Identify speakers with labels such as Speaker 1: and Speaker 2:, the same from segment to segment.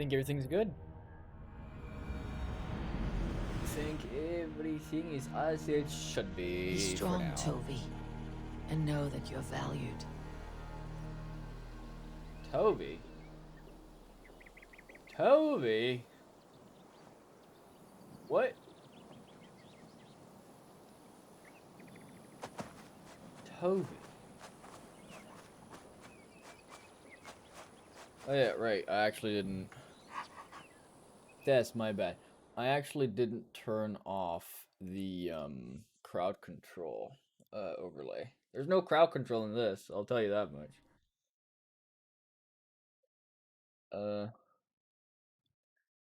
Speaker 1: think everything's good. I think everything is as it should be.
Speaker 2: Be strong,
Speaker 1: for now.
Speaker 2: Toby, and know that you're valued.
Speaker 1: Toby? Toby? What? Toby? Oh yeah, right. I actually didn't. That's my bad. I actually didn't turn off the crowd control overlay. There's no crowd control in this, I'll tell you that much.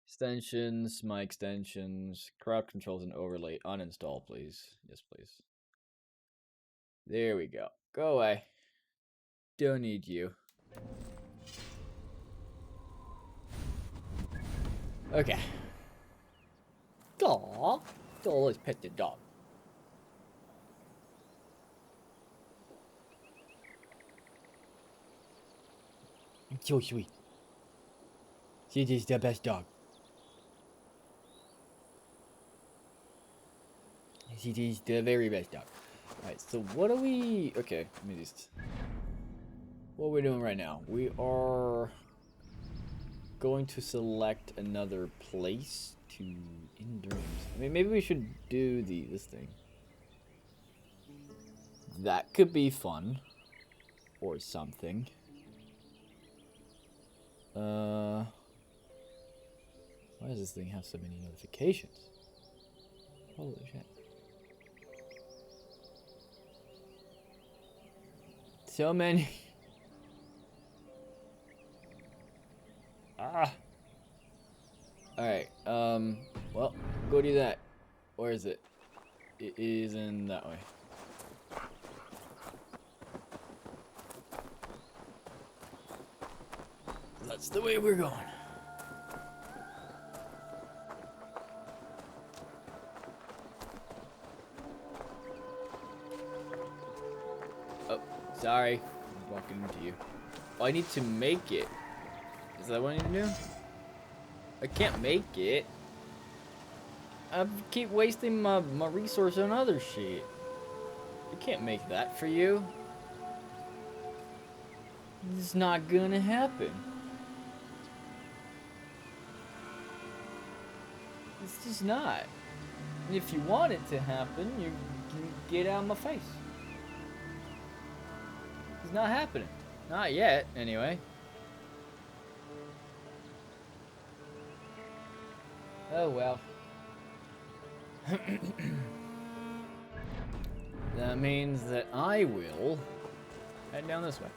Speaker 1: Extensions, my extensions, crowd controls and overlay, uninstall please. Yes, please. There we go. Go away. Don't need you. Okay. Aww. Let's pet the dog. It's so sweet. She is the best dog. She is the very best dog. Alright, so what are we... Okay, let me just... What are we doing right now? We are going to select another place to... In dreams. I mean, maybe we should do this thing. That could be fun. Or something. Why does this thing have so many notifications? Holy shit. So many. Ah. Alright, well, go do that. Where is it? It is in that way. That's the way we're going. Oh, sorry. I'm walking into you. Oh, I need to make it. Is that what I need to do? I can't make it. I keep wasting my resource on other shit. I can't make that for you. It's not gonna happen. It's just not. And if you want it to happen, you can get out of my face. It's not happening. Not yet, anyway. Oh well. That means that I will head down this way.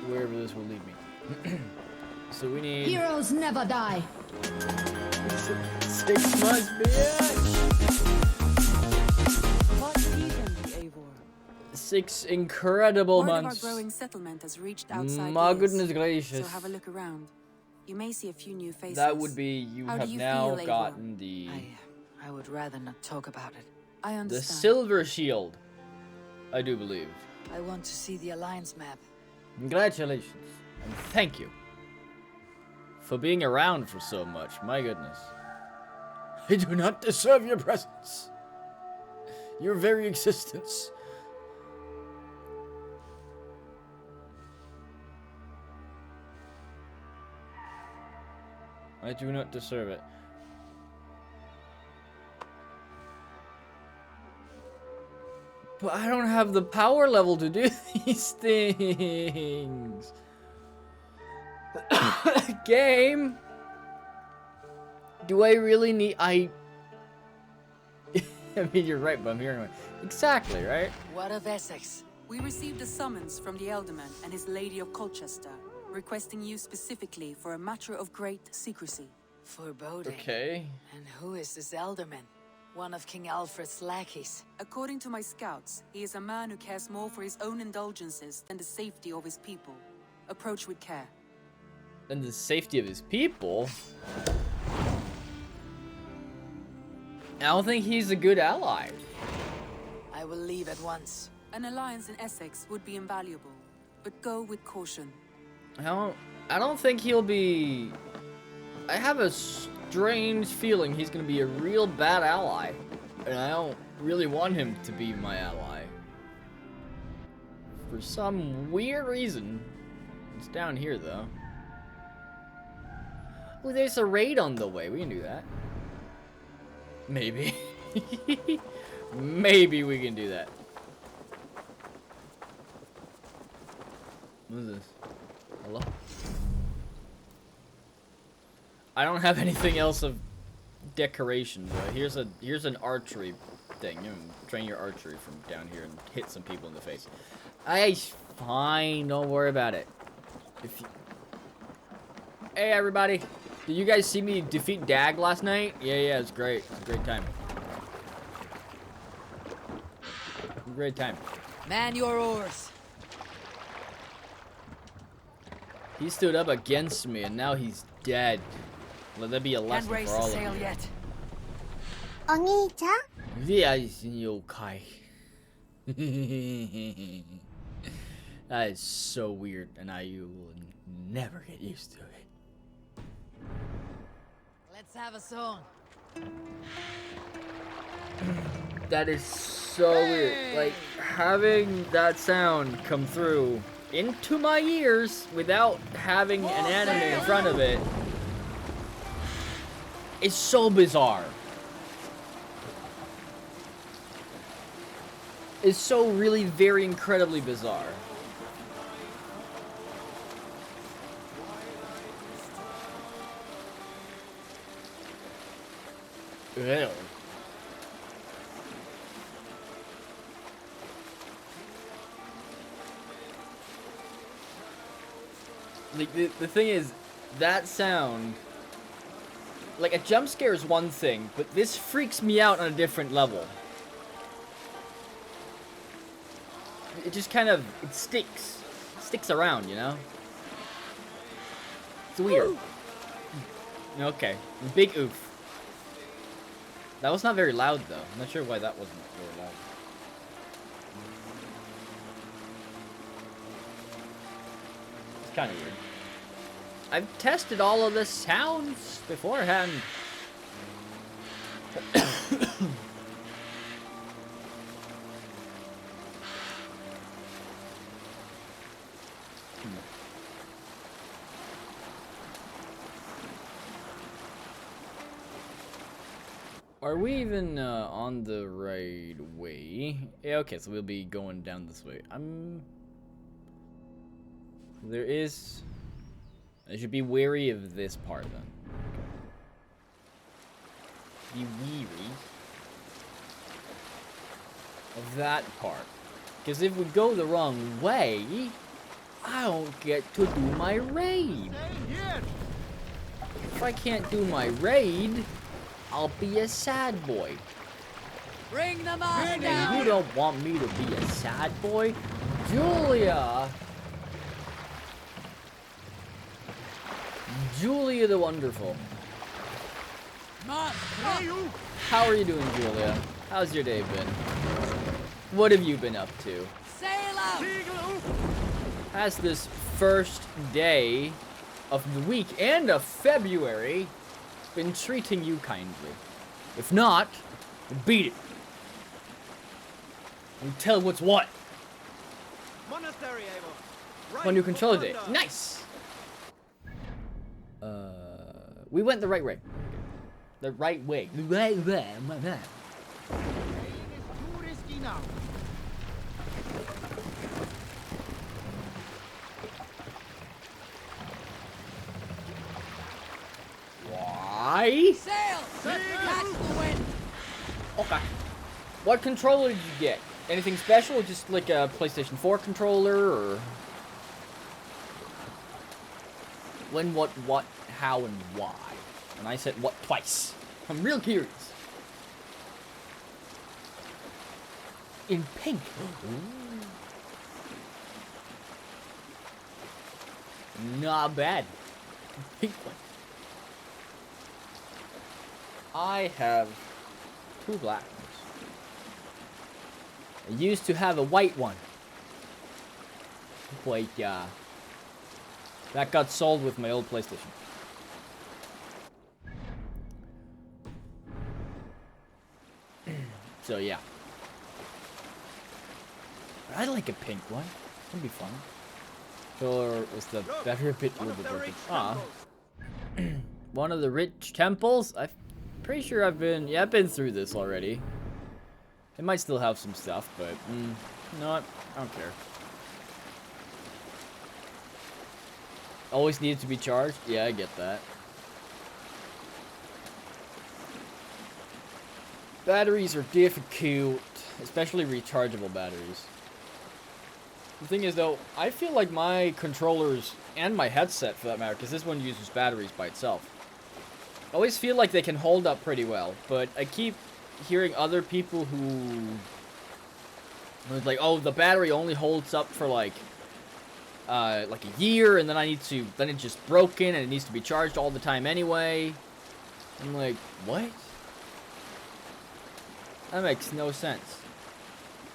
Speaker 1: Wherever this will lead me. So we need...
Speaker 3: Heroes never die.
Speaker 1: 6 months, bitch! 6 incredible months.
Speaker 4: Our growing settlement has reached outside
Speaker 1: My
Speaker 4: ears,
Speaker 1: goodness gracious.
Speaker 4: So have a look around. You may see a few new faces.
Speaker 1: That would be you
Speaker 4: How
Speaker 1: have
Speaker 4: do you
Speaker 1: now
Speaker 4: feel,
Speaker 1: gotten the
Speaker 2: I would rather not talk about it.
Speaker 4: I understand.
Speaker 1: the silver shield. I do believe.
Speaker 2: I want to see the Alliance map.
Speaker 1: Congratulations and thank you for being around for so much. My goodness. I do not deserve your presence. Your very existence. I do not deserve it. But I don't have the power level to do these things. Game. Do I really need... I mean, you're right, but I'm hearing it. Exactly, right?
Speaker 2: What of Essex?
Speaker 4: We received a summons from the Alderman and his Lady of Colchester, requesting you specifically for a matter of great secrecy.
Speaker 2: Foreboding.
Speaker 1: Okay.
Speaker 2: And who is this Alderman? One of King Alfred's lackeys.
Speaker 4: According to my scouts, he is a man who cares more for his own indulgences than the safety of his people. Approach with care.
Speaker 1: And the safety of his people? I don't think he's a good ally.
Speaker 2: I will leave at once.
Speaker 4: An alliance in Essex would be invaluable, but go with caution.
Speaker 1: I don't think he'll be... I have a strange feeling he's gonna be a real bad ally. And I don't really want him to be my ally. For some weird reason. It's down here, though. Oh, there's a raid on the way. We can do that. Maybe. Maybe we can do that. What is this? Hello? I don't have anything else of decoration, but here's an archery thing. You can train your archery from down here and hit some people in the face. Fine, don't worry about it. Hey everybody, did you guys see me defeat Dag last night? Yeah, it's great. It's a great time. Great time.
Speaker 2: Man your oars.
Speaker 1: He stood up against me and now he's dead. Let that be a lesson
Speaker 2: Can't raise
Speaker 1: for
Speaker 2: the
Speaker 1: all of
Speaker 2: sail
Speaker 1: you.
Speaker 2: yet.
Speaker 3: お兄ちゃん
Speaker 1: Yes, yokai. That is so weird, and you will never get used to it.
Speaker 2: Let's have a song.
Speaker 1: That is so weird. Like, having that sound come through into my ears without having an anime in front of it is so bizarre. It's so really very incredibly bizarre. Ew. Like, the thing is, that sound, like, a jump scare is one thing, but this freaks me out on a different level. It just kind of, it sticks around, you know? It's weird. Okay, big oof. That was not very loud, though. I'm not sure why that wasn't very loud. It's kind of weird. I've tested all of the sounds beforehand. Are we even on the right way? Yeah, okay, so we'll be going down this way. I should be wary of this part then. Okay. Be weary of that part. Because if we go the wrong way, I don't get to do my raid. If I can't do my raid, I'll be a sad boy.
Speaker 2: Bring them on
Speaker 1: And
Speaker 2: down.
Speaker 1: you don't want me to be a sad boy? Julia! Julia the Wonderful. How are you doing, Julia? How's your day been? What have you been up to?
Speaker 2: Sail out.
Speaker 1: Has this first day of the week and of February been treating you kindly? If not, beat it. And tell what's what. One new controller day. Nice! We went the right way. The right way. The right way. Why?
Speaker 2: Sail. Catch the wind.
Speaker 1: Okay. What controller did you get? Anything special? Or just like a PlayStation 4 controller, or when, what, how, and why? And I said what twice. I'm real curious. In pink. Not bad. Pink one. I have 2 black ones. I used to have a white one. But, that got sold with my old PlayStation. So, yeah. I'd like a pink one. That'd be fun. Or was the better bit overworking? Ah. One of the rich temples? I'm pretty sure I've been through this already. It might still have some stuff, but no, I don't care. Always needed to be charged? Yeah, I get that. Batteries are difficult, especially rechargeable batteries. The thing is, though, I feel like my controllers, and my headset for that matter, because this one uses batteries by itself, I always feel like they can hold up pretty well, but I keep hearing other people who are like, oh, the battery only holds up for like a year, and then then it's just broken, and it needs to be charged all the time anyway. I'm like, what? That makes no sense.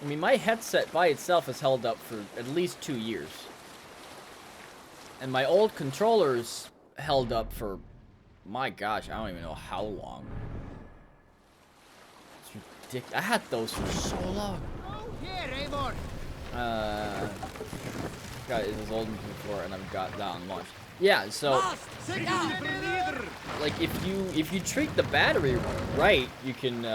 Speaker 1: I mean, my headset by itself has held up for at least 2 years. And my old controllers held up for, my gosh, I don't even know how long. It's ridiculous. I had those for so long. Got it was old before, and I've got that unlaunched. Yeah, so like if you treat the battery right, you can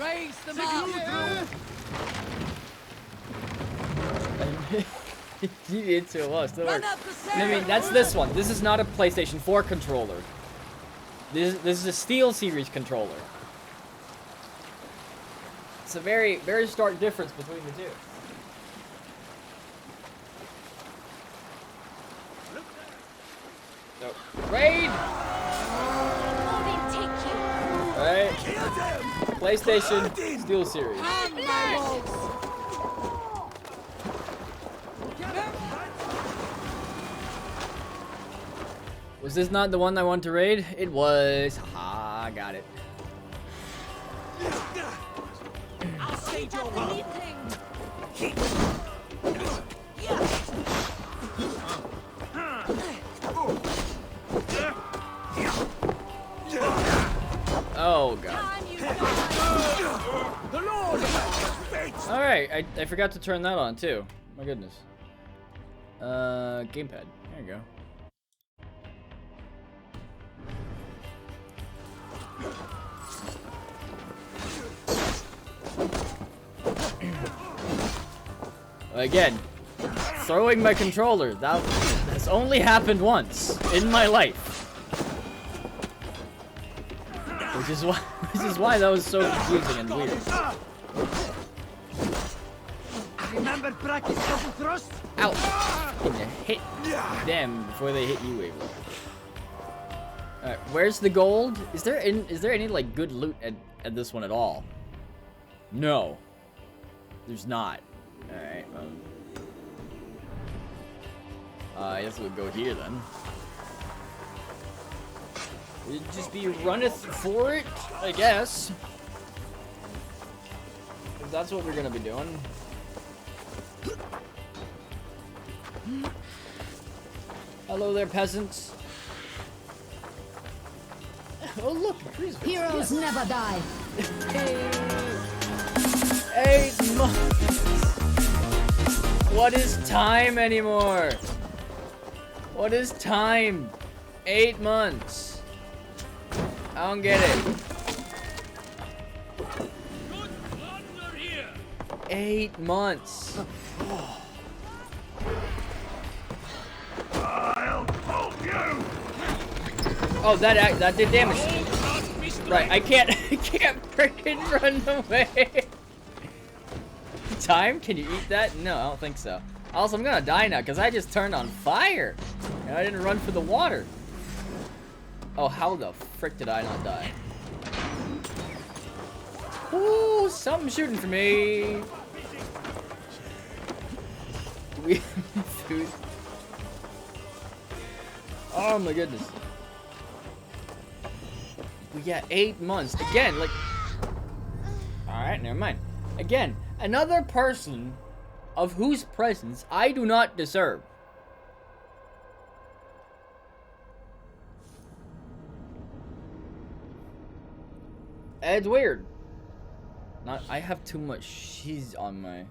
Speaker 2: Raise them up!
Speaker 1: you did too much.
Speaker 2: Run up the stairs!
Speaker 1: I mean, that's this one. This is not a PlayStation 4 controller. This is a Steel Series controller. It's a very, very stark difference between the two. So, raid! Alright. PlayStation Steel Series. Was this not the one I wanted to raid? It was. Haha, I got it.
Speaker 2: I'll save your one.
Speaker 1: Oh god. Alright, I forgot to turn that on too. My goodness. Gamepad. There you go. Again, throwing my controller. That has only happened once in my life. Which is why that was so confusing and weird.
Speaker 5: Remember practice doesn't thrust?
Speaker 1: Ow! Can you hit them before they hit you, Abel? Alright, where's the gold? Is there any like good loot at this one at all? No. There's not. Alright, I guess we'll go here then. We'll just be runneth for it, I guess. If that's what we're gonna be doing. Hello there, peasants. Oh look, trees.
Speaker 3: Heroes never die.
Speaker 1: 8 months. What is time anymore? What is time? 8 months. I don't get it. 8 months.
Speaker 5: I'll help you.
Speaker 1: Oh, that did damage. Right, I can't freaking run away. Time? Can you eat that? No, I don't think so. Also, I'm gonna die now because I just turned on fire and I didn't run for the water. Oh, how the frick did I not die? Ooh, something shooting for me. Do we have food? Oh my goodness. We got 8 months. Again, like... Alright, never mind. Again, another person of whose presence I do not deserve. It's weird. Not, I have too much cheese on my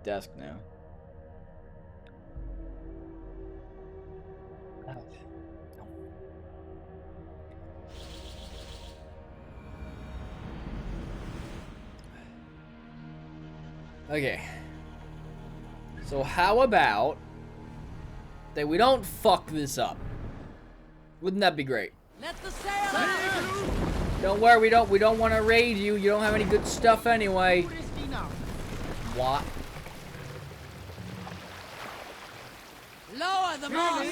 Speaker 1: desk now. Okay. So how about that we don't fuck this up? Wouldn't that be great?
Speaker 2: Let the sail out!
Speaker 1: Don't worry, we don't want to raid you. You don't have any good stuff anyway. What?
Speaker 2: Lower the mast!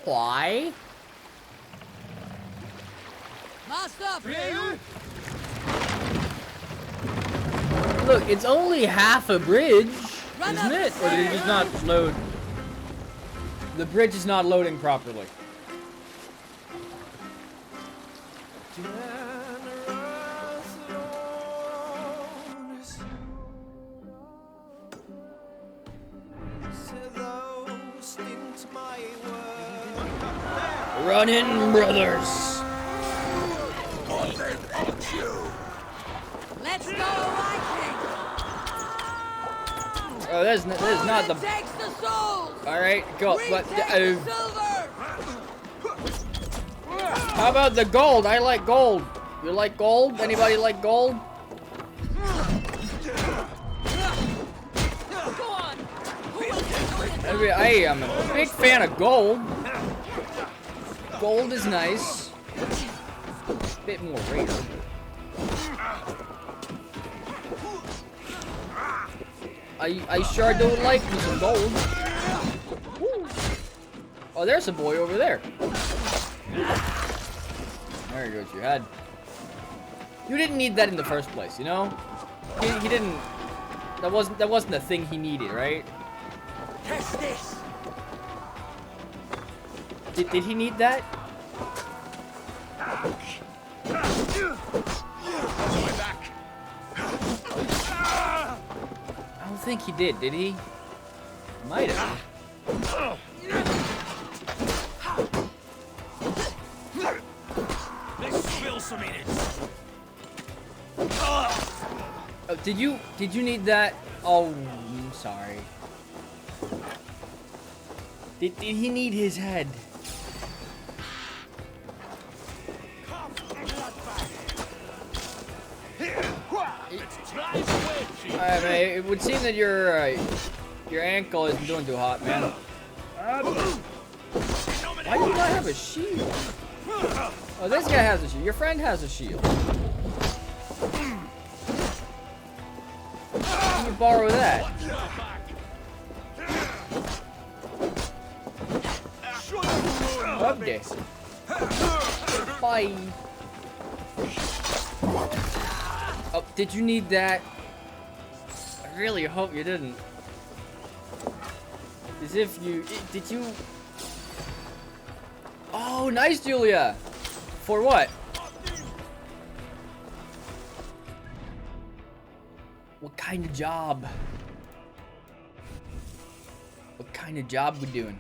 Speaker 1: Why?
Speaker 2: Mast up!
Speaker 1: Look, it's only half a bridge, isn't it? Or did it just not load? The bridge is not loading properly. Run in, brothers!
Speaker 2: Let's go, Viking!
Speaker 1: Oh, that is not the...
Speaker 2: Takes the souls!
Speaker 1: Alright, go.
Speaker 2: We
Speaker 1: But,
Speaker 2: take the silver!
Speaker 1: how about the gold? I like gold. You like gold? Anybody like gold?
Speaker 2: Go on!
Speaker 1: I am a big fan of gold. Gold is nice. Bit more rare. I sure do like me some gold. Woo. Oh, there's a boy over there. There you go, what you had. You didn't need that in the first place, you know? He didn't. That wasn't the thing he needed, right?
Speaker 5: Test this.
Speaker 1: Did he need that?
Speaker 5: My back.
Speaker 1: I don't think he did he? Might have.
Speaker 5: Let's spill some in it.
Speaker 1: Oh, did you need that? Oh, I'm sorry. Did he need his head? Alright, man, it would seem that your ankle isn't doing too hot, man. Why do you not have a shield? Oh, this guy has a shield. Your friend has a shield. Can you borrow that? Okay. Bye. Oh, did you need that? I really hope you didn't. As if you... Did you... Oh, nice, Julia! For what? What kind of job? What kind of job we doing?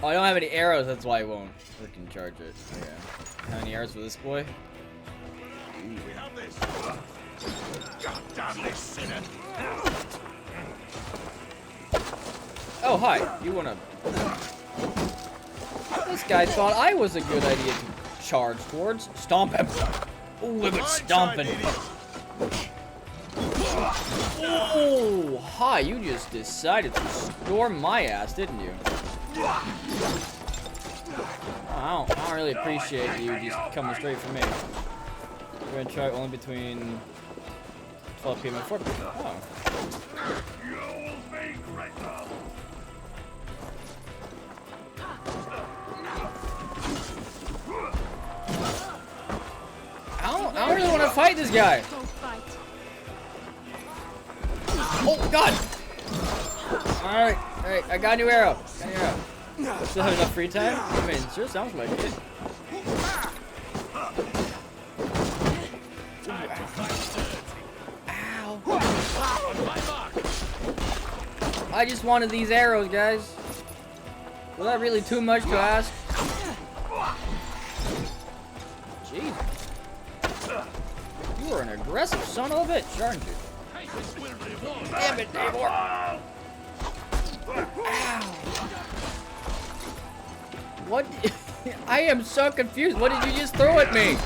Speaker 1: Oh, I don't have any arrows, that's why I won't freaking charge it. Okay. How many arrows for this boy?
Speaker 5: We have this. God damn this sinner.
Speaker 1: Oh, hi. You wanna... This guy thought I was a good idea to charge towards. Stomp him. Ooh, look at stomping. Oh, hi. You just decided to storm my ass, didn't you? I don't really appreciate you just coming straight for me. We're gonna try only between 12 p.m. and 4 p.m. Oh. can't fight this guy. Oh God! All right, I got a new arrow. Still have enough free time? I mean, it sure sounds like it. Ow! I just wanted these arrows, guys. Was that really too much to ask? Jeez. You are an aggressive son of a bitch, aren't you? Damn it, Davor! Ow! What? I am so confused. What did you just throw at me?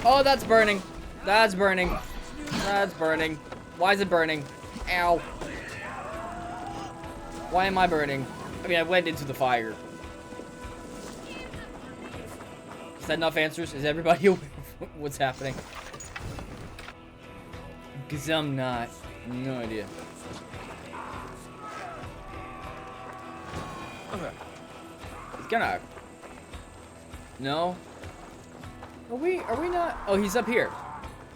Speaker 1: Oh, that's burning. That's burning. That's burning. Why is it burning? Ow. Why am I burning? I mean, I went into the fire. Is that enough answers? Is everybody aware of what's happening? Because I'm not. No idea. Okay. He's gonna. No. Are we not? Oh, he's up here.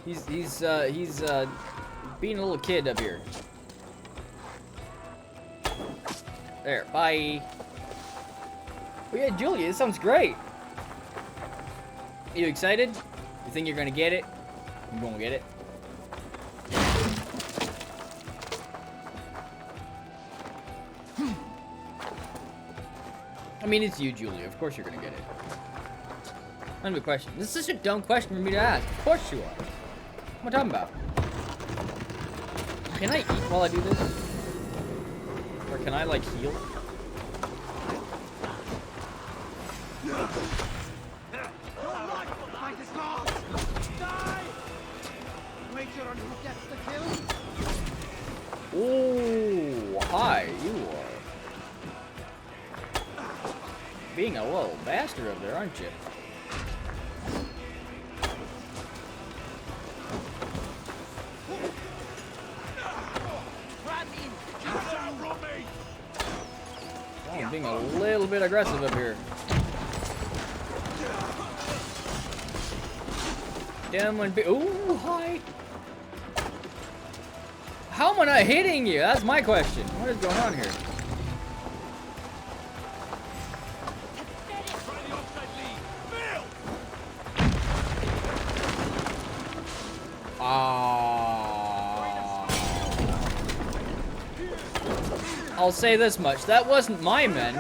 Speaker 1: He's being a little kid up here. There. Bye. Oh yeah, Julia, this sounds great. Are you excited? You think you're gonna get it? You gonna get it? I mean, it's you, Julia. Of course you're gonna get it. Not a question. This is such a dumb question for me to ask. Of course you are. What am I talking about? Can I eat while I do this? Or can I, like, heal? Ooh, hi, you are being a little bastard up there, aren't you? Oh, I'm being a little bit aggressive up here. Damn one big. Ooh, hi. How am I not hitting you? That's my question. What is going on here? I'll say this much. That wasn't my men.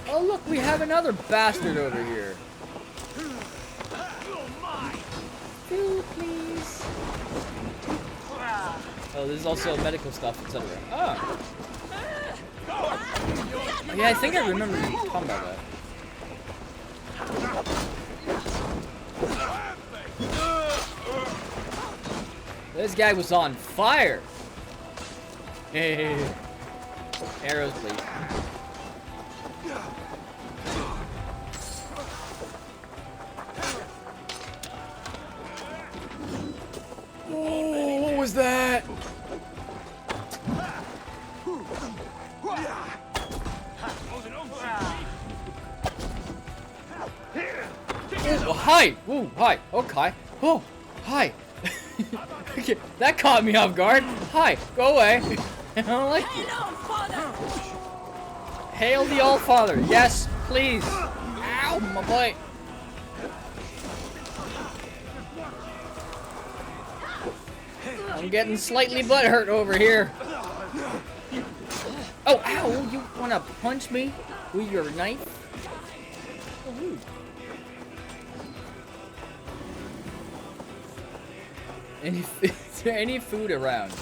Speaker 1: Oh, look, we have another bastard over here. Food, please. Oh, there's also medical stuff, etc. Oh. Yeah, I think I remember you talking about that. This guy was on fire. Hey. Arrows, please. Oh, what was that? Oh, hi. Ooh, hi. Okay. Oh, hi. Okay, that caught me off guard. Hi. Go away. I don't like you. Hail the All-Father. Yes, please. Ow, my boy. I'm getting slightly butthurt over here. Oh, ow. You want to punch me with your knife? Oh, is there any food around?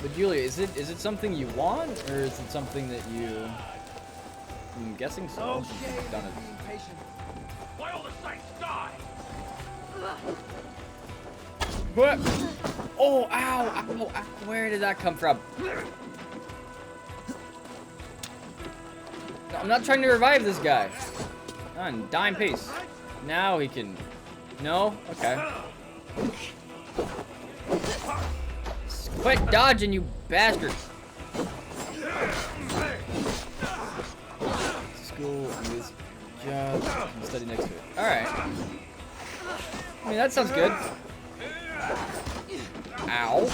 Speaker 1: But Julia, is it something you want, or is it something that you? I'm guessing so.
Speaker 5: Okay,
Speaker 1: Done it.
Speaker 5: being patient. Why all the saints die?
Speaker 1: What? Oh, ow, ow, ow! Where did that come from? I'm not trying to revive this guy. On dime pace. Now he can. No? Okay. Quit dodging, you bastard. School and this job and study next to it. Alright. I mean, that sounds good. Ow.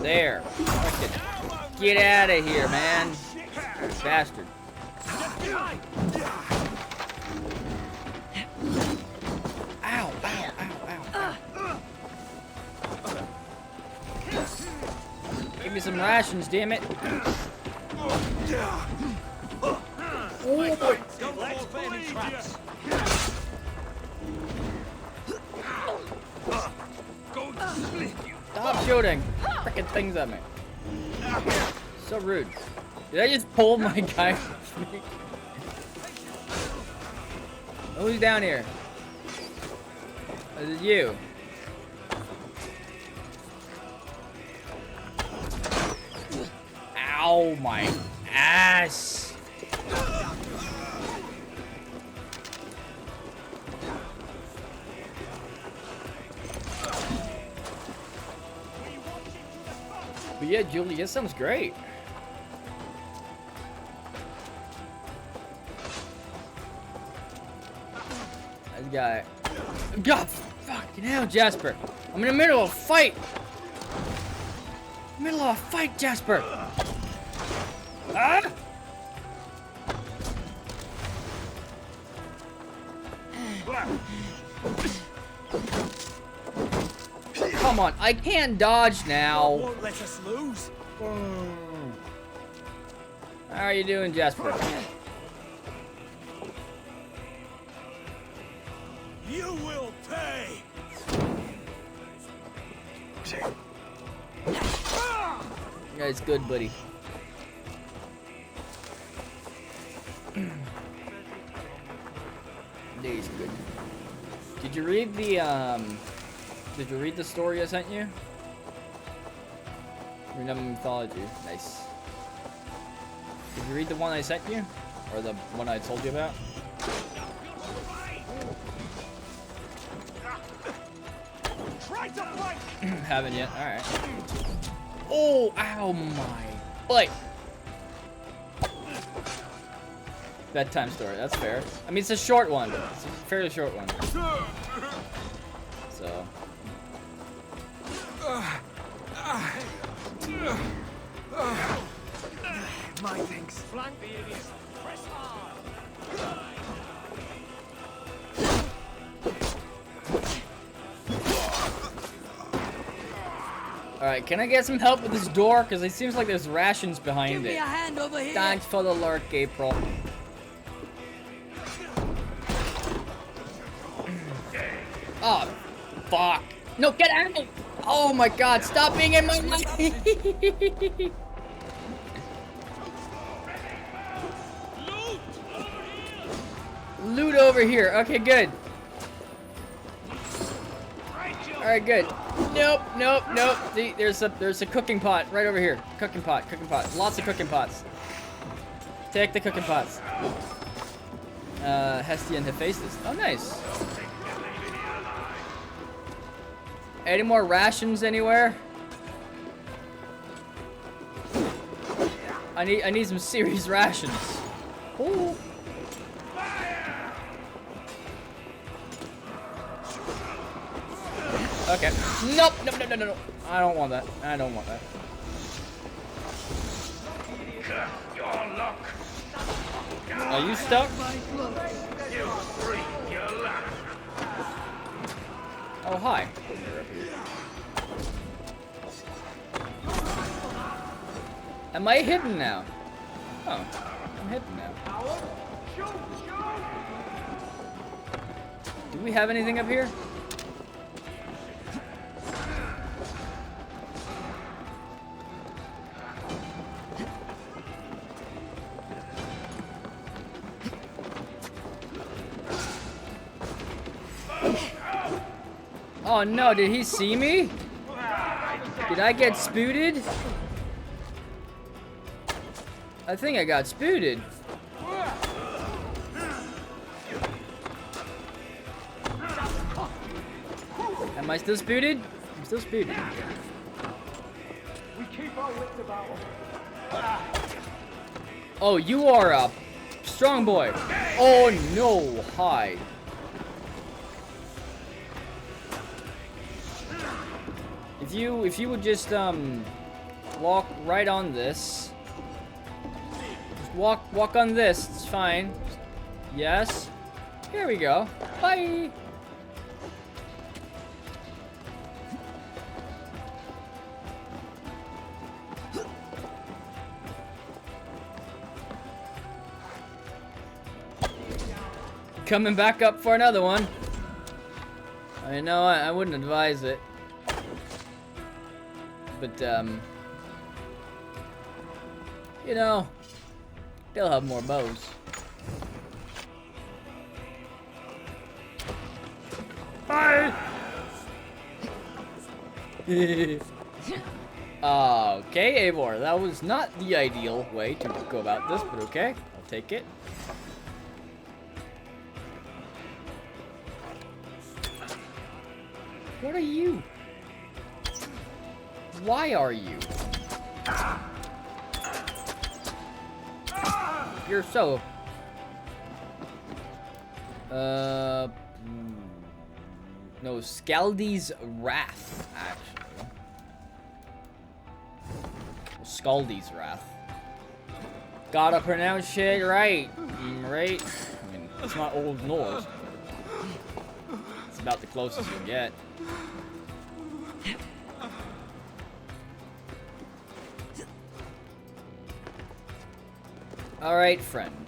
Speaker 1: There. Frickin' get out of here, man. Bastard. Ow, ow, ow, ow. Give me some rations, damn it. Oh boy. Stop shooting frickin' things at me. So rude. Did I just pull my guy with me? Who's down here? Is it you? Ow, my ass. But yeah, Julie, that sounds great. This guy. God, fucking hell, Jasper. I'm in the middle of a fight. Middle of a fight, Jasper. Ah! Come on, I can't dodge now.
Speaker 6: Won't let us lose.
Speaker 1: How are you doing, Jasper?
Speaker 6: You will pay.
Speaker 1: Yeah, it's good, buddy. He's good. Did you read the story I sent you? Remember mythology. Nice. Did you read the one I sent you? Or the one I told you about? Haven't yet. Alright. Oh, ow my butt. Bedtime story. That's fair. I mean, it's a short one. It's a fairly short one. So.
Speaker 6: My thanks.
Speaker 5: Flank the idiots. Press hard.
Speaker 1: Alright, can I get some help with this door? Because it seems like there's rations behind
Speaker 2: Give me
Speaker 1: it.
Speaker 2: a hand over here.
Speaker 1: Thanks for the lurk, April. Oh, fuck. No, get out! Oh my god, stop being in my way! Loot over here. Okay, good. Alright, good. Nope, nope, nope. See, there's a cooking pot right over here. Cooking pot. Lots of cooking pots. Take the cooking pots. Hestian Hephaestus. Oh, nice. Any more rations anywhere? I need some serious rations. Ooh. Okay. Nope. No. I don't want that.
Speaker 5: Your luck.
Speaker 1: Are you stuck?
Speaker 5: You freak your luck.
Speaker 1: Oh, hi. Am I hidden now? Oh, I'm hidden now. Do we have anything up here? Oh no, did he see me? Did I get spooted? I think I got spooted. Am I still spooted? I'm still spooted.
Speaker 5: We keep our wits about us.
Speaker 1: Oh, you are a strong boy. Oh no, hide. If you would just walk right on this. Just walk on this. It's fine. Yes. Here we go. Bye. Coming back up for another one. I know I wouldn't advise it. But you know, they'll have more bows. Bye. Okay, Eivor, that was not the ideal way to go about this, but okay, I'll take it. What are you? Why are you? You're so... No, Scaldy's Wrath, actually. Scaldy's Wrath. Gotta pronounce it right. Right? I mean, it's not Old Norse. It's about the closest you'll get. Alright, friend.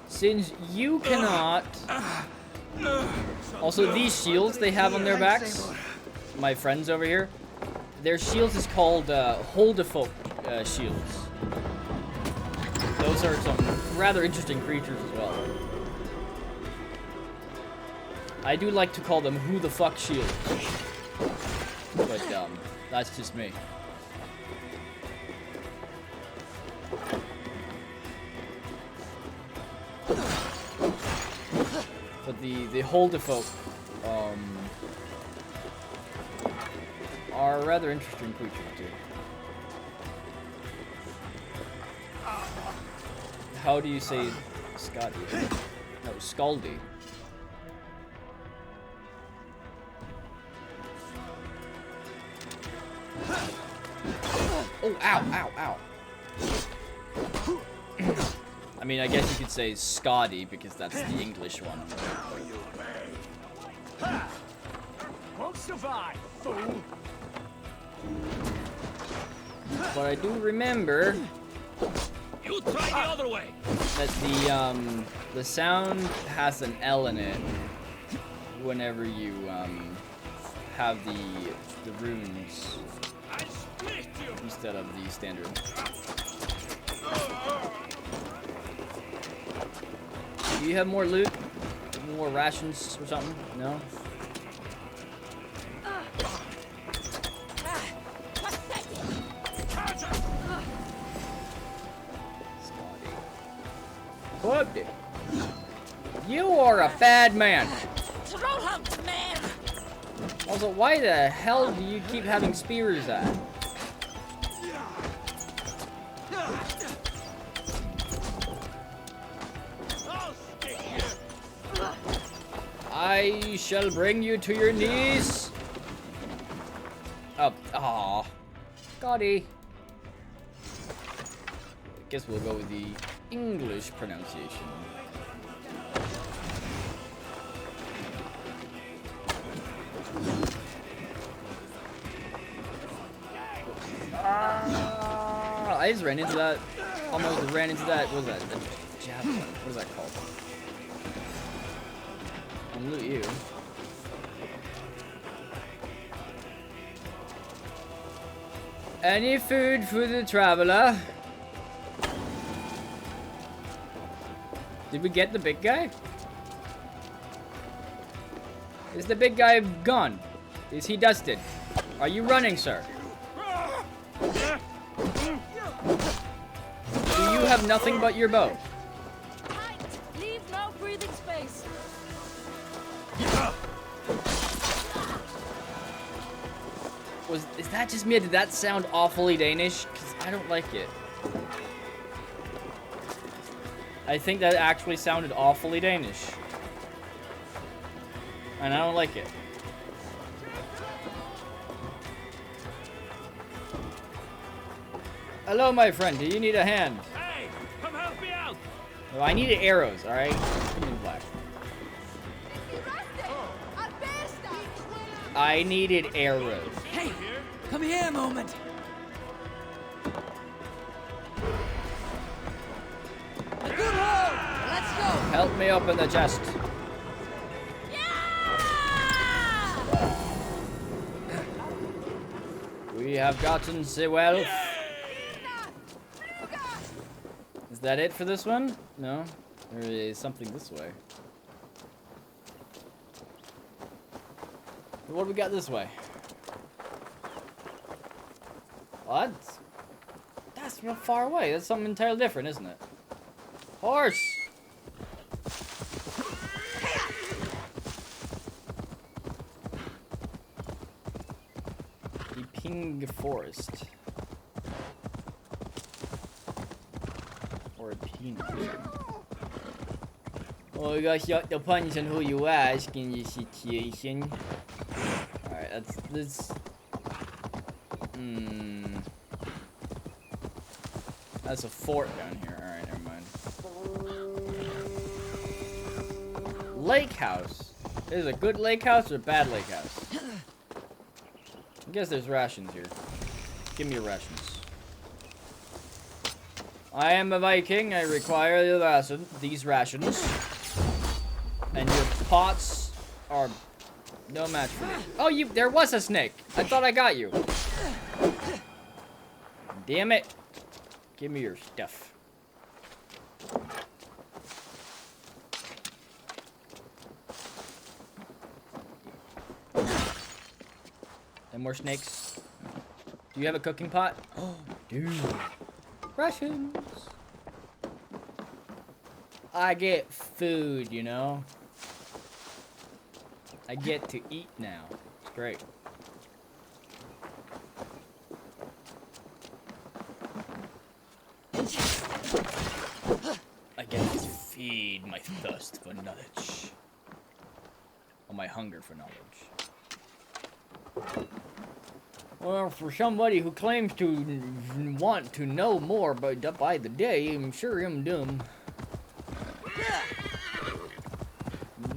Speaker 1: Since you cannot... Also, these shields they have on their backs, my friends over here, their shields is called Holdefolk shields. Those are some rather interesting creatures as well. I do like to call them who the fuck shields. But, that's just me. But the Holdefolk, are rather interesting creatures too. How do you say Scotty? No, Scaldy. Oh, ow, ow, ow. I mean, I guess you could say Scotty because that's the English one.
Speaker 5: Won't survive, fool.
Speaker 1: But I do remember
Speaker 5: You try the other way.
Speaker 1: that the sound has an L in it whenever you have the runes
Speaker 5: I split you.
Speaker 1: instead of the standard. Do you have more loot? More rations or something? No? Scotty. You are a bad man. Also, why the hell do you keep having spears at? I shall bring you to your knees. Oh, aw. Scotty. I guess we'll go with the English pronunciation. I just ran into that. Almost ran into that. What was that? The javelin. What is that called? I'll loot you. Any food for the traveler? Did we get the big guy? Is the big guy gone? Is he dusted? Are you running, sir? Do you have nothing but your bow?
Speaker 7: Leave no breathing space.
Speaker 1: Is that just me? Did that sound awfully Danish? Because I don't like it. I think that actually sounded awfully Danish. And I don't like it. Hello, my friend. Do you need a hand?
Speaker 5: Hey, come help me out.
Speaker 1: No, I needed arrows, alright? Give me the black. I needed arrows.
Speaker 2: Hey, come here a moment. A good hole. Let's go.
Speaker 1: Help me open the chest. We have gotten the wealth. Is that it for this one? No? There is something this way. What do we got this way? What? That's real far away. That's something entirely different, isn't it? Horse! The Ping Forest. Or a peanut. Oh, you guys got the punch on who you ask in this situation. Alright, that's this. That's a fort down here. Alright, never mind. Lake house. Is it a good lake house or a bad lake house? I guess there's rations here. Give me your rations. I am a Viking. I require these rations. And your pots are no match for me. Oh, there was a snake. I thought I got you. Damn it. Give me your stuff. And more snakes. Do you have a cooking pot? Oh, dude. Rations. I get food, you know. I get to eat now. It's great. I get to feed my thirst for knowledge. Or my hunger for knowledge. Well, for somebody who claims to want to know more by the day, I'm sure I'm dumb.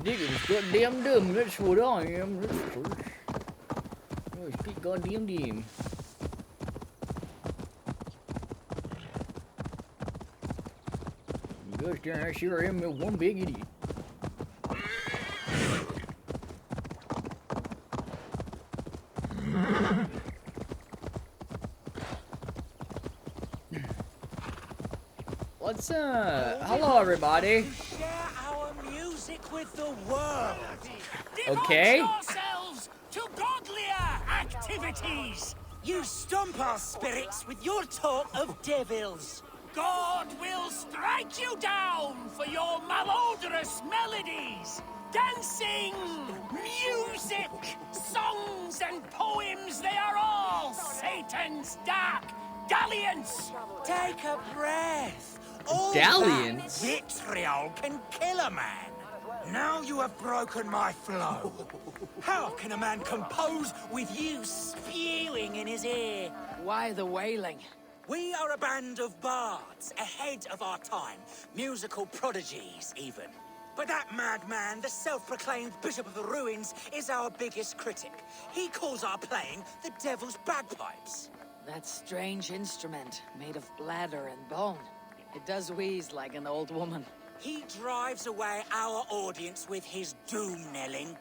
Speaker 1: Digging's goddamn dumb, that's what I am, that's for sure. Oh, speak goddamn damn. Gosh darn, I sure am one big idiot. What's hello everybody.
Speaker 6: Share our music with the world.
Speaker 1: Okay.
Speaker 5: Devote yourselves to godlier activities.
Speaker 6: You stomp our spirits with your talk of devils.
Speaker 5: God will strike you down for your malodorous melodies. Dancing, music, songs, and poems, they are all Satan's dark dalliance.
Speaker 6: Take a breath. All
Speaker 1: Dalliance?
Speaker 6: that vitriol can kill a man. Now you have broken my flow. How can a man compose with you spewing in his ear?
Speaker 2: Why the wailing?
Speaker 6: We are a band of bards, ahead of our time. Musical prodigies, even. But that madman, the self-proclaimed Bishop of the Ruins, is our biggest critic. He calls our playing the Devil's Bagpipes.
Speaker 2: That strange instrument made of bladder and bone. It does wheeze like an old woman.
Speaker 6: He drives away our audience with his doom-knelling.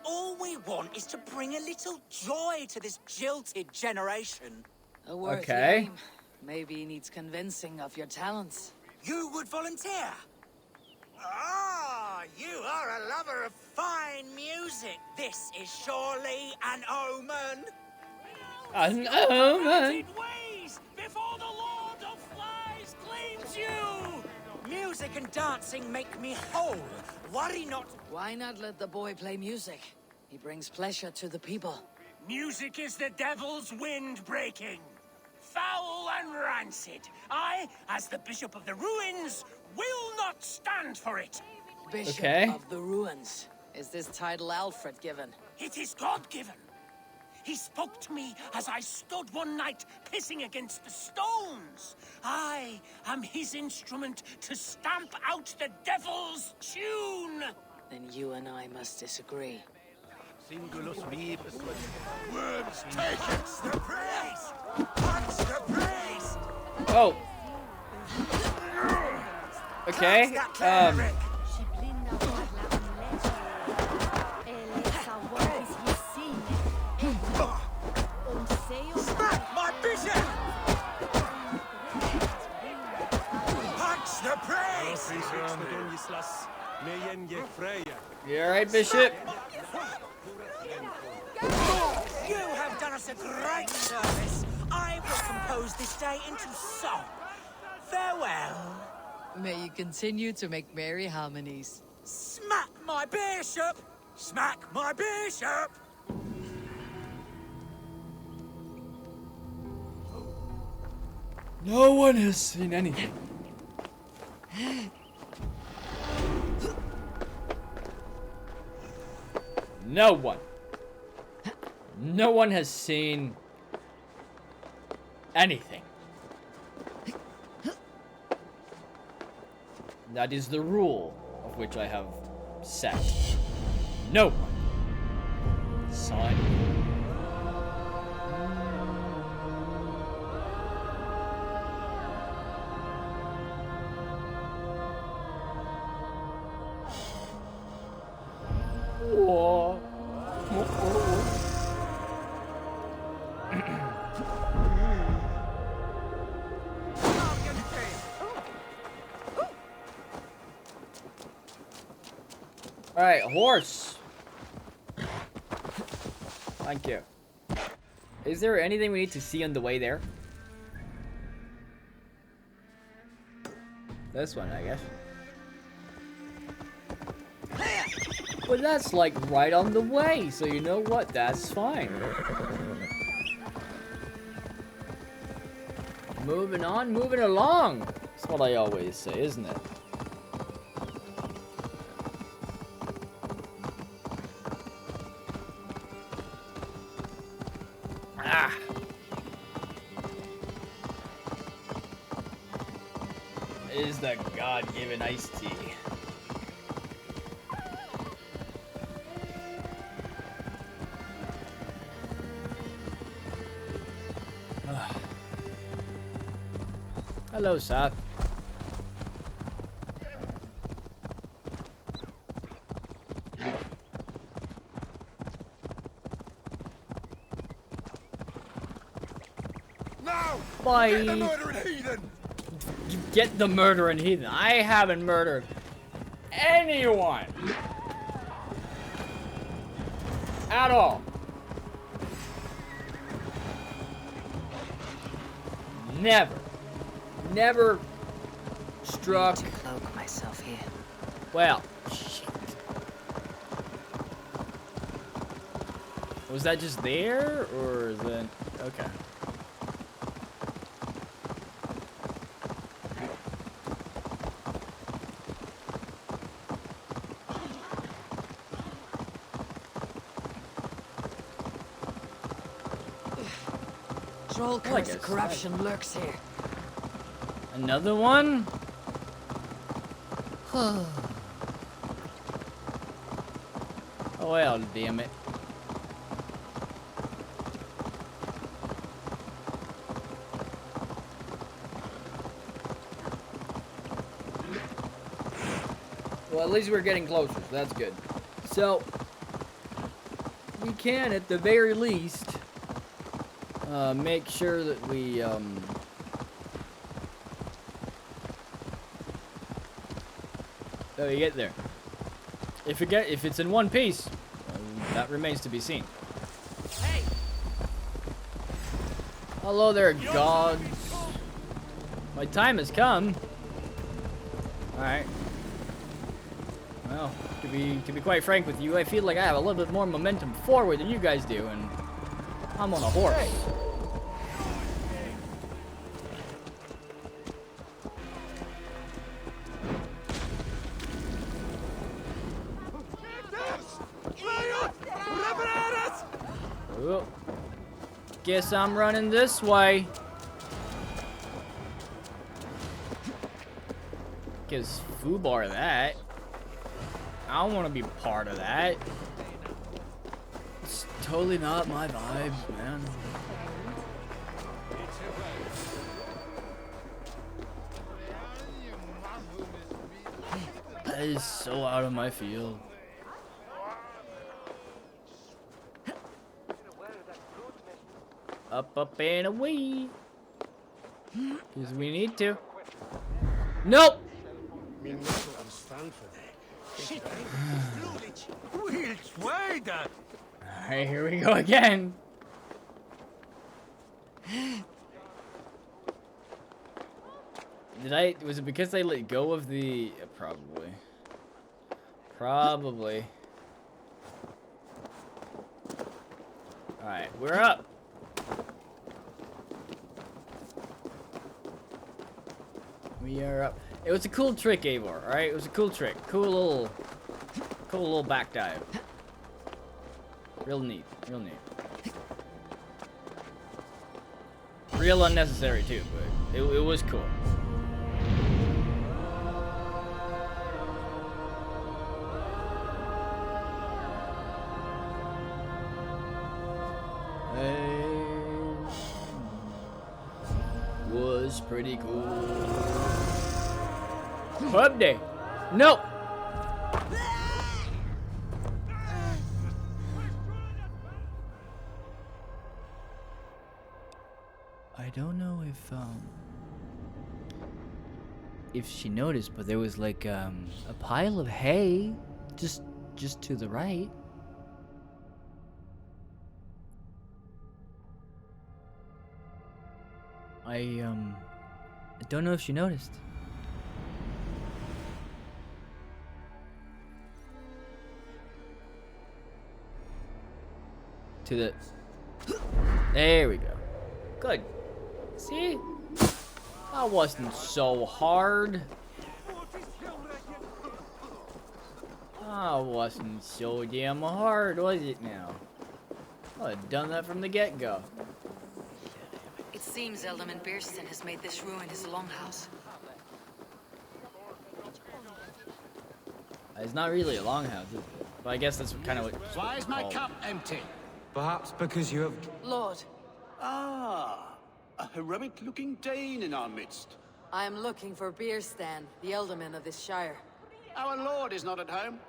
Speaker 6: All we want is to bring a little joy to this jilted generation.
Speaker 2: A worthy
Speaker 1: Okay.
Speaker 2: aim. Maybe he needs convincing of your talents.
Speaker 6: You would volunteer? Ah, you are a lover of fine music. This is surely an omen.
Speaker 1: Man.
Speaker 5: Perverted ways before the Lord of Flies claims you.
Speaker 6: Music and dancing make me whole. Worry not.
Speaker 2: Why not let the boy play music? He brings pleasure to the people.
Speaker 5: Music is the devil's wind breaking. Foul and rancid. I, as the Bishop of the Ruins, will not stand for it.
Speaker 2: Bishop
Speaker 1: Okay.
Speaker 2: of the Ruins. Is this title Alfred given?
Speaker 5: It is God-given. He spoke to me as I stood one night pissing against the stones. I am his instrument to stamp out the devil's tune.
Speaker 2: Then you and I must disagree.
Speaker 5: Worms take it. The praise. Punch the praise.
Speaker 1: Oh. Okay.
Speaker 5: Smack my bishop. Punch the praise.
Speaker 1: You alright, Bishop?
Speaker 6: You have done us a great service. I will compose this day into song. Farewell.
Speaker 2: May you continue to make merry harmonies.
Speaker 6: Smack my bishop. Smack my bishop.
Speaker 1: No one has seen anything. No one. No one has seen anything. That is the rule of which I have set. No one saw anything. Whoa. Alright, horse. Thank you. Is there anything we need to see on the way there? This one, I guess. But that's like right on the way, so you know what? That's fine. Moving on, moving along. That's what I always say, isn't it? Ah. It is the God-given iced tea. Hello, Seth.
Speaker 5: Now,
Speaker 1: Bye.
Speaker 5: get the murdering heathen.
Speaker 1: You get the murdering heathen. I haven't murdered anyone. At all. Never. Never struck.
Speaker 2: To cloak myself here.
Speaker 1: Well, shit. Was that just there, or is that okay?
Speaker 2: Troll
Speaker 1: I like
Speaker 2: curse
Speaker 1: it.
Speaker 2: corruption lurks here.
Speaker 1: Another one? Oh well, damn it. Well, at least we're getting closer, so that's good. So, we can, at the very least, make sure that we, that we get there. If it's in one piece, that remains to be seen.
Speaker 5: Hey,
Speaker 1: Hello there, gods. My time has come. Alright. Well, to be quite frank with you, I feel like I have a little bit more momentum forward than you guys do, and I'm on a horse. Oh. Guess I'm running this way. Gives foobar that. I don't want to be part of that. It's totally not my vibes, man. That is so out of my field. Up, and away. Because we need to. Nope! Alright, here we go again. Was it because they let go of the... Probably. Probably. Alright, we're up. We are up. It was a cool trick, Eivor, alright? It was a cool trick. Cool little back dive. Real neat. Real neat. Real unnecessary, too, but it was cool. Was pretty cool. Pub day. Nope. I don't know if she noticed, but there was like a pile of hay just to the right. I don't know if she noticed. To the... There we go. Good. See? That wasn't so hard. That wasn't so damn hard, was it now? I'd have done that from the get-go.
Speaker 2: It seems Alderman Beerston has made this ruin his longhouse.
Speaker 1: It's not really a longhouse, is it? But I guess that's kind of what...
Speaker 5: Why is my cup empty?
Speaker 8: Perhaps because you have...
Speaker 2: Lord,
Speaker 9: Ah, a heroic-looking Dane in our midst.
Speaker 2: I am looking for Beerstan, the alderman of this shire.
Speaker 9: Our lord is not at home,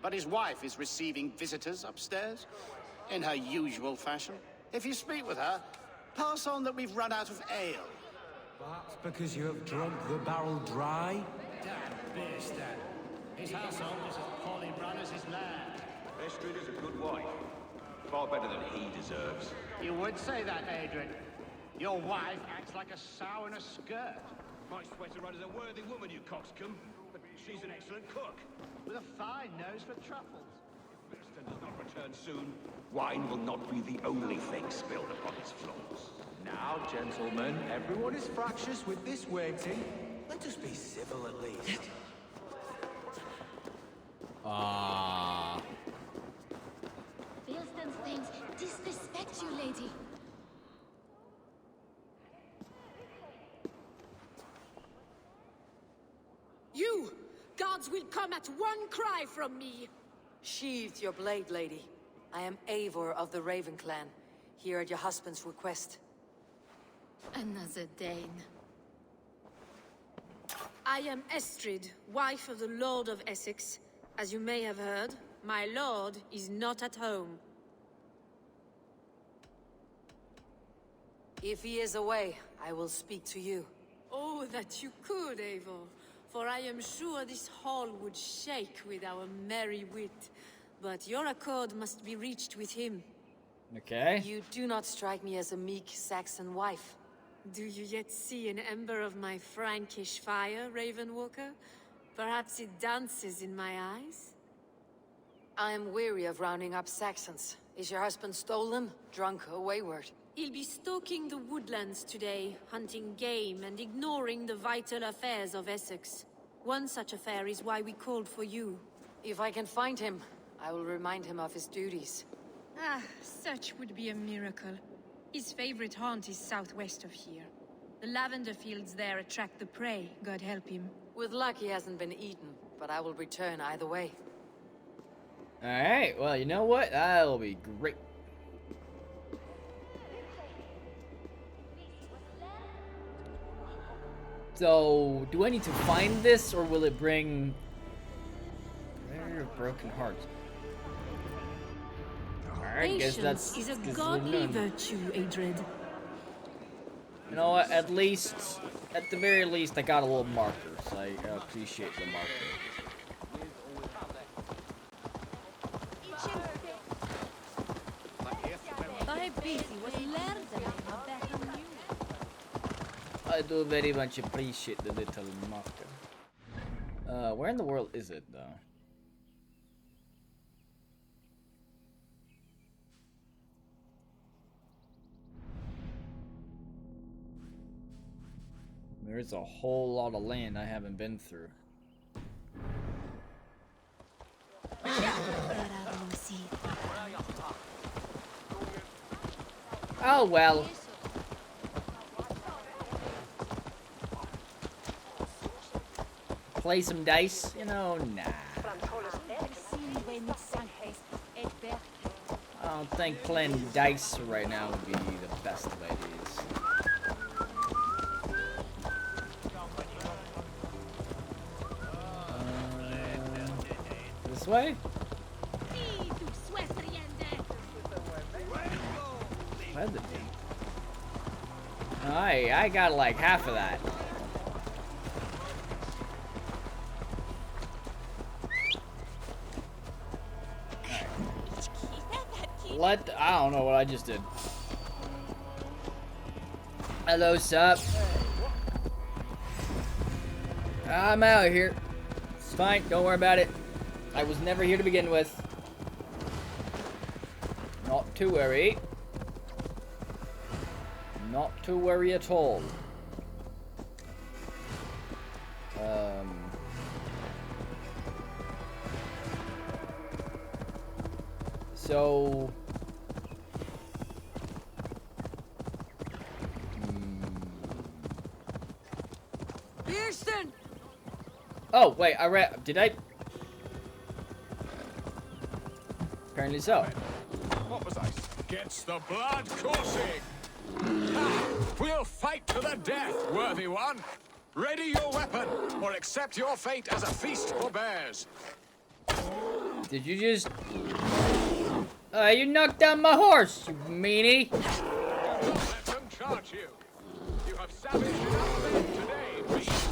Speaker 9: but his wife is receiving visitors upstairs, in her usual fashion. If you speak with her, pass on that we've run out of ale.
Speaker 8: Perhaps because you have drunk the barrel dry?
Speaker 5: Damn Beerstan. His household is as poorly run as his land.
Speaker 10: Estrid is a good wife. Far better than he deserves.
Speaker 5: You would say that, Adrian. Your wife acts like a sow in a skirt.
Speaker 10: My sweater run is a worthy woman, you coxcomb. But she's an excellent cook.
Speaker 5: With a fine nose for truffles.
Speaker 10: If Winston does not return soon, wine will not be the only thing spilled upon his floors.
Speaker 8: Now, gentlemen, everyone is fractious with this waiting. Let us be civil at least.
Speaker 7: Beerston's things disrespect you, lady.
Speaker 11: You! Guards will come at one cry from me!
Speaker 2: Sheathe your blade, lady. I am Eivor of the Raven clan, here at your husband's request.
Speaker 7: Another Dane.
Speaker 11: I am Estrid, wife of the Lord of Essex. As you may have heard, my lord is not at home.
Speaker 2: If he is away, I will speak to you.
Speaker 11: Oh, that you could, Eivor. For I am sure this hall would shake with our merry wit. But your accord must be reached with him.
Speaker 1: Okay.
Speaker 2: You do not strike me as a meek Saxon wife.
Speaker 11: Do you yet see an ember of my Frankish fire, Ravenwalker? Perhaps it dances in my eyes?
Speaker 2: I'm weary of rounding up Saxons. Is your husband stolen, drunk, or wayward?
Speaker 11: He'll be stalking the woodlands today, hunting game and ignoring the vital affairs of Essex. One such affair is why we called for you.
Speaker 2: If I can find him, I will remind him of his duties.
Speaker 12: Ah, such would be a miracle. His favorite haunt is southwest of here. The lavender fields there attract the prey, God help him.
Speaker 2: With luck, he hasn't been eaten, but I will return either way.
Speaker 1: Alright, well, you know what? That'll be great. So, do I need to find this, or will it bring... Prayer of Broken Hearts? Alright, guess that's...
Speaker 11: Patience is a godly virtue, Adred.
Speaker 1: You know what? At least, at the very least, I got a little marker, so I appreciate the marker. I do very much appreciate the little marker. Where in the world is it, though? There's a whole lot of land I haven't been through. Oh well. Play some dice? You know, nah. I don't think playing dice right now would be the best of ideas. This way? Where'd it be? I got like half of that. I don't know what I just did. Hello, sup? I'm out of here. It's fine, don't worry about it. I was never here to begin with. Not to worry. Not to worry at all. So... Oh, wait, I read... Did I... Apparently so.
Speaker 10: What was I? Gets the blood coursing! Ha! We'll fight to the death, worthy one! Ready your weapon, or accept your fate as a feast for bears!
Speaker 1: Did you just... you knocked down my horse, you meanie!
Speaker 10: Let them charge you! You have savaged enough men today, beast!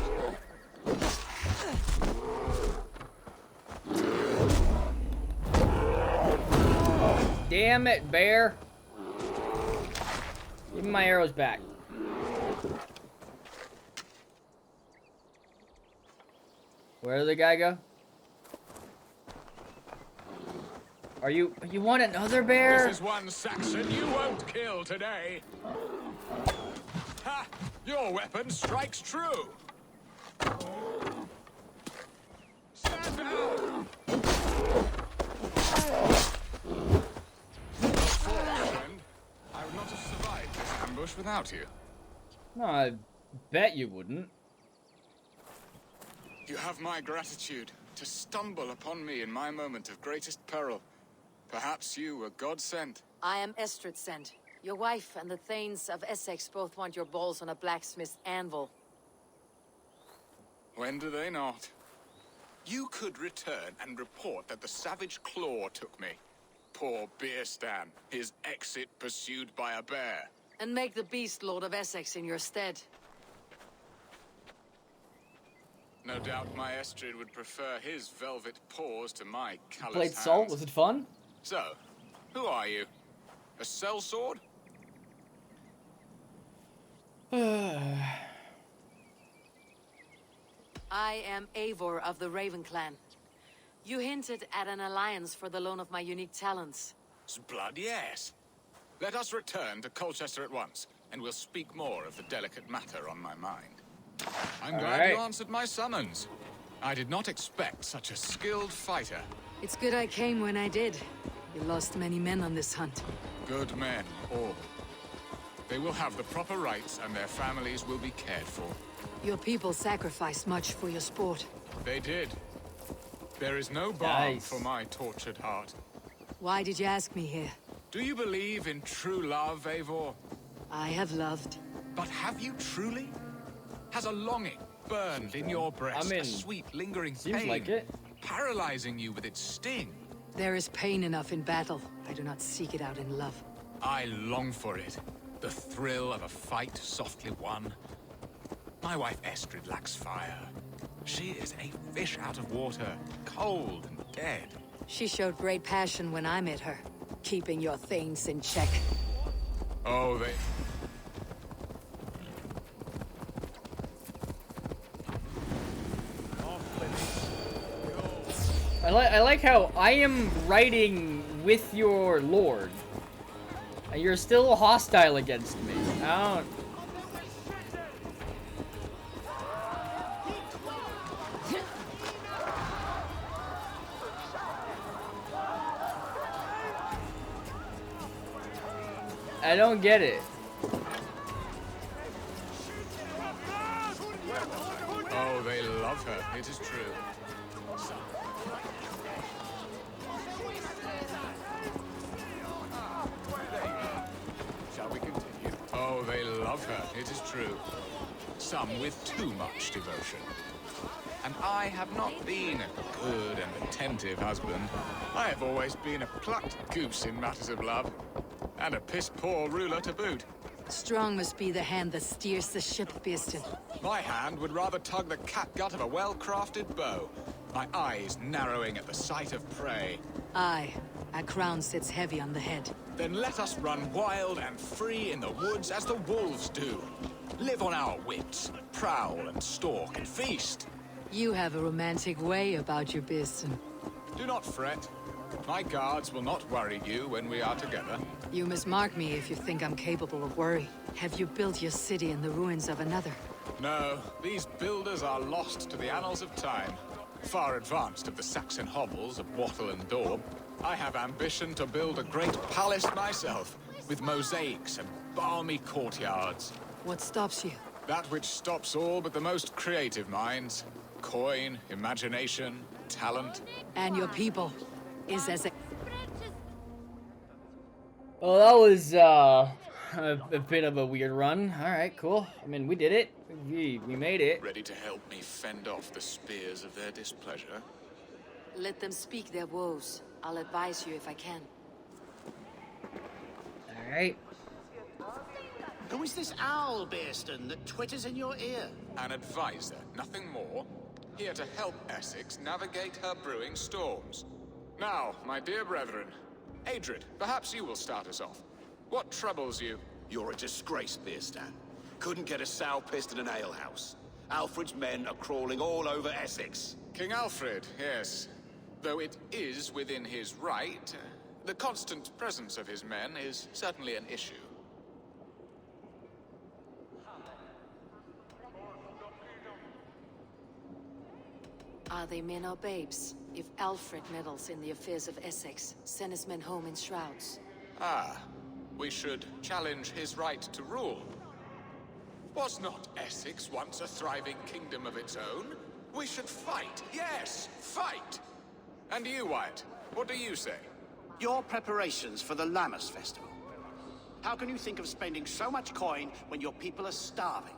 Speaker 1: Damn it, bear! Give me my arrows back. Where did the guy go? You want another bear?
Speaker 10: This is one Saxon you won't kill today. Ha! Your weapon strikes true. Stand down. Friend, I would not have survived this ambush without you.
Speaker 1: No, I bet you wouldn't.
Speaker 10: You have my gratitude to stumble upon me in my moment of greatest peril. Perhaps you were God sent.
Speaker 2: I am Estrid sent. Your wife and the Thanes of Essex both want your balls on a blacksmith's anvil.
Speaker 10: When do they not? You could return and report that the savage claw took me. Poor Beerstan, his exit pursued by a bear.
Speaker 2: And make the beast Lord of Essex in your stead.
Speaker 10: No doubt my Estrid would prefer his velvet paws to my callous
Speaker 1: Played
Speaker 10: hands.
Speaker 1: Salt? Was it fun?
Speaker 10: So, who are you? A sellsword?
Speaker 2: I am Eivor of the Raven Clan. You hinted at an alliance for the loan of my unique talents.
Speaker 10: Blood, yes. Let us return to Colchester at once, and we'll speak more of the delicate matter on my mind. I'm glad you answered my summons. I did not expect such a skilled fighter.
Speaker 2: It's good I came when I did. You lost many men on this hunt.
Speaker 10: Good men, all. They will have the proper rights, and their families will be cared for.
Speaker 2: Your people sacrificed much for your sport.
Speaker 10: They did. There is no balm for my tortured heart.
Speaker 2: Why did you ask me here?
Speaker 10: Do you believe in true love, Eivor?
Speaker 2: I have loved.
Speaker 10: But have you truly? Has a longing burned in your breast, a sweet, lingering pain,
Speaker 1: like it.
Speaker 10: paralyzing you with its sting?
Speaker 2: There is pain enough in battle. I do not seek it out in love.
Speaker 10: I long for it. The thrill of a fight softly won. My wife Estrid lacks fire. She is a fish out of water, cold and dead.
Speaker 2: She showed great passion when I met her, keeping your thanes in check.
Speaker 10: Oh, they...
Speaker 1: I like how I am riding with your lord, and you're still hostile against me. I don't... I don't get it.
Speaker 10: Oh, they love her, it is true. Shall we continue? Oh, they love her, it is true. Some with too much devotion. And I have not been a good and attentive husband. I have always been a plucked goose in matters of love. And a piss-poor ruler to boot.
Speaker 2: Strong must be the hand that steers the ship, Beaston.
Speaker 10: My hand would rather tug the catgut of a well-crafted bow. My eyes narrowing at the sight of prey.
Speaker 2: Aye, a crown sits heavy on the head.
Speaker 10: Then let us run wild and free in the woods as the wolves do. Live on our wits, prowl and stalk and feast.
Speaker 2: You have a romantic way about you, Beaston.
Speaker 10: Do not fret. My guards will not worry you when we are together.
Speaker 2: You must mark me if you think I'm capable of worry. Have you built your city in the ruins of another?
Speaker 10: No, these builders are lost to the annals of time. Far advanced of the Saxon hovels of Wattle and Daub. I have ambition to build a great palace myself, with mosaics and balmy courtyards.
Speaker 2: What stops you?
Speaker 10: That which stops all but the most creative minds. Coin, imagination, talent.
Speaker 2: And your people is as a...
Speaker 1: Well, that was a bit of a weird run. All right, cool. I mean, we did it. We made it.
Speaker 10: Ready to help me fend off the spears of their displeasure?
Speaker 2: Let them speak their woes. I'll advise you if I can.
Speaker 1: All right.
Speaker 9: Who is this owl, Beaston, that twitters in your ear?
Speaker 10: An advisor, nothing more. Here to help Essex navigate her brewing storms. Now, my dear brethren, Adrid, perhaps you will start us off. What troubles you?
Speaker 13: You're a disgrace, Beerstan. Couldn't get a sow pissed in an alehouse. Alfred's men are crawling all over Essex.
Speaker 10: King Alfred, yes. Though it is within his right, the constant presence of his men is certainly an issue.
Speaker 2: Are they men or babes? If Alfred meddles in the affairs of Essex, send his men home in shrouds.
Speaker 10: Ah, we should challenge his right to rule. Was not Essex once a thriving kingdom of its own? We should fight, yes, fight! And you, Wyatt, what do you say?
Speaker 9: Your preparations for the Lammas festival. How can you think of spending so much coin when your people are starving?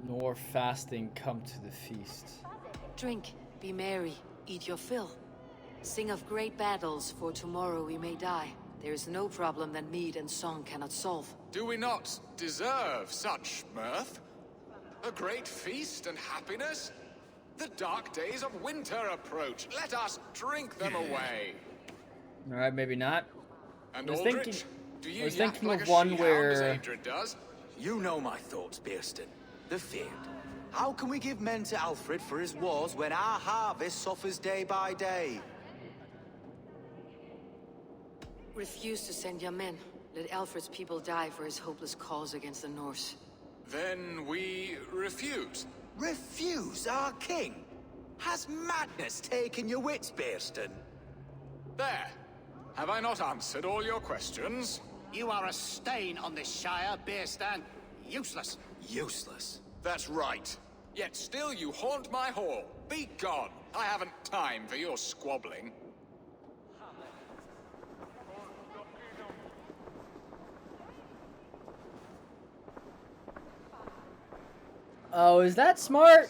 Speaker 1: Nor fasting come to the feast.
Speaker 2: Drink, be merry, eat your fill. Sing of great battles, for tomorrow we may die. There is no problem that mead and song cannot solve.
Speaker 10: Do we not deserve such mirth? A great feast and happiness? The dark days of winter approach. Let us drink them away.
Speaker 1: All right, maybe not.
Speaker 10: And
Speaker 1: I was
Speaker 10: Aldrich,
Speaker 1: thinking,
Speaker 10: do you
Speaker 1: I was
Speaker 10: yak
Speaker 1: thinking
Speaker 10: like
Speaker 1: of
Speaker 10: a
Speaker 1: one
Speaker 10: she-hound
Speaker 1: where
Speaker 10: as Adrid does?
Speaker 6: You know my thoughts, Bearston. The field. How can we give men to Alfred for his wars when our harvest suffers day by day?
Speaker 2: Refuse to send your men. Let Alfred's people die for his hopeless cause against the Norse.
Speaker 10: Then we refuse.
Speaker 6: Refuse our king? Has madness taken your wits, Bearston?
Speaker 10: There. Have I not answered all your questions?
Speaker 9: You are a stain on this Shire, Beerstan. Useless.
Speaker 6: Useless?
Speaker 10: That's right. Yet still you haunt my hall. Be gone. I haven't time for your squabbling.
Speaker 1: Oh, is that smart?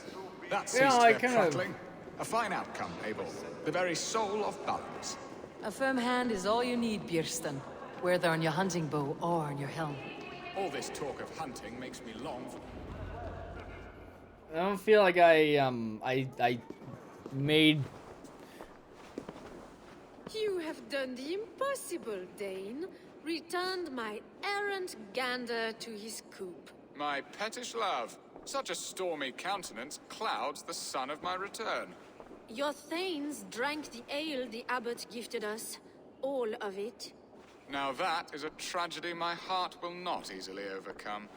Speaker 10: That
Speaker 1: You know,
Speaker 10: ceased
Speaker 1: I
Speaker 10: their
Speaker 1: kind
Speaker 10: prattling. A fine outcome, Abel. The very soul of balance.
Speaker 2: A firm hand is all you need, Bierston. Whether on your hunting bow or on your helm.
Speaker 10: All this talk of hunting makes me long for...
Speaker 1: I don't feel like I made...
Speaker 11: You have done the impossible, Dane. Returned my errant gander to his coop.
Speaker 10: My pettish love. Such a stormy countenance clouds the sun of my return.
Speaker 11: Your thanes drank the ale the abbot gifted us. All of it.
Speaker 10: Now that is a tragedy my heart will not easily overcome.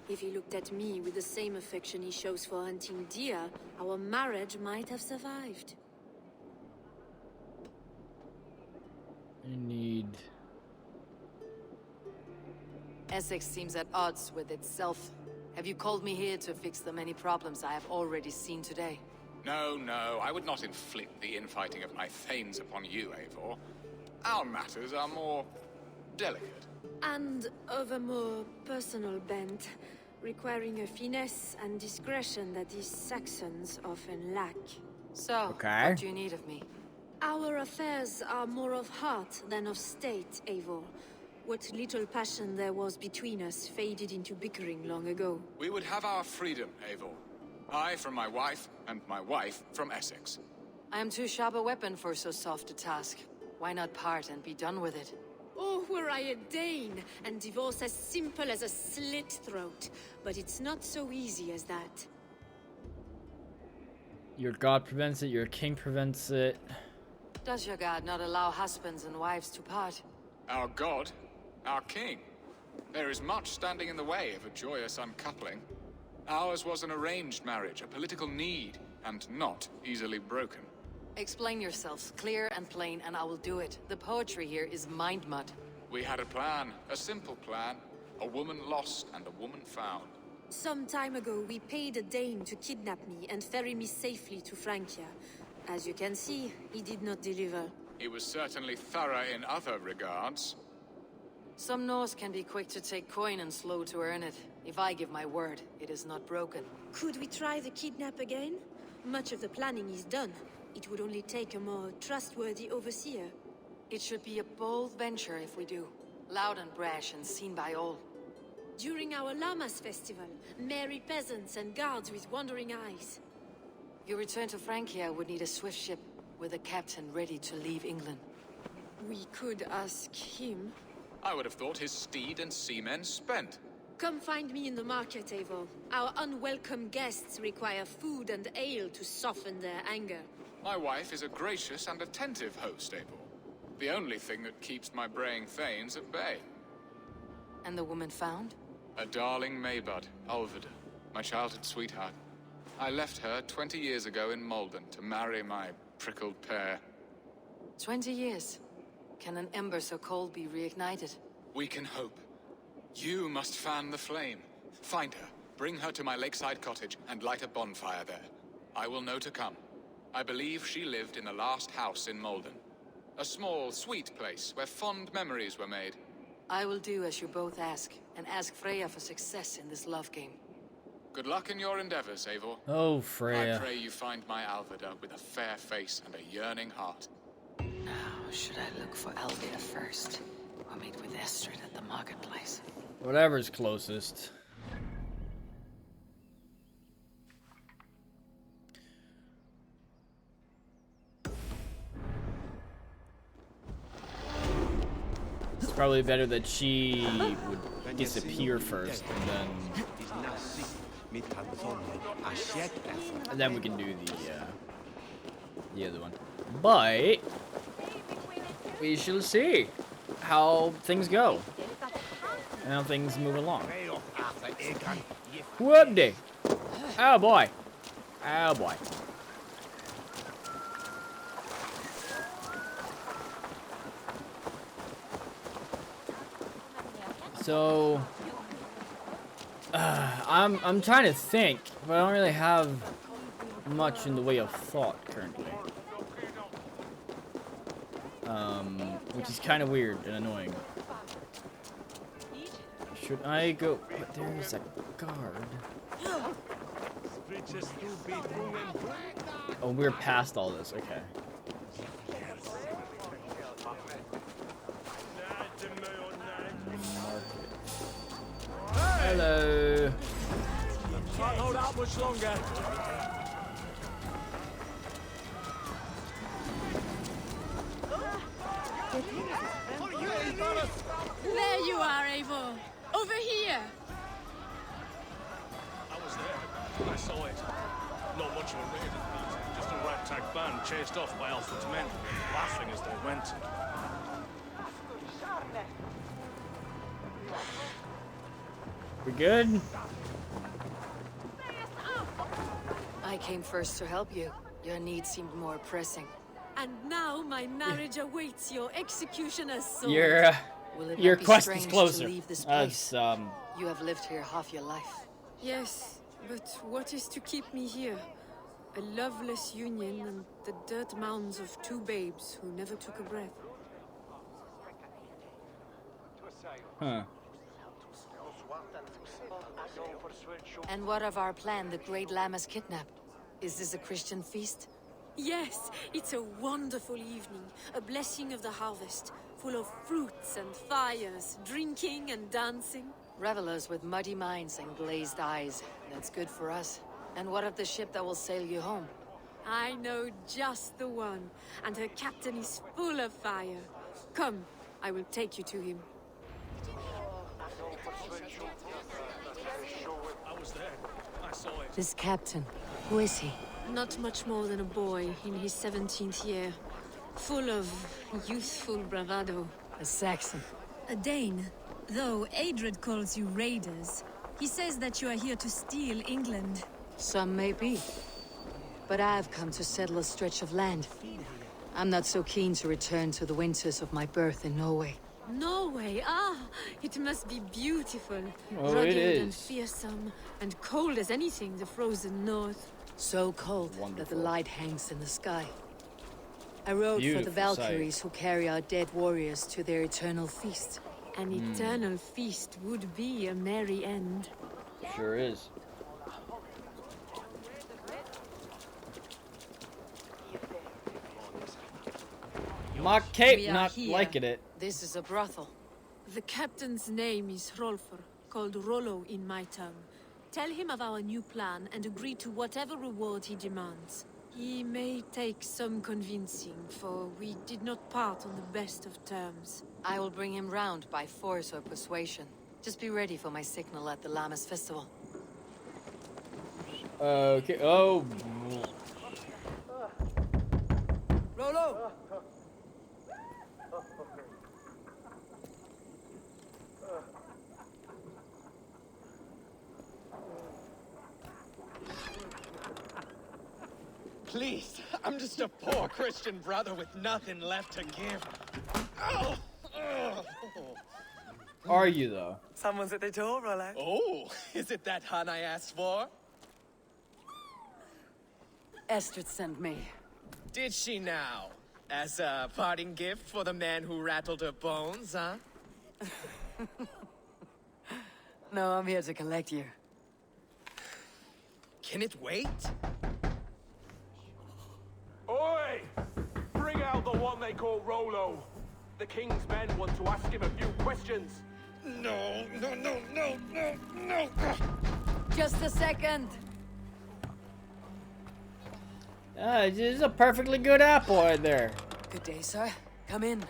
Speaker 11: If he looked at me with the same affection he shows for hunting deer, our marriage might have survived.
Speaker 1: I need...
Speaker 2: Essex seems at odds with itself. Have you called me here to fix the many problems I have already seen today?
Speaker 10: No, I would not inflict the infighting of my thanes upon you, Eivor. Our matters are more delicate.
Speaker 11: And of a more personal bent, requiring a finesse and discretion that these Saxons often lack.
Speaker 2: So,
Speaker 1: Okay.
Speaker 2: what do you need of me?
Speaker 11: Our affairs are more of heart than of state, Eivor. What little passion there was between us faded into bickering long ago.
Speaker 10: We would have our freedom, Eivor. I from my wife, and my wife from Essex.
Speaker 2: I am too sharp a weapon for so soft a task. Why not part and be done with it?
Speaker 11: Oh, were I a Dane, and divorce as simple as a slit throat. But it's not so easy as that.
Speaker 1: Your god prevents it, your king prevents it.
Speaker 2: Does your god not allow husbands and wives to part?
Speaker 10: Our god, our king. There is much standing in the way of a joyous uncoupling. Ours was an arranged marriage, a political need, and not easily broken.
Speaker 2: Explain yourselves, clear and plain, and I will do it. The poetry here is mind mud.
Speaker 10: We had a plan, a simple plan. A woman lost and a woman found.
Speaker 11: Some time ago, we paid a Dane to kidnap me and ferry me safely to Francia. As you can see, he did not deliver.
Speaker 10: He was certainly thorough in other regards.
Speaker 2: Some Norse can be quick to take coin and slow to earn it. If I give my word, it is not broken.
Speaker 11: Could we try the kidnap again? Much of the planning is done. It would only take a more trustworthy overseer.
Speaker 2: It should be a bold venture if we do. Loud and brash and seen by all.
Speaker 11: During our Llamas festival, merry peasants and guards with wandering eyes.
Speaker 2: Your return to Francia would need a swift ship, with a captain ready to leave England.
Speaker 11: We could ask him.
Speaker 10: I would have thought his steed and seamen spent.
Speaker 11: Come find me in the market, Eivor. Our unwelcome guests require food and ale to soften their anger.
Speaker 10: My wife is a gracious and attentive host, Eivor. The only thing that keeps my braying thanes at bay.
Speaker 2: And the woman found?
Speaker 10: A darling Maybud, Ulvida, my childhood sweetheart. I left her 20 years ago in Malden to marry my prickled pear.
Speaker 2: 20 years. Can an ember so cold be reignited?
Speaker 10: We can hope. You must fan the flame. Find her, bring her to my lakeside cottage, and light a bonfire there. I will know to come. I believe she lived in the last house in Malden. A small, sweet place where fond memories were made.
Speaker 2: I will do as you both ask, and ask Freya for success in this love game.
Speaker 10: Good luck in your endeavors, Eivor.
Speaker 1: Oh, Freya.
Speaker 10: I pray you find my Alvida with a fair face and a yearning heart.
Speaker 2: Now, should I look for Alvida first, or meet with Estrid at the marketplace?
Speaker 1: Whatever's closest. Probably better that she would disappear first, and then we can do the other one. But we shall see how things go and how things move along. Whoop-de. Oh boy. Oh boy. So I'm trying to think, but I don't really have much in the way of thought currently. Which is kind of weird and annoying. Should I go? But there's a guard. Oh, we're past all this. Okay. Hello.
Speaker 10: Can't hold out much longer.
Speaker 11: There you are, Eivor. Over here.
Speaker 14: I was there. I saw it. Not much of a raid, just a ragtag band chased off by Alfred's men, laughing as they went.
Speaker 1: We good?
Speaker 2: I came first to help you. Your need seemed more pressing.
Speaker 11: And now my marriage awaits your executioner's sword.
Speaker 1: Your quest is
Speaker 2: To
Speaker 1: closer.
Speaker 2: leave this place?
Speaker 1: That's
Speaker 2: You have lived here half your life.
Speaker 11: Yes, but what is to keep me here? A loveless union and the dirt mounds of two babes who never took a breath.
Speaker 1: huh.
Speaker 2: And what of our plan? The Great Lamb is kidnapped. Is this a Christian feast?
Speaker 11: Yes, it's a wonderful evening, a blessing of the harvest, full of fruits and fires, drinking and dancing.
Speaker 2: Revelers with muddy minds and glazed eyes. That's good for us. And what of the ship that will sail you home?
Speaker 11: I know just the one, and her captain is full of fire. Come, I will take you to him.
Speaker 14: I was there. I saw it.
Speaker 2: This captain, who is he?
Speaker 11: Not much more than a boy in his 17th year, full of youthful bravado.
Speaker 2: A Saxon.
Speaker 12: A Dane. Though Adred calls you raiders, he says that you are here to steal England.
Speaker 2: Some may be. But I've come to settle a stretch of land. I'm not so keen to return to the winters of my birth in Norway.
Speaker 11: Norway, it must be beautiful.
Speaker 1: Oh,
Speaker 11: Rugged
Speaker 1: it is.
Speaker 11: and fearsome, and cold as anything, the frozen north.
Speaker 2: So cold that the light hangs in the sky. I rode for
Speaker 1: Beautiful
Speaker 2: the Valkyries
Speaker 1: sight.
Speaker 2: who carry our dead warriors to their eternal feast.
Speaker 11: An eternal feast would be a merry end.
Speaker 1: Sure is. My cape
Speaker 11: We are
Speaker 1: not
Speaker 11: here.
Speaker 1: liking it.
Speaker 2: This is a brothel.
Speaker 11: The captain's name is Hrolfr, called Rollo in my tongue. Tell him of our new plan and agree to whatever reward he demands. He may take some convincing, for we did not part on the best of terms.
Speaker 2: I will bring him round by force or persuasion. Just be ready for my signal at the Lammas festival.
Speaker 1: Okay. Oh.
Speaker 6: Rollo!
Speaker 15: Please, I'm just a poor Christian brother with nothing left to give. Oh!
Speaker 1: Are you though?
Speaker 6: Someone's at the door, Rollo.
Speaker 15: Oh, is it that hun I asked for?
Speaker 2: Estrid sent me.
Speaker 15: Did she now? As a parting gift for the man who rattled her bones, huh?
Speaker 2: No, I'm here to collect you.
Speaker 15: Can it wait?
Speaker 10: Oi! Bring out the one they call Rollo. The king's men want to ask him a few questions.
Speaker 15: No, no, no, no, no, no!
Speaker 2: Just a second.
Speaker 1: This is a perfectly good apple right there.
Speaker 2: Good day, sir. Come in.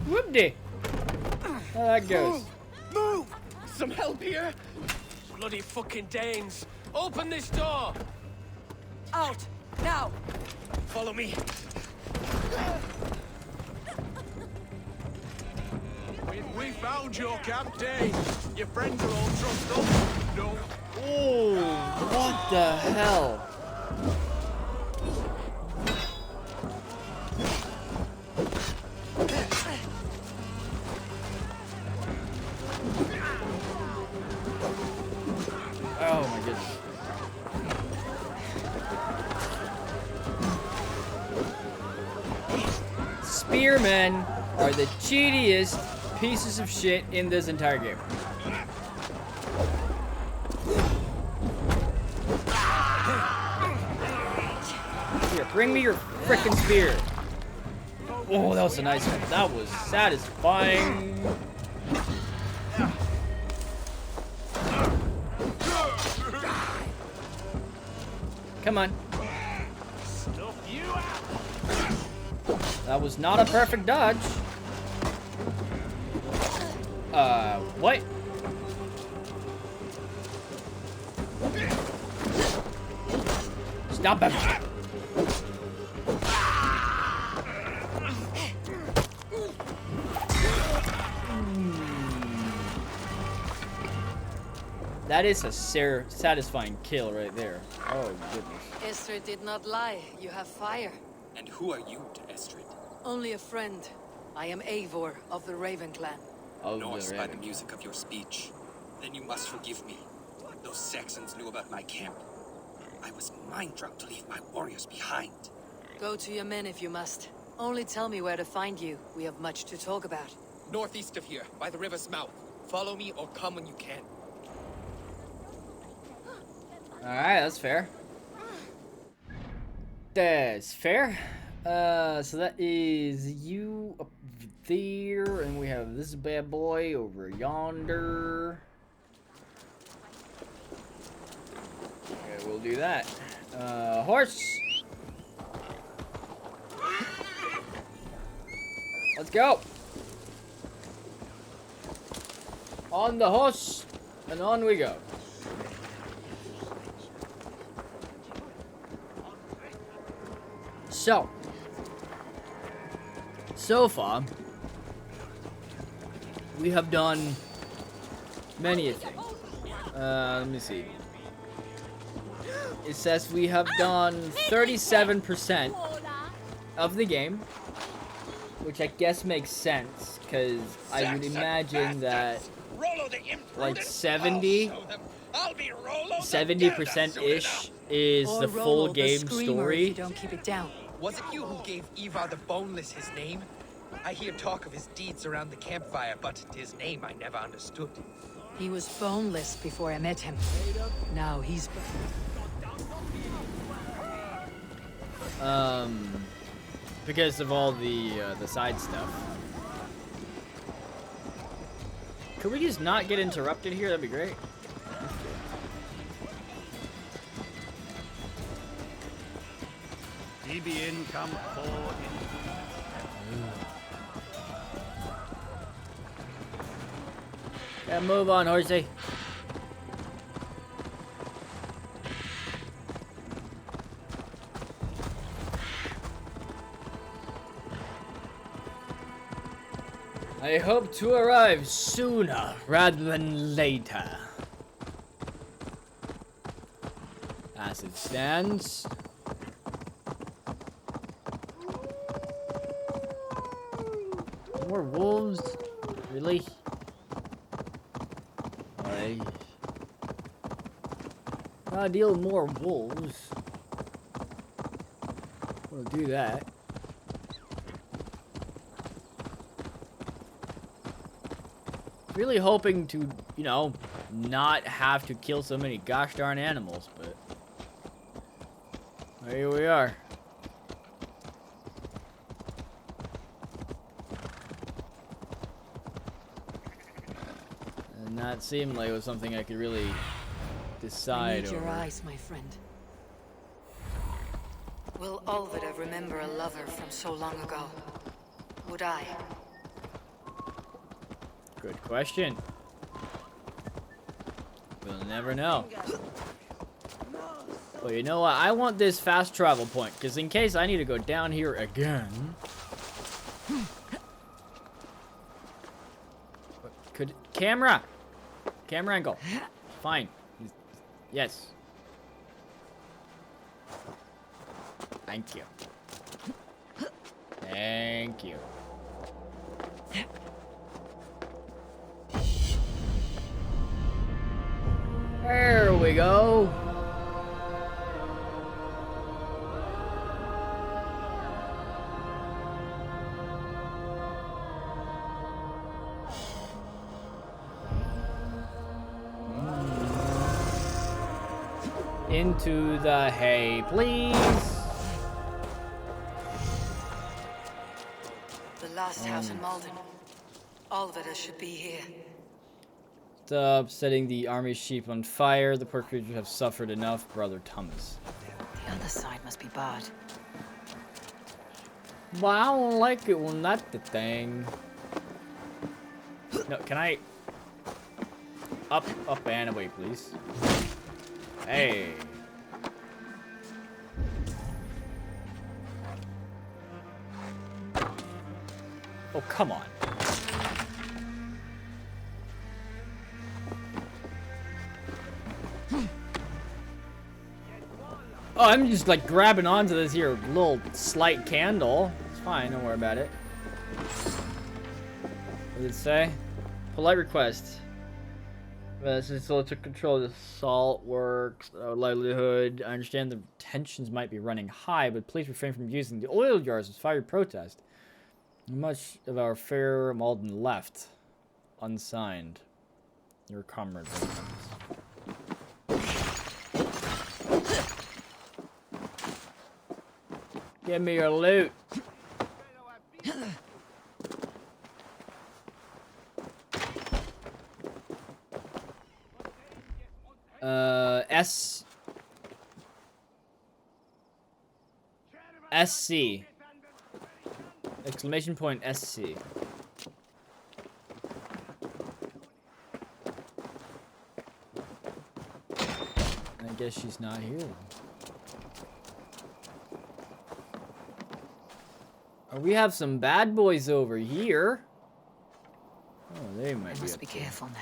Speaker 1: Whoop-de. How that goes.
Speaker 15: Move! Some help here?
Speaker 14: Bloody fucking Danes! Open this door!
Speaker 15: Out! Now! Follow me.
Speaker 10: We found your camp, Dane. Your friends are all trussed up. No.
Speaker 1: Oh, what the hell? Oh my goodness. Spearmen are the cheatiest pieces of shit in this entire game. Here, bring me your frickin' spear. Oh, that was a nice one. That was satisfying. Come on. That was not a perfect dodge. What? Stop him. That is a satisfying kill right there. Oh, goodness.
Speaker 2: Estrid did not lie. You have fire.
Speaker 15: And who are you to Estrid?
Speaker 2: Only a friend. I am Eivor of the Raven Clan.
Speaker 15: Norse by the music of your speech. Then you must forgive me. Those Saxons knew about my camp. I was mind-drunk to leave my warriors behind.
Speaker 2: Go to your men if you must. Only tell me where to find you. We have much to talk about.
Speaker 15: Northeast of here, by the river's mouth. Follow me or come when you can.
Speaker 1: Alright, that's fair. That's fair. So that is you up there, and we have this bad boy over yonder. Okay, we'll do that. Horse! Let's go! On the horse, and on we go. So far, we have done many a thing. Let me see. It says we have done 37% of the game, which I guess makes sense, because I would imagine that like 70%-ish is the full game story.
Speaker 2: Don't keep it down.
Speaker 15: Was it you who gave Ivar the Boneless his name? I hear talk of his deeds around the campfire, but his name I never understood.
Speaker 2: He was boneless before I met him. Now he's...
Speaker 1: Because of all the side stuff. Could we just not get interrupted here? That'd be great.
Speaker 5: DB come forward.
Speaker 1: Yeah, move on, horsey. I hope to arrive sooner rather than later. As it stands. More wolves? Really? Gotta deal with more wolves. We'll do that. Really hoping to, you know, not have to kill so many gosh darn animals, but here we are. And that seemed like it was something I could really decide
Speaker 2: Need your
Speaker 1: over.
Speaker 2: eyes, my friend. Will Olvida remember a lover from so long ago? Would I?
Speaker 1: Good question. We'll never know. But you know what? I want this fast travel point, because in case I need to go down here again. Camera angle. Fine. Yes. Thank you. Thank you. There we go. Into the hay, please.
Speaker 2: The last house in Malden. All of it should be here.
Speaker 1: Stop setting the army's sheep on fire. The poor creatures have suffered enough, Brother Thomas.
Speaker 2: The other side must be barred.
Speaker 1: Well, I don't like it when that's the thing. No, can I... Up and away, please. Hey. Oh, come on. Oh, I'm just like grabbing onto this here little slight candle. It's fine, don't worry about it. What did it say? Polite request. Since it took control of the salt works, livelihood. I understand the tensions might be running high, but please refrain from using the oil jars as fire protest. Much of our fair Malden left unsigned. Your comrade. Give me your loot. SC. Exclamation point SC. I guess she's not here. Oh, we have some bad boys over here. Oh, they might be.
Speaker 2: Must be careful now.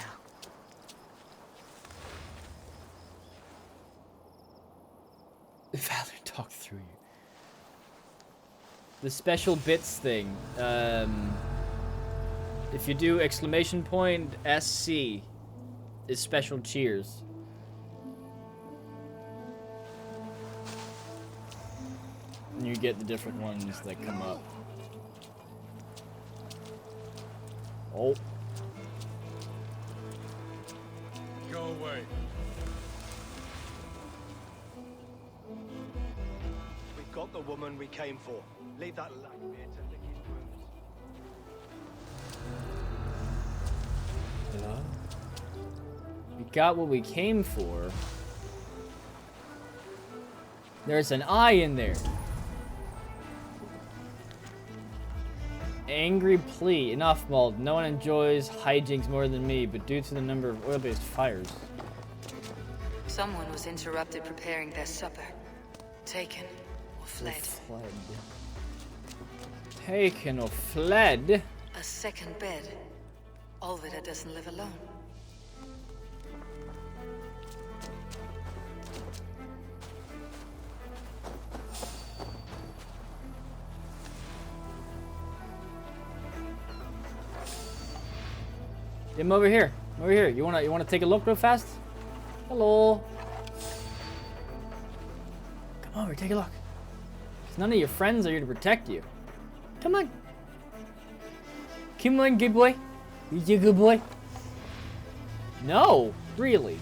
Speaker 1: The father talked through you. The special bits thing. If you do exclamation point SC, is special cheers. And you get the different ones that come up. Oh.
Speaker 14: Go away.
Speaker 16: We've got the woman we came for. Leave that lack here to lick his wounds.
Speaker 1: Hello? We got what we came for. There's an eye in there. Angry plea. Enough, Mald. No one enjoys hijinks more than me, but due to the number of oil-based fires.
Speaker 2: Someone was interrupted preparing their supper. Taken or fled.
Speaker 1: Taken or fled?
Speaker 2: A second bed. Olvida doesn't live alone.
Speaker 1: I'm over here. Over here. You wanna take a look real fast? Hello. Come over, take a look. 'Cause none of your friends are here to protect you. Come on. Come on, good boy. You a good boy? No, really.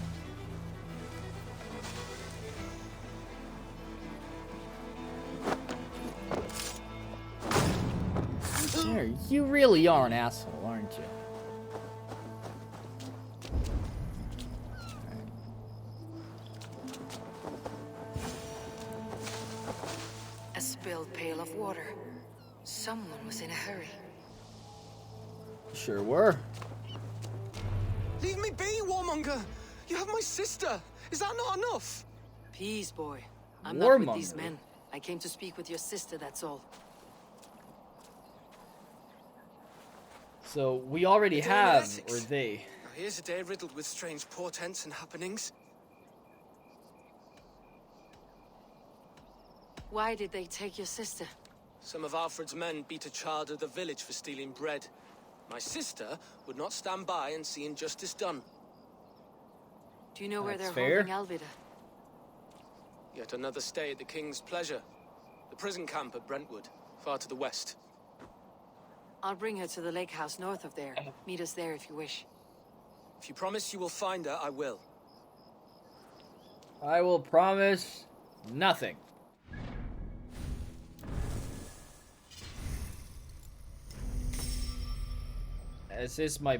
Speaker 1: There, you really are an asshole, aren't you?
Speaker 2: A spilled pail of water. Someone was in a hurry.
Speaker 1: Sure were.
Speaker 16: Leave me be, warmonger! You have my sister! Is that not enough?
Speaker 2: Peace, boy. I'm not with these
Speaker 1: Warmonger?
Speaker 2: men. I came to speak with your sister, that's all.
Speaker 1: So we already
Speaker 16: A day in
Speaker 1: have,
Speaker 16: Essex.
Speaker 1: or they.
Speaker 16: Now here's a day riddled with strange portents and happenings.
Speaker 2: Why did they take your sister?
Speaker 16: Some of Alfred's men beat a child of the village for stealing bread. My sister would not stand by and see injustice done.
Speaker 2: Do you know where
Speaker 1: That's
Speaker 2: they're
Speaker 1: fair.
Speaker 2: holding Alvida?
Speaker 16: Yet another stay at the King's pleasure. The prison camp at Brentwood, far to the west.
Speaker 2: I'll bring her to the lake house north of there. Meet us there if you wish.
Speaker 16: If you promise you will find her, I will.
Speaker 1: I will promise nothing. Is this my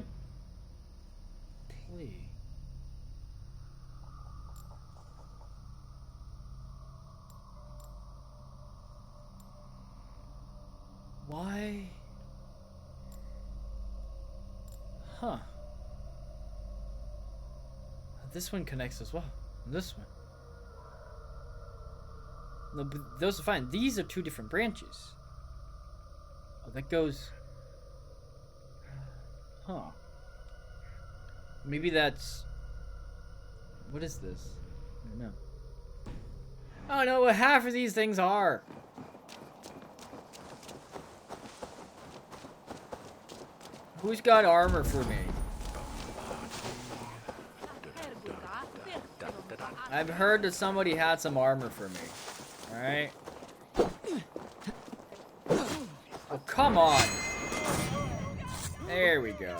Speaker 1: plea? Why? Huh. This one connects as well. And this one. No, but those are fine. These are two different branches. Oh, that goes... Huh. Maybe that's... What is this? I don't know. I don't know what half of these things are. Who's got armor for me? I've heard that somebody had some armor for me. Alright? Oh, come on! There we go.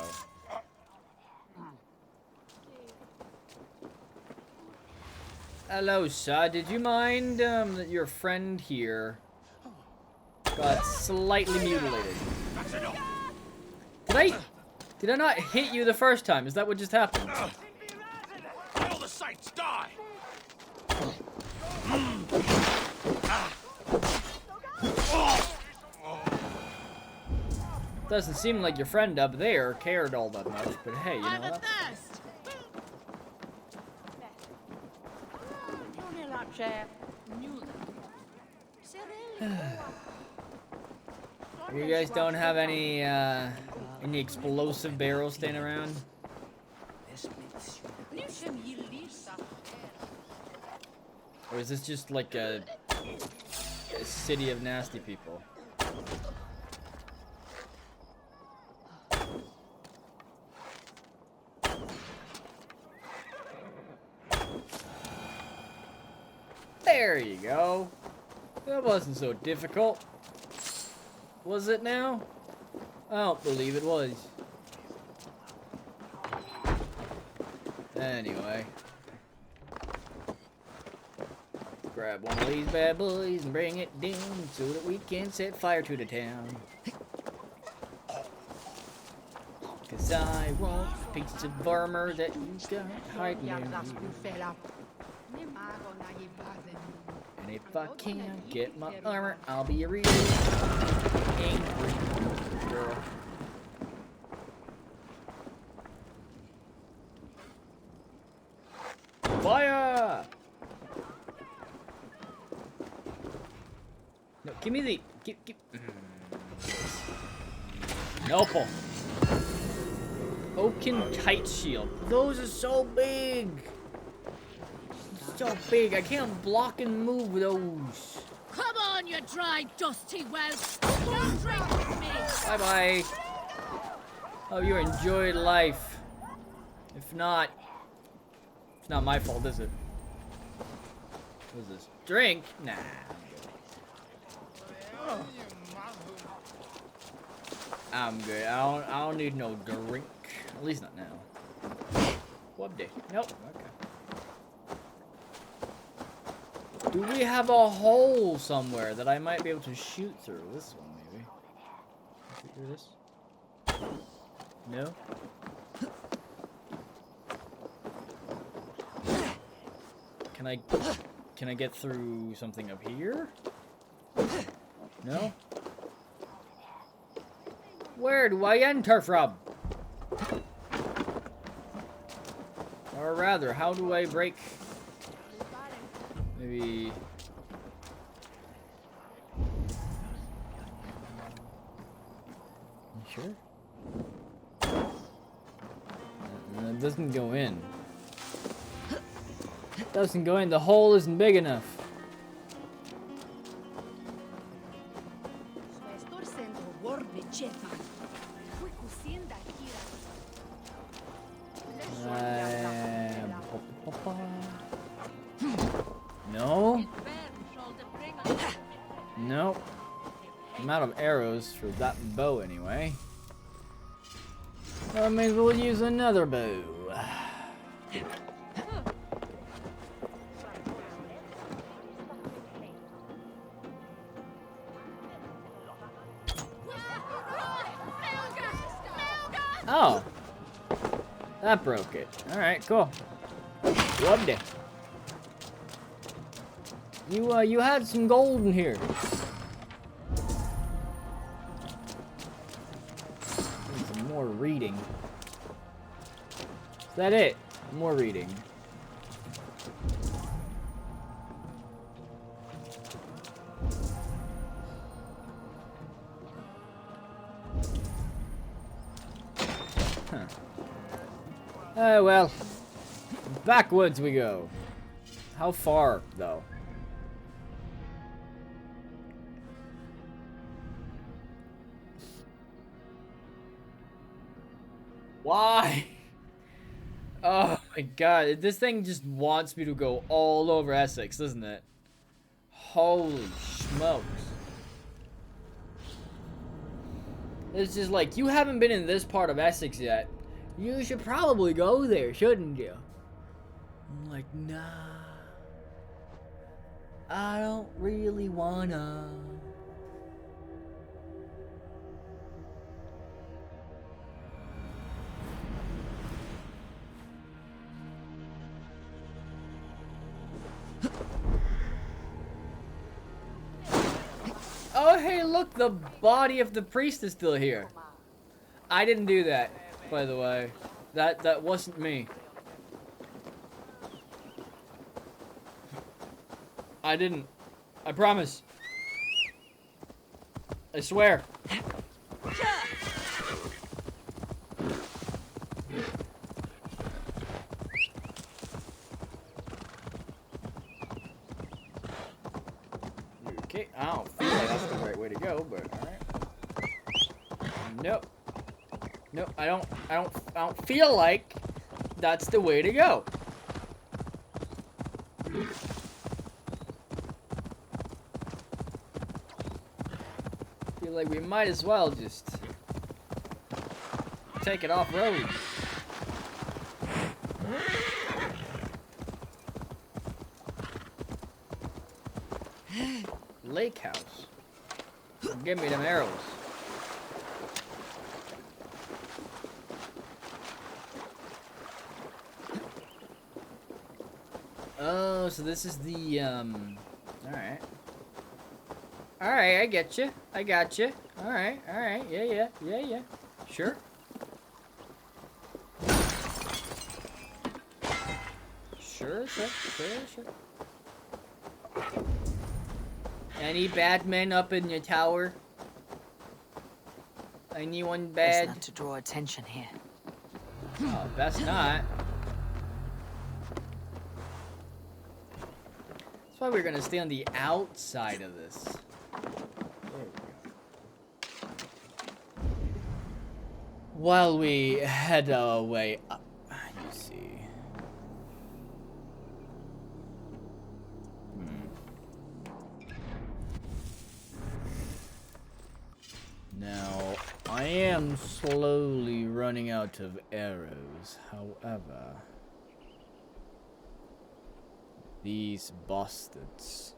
Speaker 1: Hello, sir. Did you mind that your friend here got slightly mutilated? Did I not hit you the first time? Is that what just happened?
Speaker 5: All the sights die!
Speaker 1: Doesn't seem like your friend up there cared all that much, but hey, you know what? You guys don't have any explosive barrels staying around? Or is this just like a city of nasty people? There you go. That wasn't so difficult. Was it now? I don't believe it was. Anyway. Grab one of these bad boys and bring it down so that we can set fire to the town. 'Cause I want a piece of armor that you got hiding in here. And if I can't get my armor, I'll be a real angry girl. Fire! No, give me the... Give... Nope. Oaken Kite Shield. Those are so big! So big, I can't block and move those.
Speaker 11: Come on, you dry, dusty whelp! Don't drink with me!
Speaker 1: Bye-bye. Hope you enjoyed life. If not, it's not my fault, is it? What is this? Drink? Nah. I'm good. I don't need no drink. At least not now. What day? Nope. Okay. Do we have a hole somewhere that I might be able to shoot through? This one, maybe. Shoot through this? No? Can I get through something up here? No? Where do I enter from? Or rather, how do I break? Maybe... You sure? It doesn't go in. It doesn't go in. The hole isn't big enough. No. Nope. I'm out of arrows for that bow anyway. That means we'll use another bow. Oh. That broke it. Alright, cool. Loved it. You had some gold in here. Need some more reading. Is that it? More reading. Huh. Oh well. Backwoods we go. How far, though? Why? Oh my god, this thing just wants me to go all over Essex, doesn't it? Holy smokes. It's just like, you haven't been in this part of Essex yet. You should probably go there, shouldn't you? I'm like, nah. I don't really wanna. Oh, hey, look, the body of the priest is still here. I didn't do that, by the way. That wasn't me. I didn't. I promise. I swear. Okay, I don't feel like that's the right way to go, but alright. Nope. Nope, I don't feel like that's the way to go. Feel like we might as well just take it off road. Lake house. Give me them arrows. Oh, so this is the alright. Alright, I get you. I got you. Alright, alright. Yeah. Sure. Sure. Any bad men up in your tower? Anyone bad?
Speaker 2: Best not to draw attention here.
Speaker 1: Oh, best not. That's why we're gonna stay on the outside of this. There we go. While we head our way up, you see. Now, I am slowly running out of arrows, however, these bastards.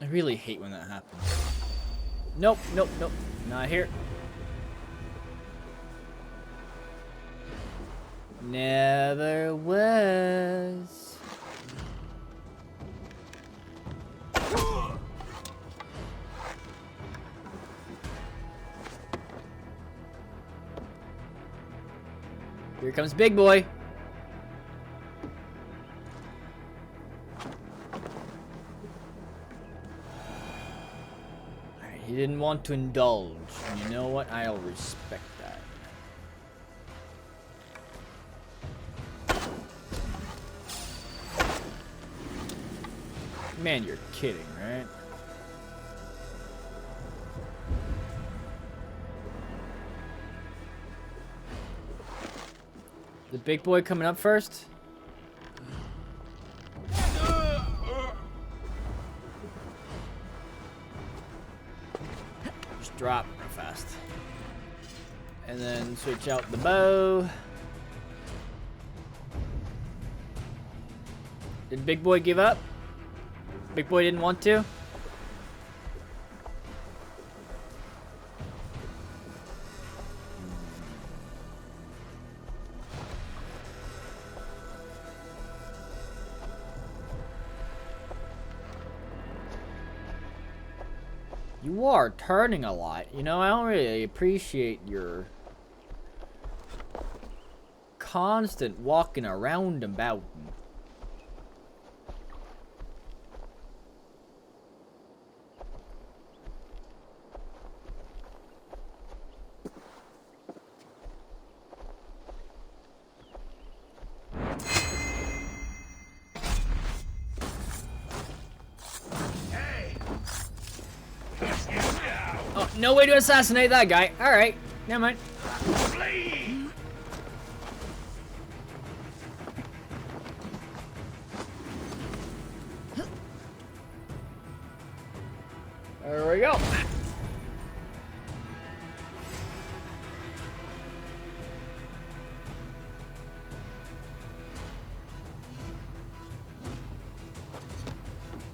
Speaker 1: really hate when that happens. Nope, nope, nope. Not here. Never was. Here comes big boy. Alright, he didn't want to indulge. And you know what? I'll respect that. Man, you're kidding, right? The big boy coming up first? Just drop real fast. And then switch out the bow. Did big boy give up? Big boy didn't want to? You are turning a lot. You know, I don't really appreciate your constant walking around about. Oh, no way to assassinate that guy. Alright, never mind. There we go.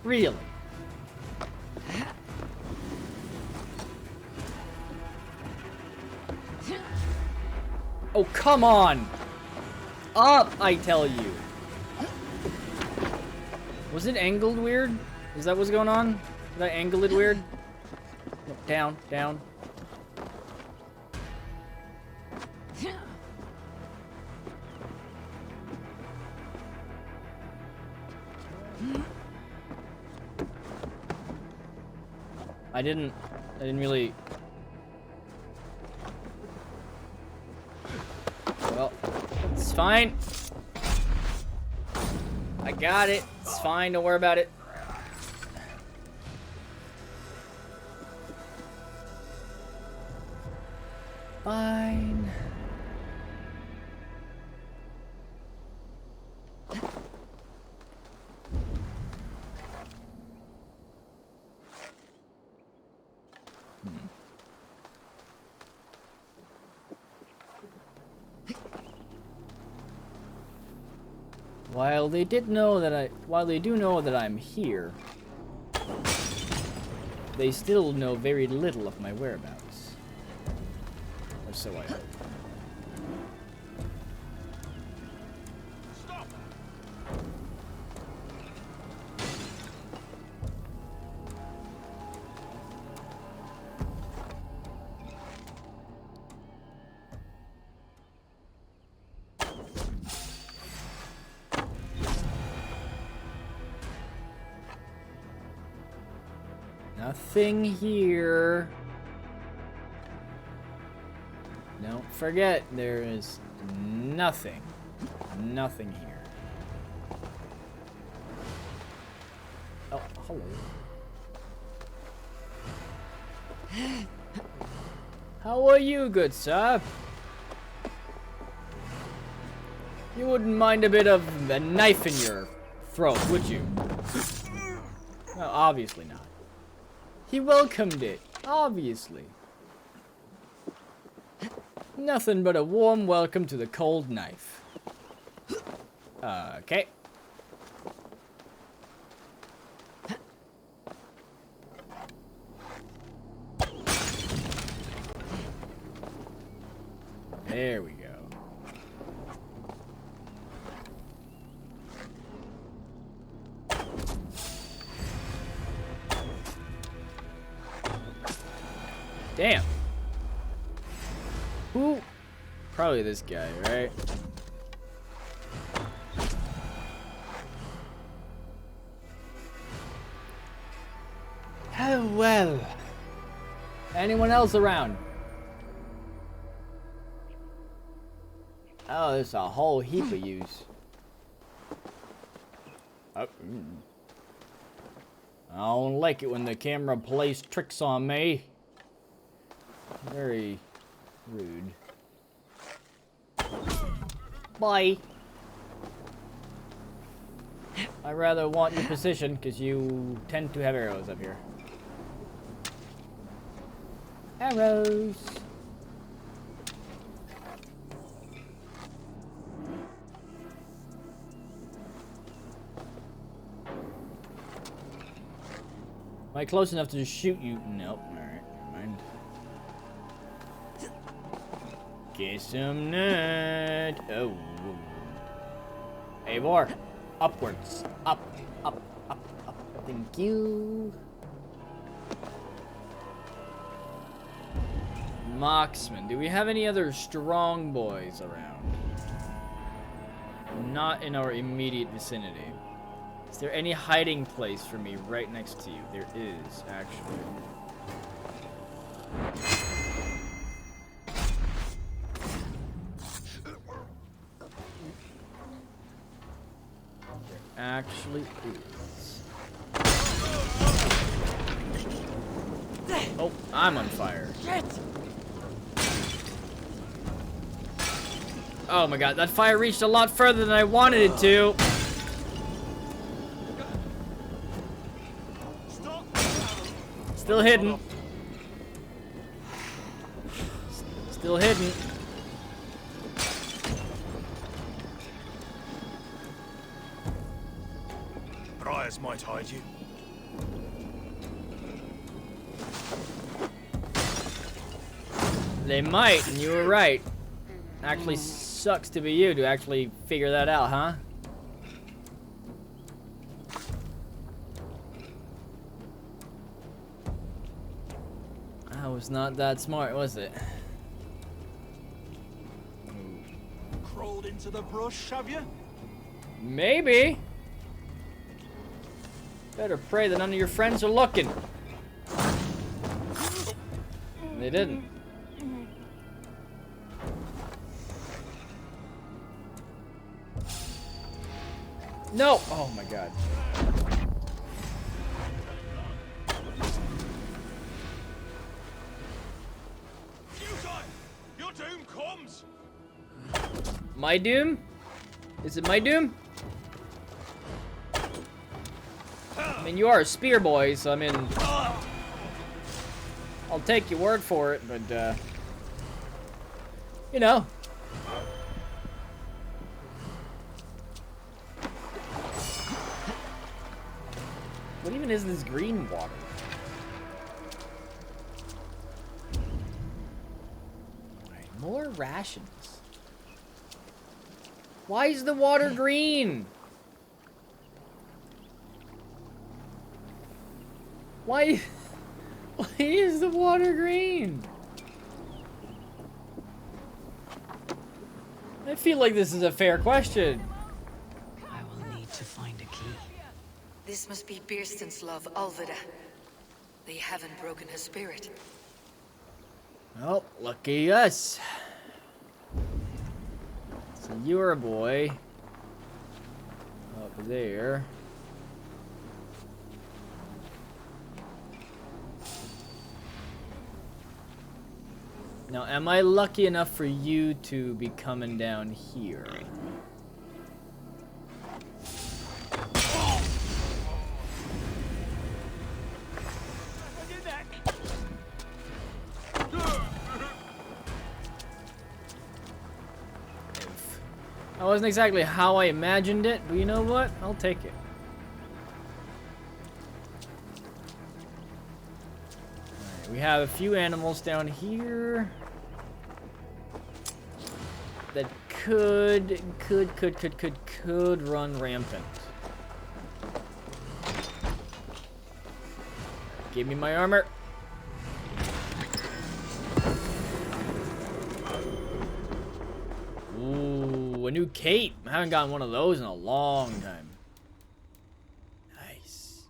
Speaker 1: Really? Oh, come on! Up, I tell you! Was it angled weird? Is that what's going on? Did I angle it weird? No, down, down. I didn't really... Well, it's fine. I got it. It's fine. Don't worry about it. Fine. While they do know that I'm here, they still know very little of my whereabouts. Or so I hope. Nothing here. Don't forget, there is nothing. Nothing here. Oh, hello. How are you, good sir? You wouldn't mind a bit of a knife in your throat, would you? Well, obviously not. He welcomed it, obviously. Nothing but a warm welcome to the cold knife. Okay. There we go. Damn. Who? Probably this guy, right? Oh, well. Anyone else around? Oh, there's a whole heap of use. Oh, I don't like it when the camera plays tricks on me. Very rude. Bye. I rather want your position because you tend to have arrows up here. Arrows. Am I close enough to just shoot you? Nope. Alright, never mind. Guess I'm not. Oh. Hey, more. Upwards. Up, up, up, up. Thank you. Marksman. Do we have any other strong boys around? Not in our immediate vicinity. Is there any hiding place for me right next to you? There is, actually. There actually is. Oh, I'm on fire. Oh my god, that fire reached a lot further than I wanted it to. Still hidden. Still hidden.
Speaker 14: Briars might hide you.
Speaker 1: They might, and you were right. Actually sucks to be you to actually figure that out, huh? I was not that smart, was it?
Speaker 14: Crawled into the brush, have you?
Speaker 1: Maybe. Better pray that none of your friends are looking. They didn't. No! Oh my god.
Speaker 14: Your doom comes.
Speaker 1: My doom? Is it my doom? I mean, you are a spear boy, so I mean, I'll take your word for it, but you know. What even is this green water? Alright, more rations. Why is the water green? Why is the water green? I feel like this is a fair question.
Speaker 2: I will need to find a key. This must be Birsten's love, Alvida. They haven't broken her spirit.
Speaker 1: Oh, lucky us. So you're a boy. Up there. Now, am I lucky enough for you to be coming down here? That wasn't exactly how I imagined it, but you know what? I'll take it. Alright, we have a few animals down here. could run rampant. Give me my armor. Ooh, a new cape. I haven't gotten one of those in a long time. Nice.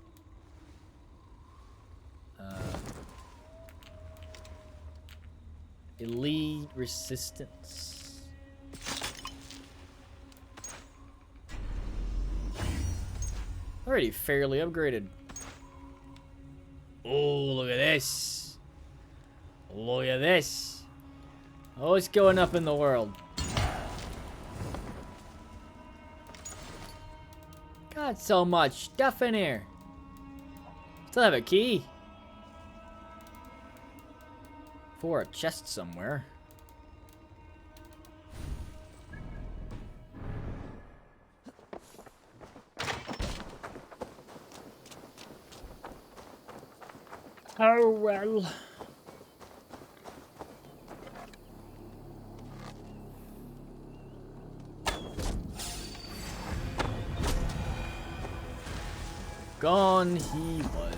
Speaker 1: Elite resistance. Already fairly upgraded. Oh, look at this. Look at this. Oh, it's going up in the world. Got so much stuff in here. Still have a key. For a chest somewhere. Oh well. Gone he was.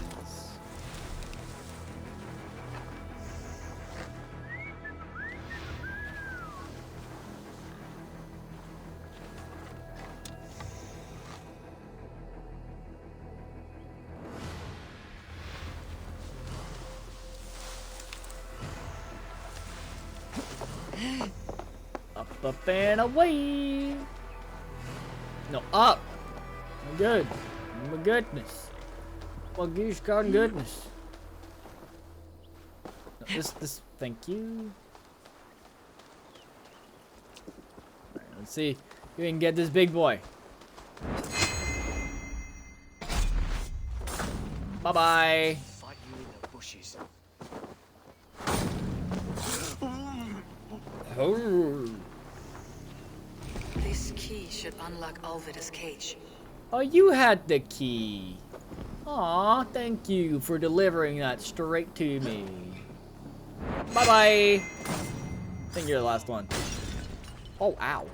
Speaker 1: Up and away. No, up. Good. My goodness. My goose garden goodness. No, this, thank you. All right, let's see if we can get this big boy. Bye-bye.
Speaker 6: Fight you in the bushes.
Speaker 1: Oh.
Speaker 2: This key should unlock Alvida's cage.
Speaker 1: Oh, you had the key. Aw, thank you for delivering that straight to me. Bye-bye. I think you're the last one. Oh, ow.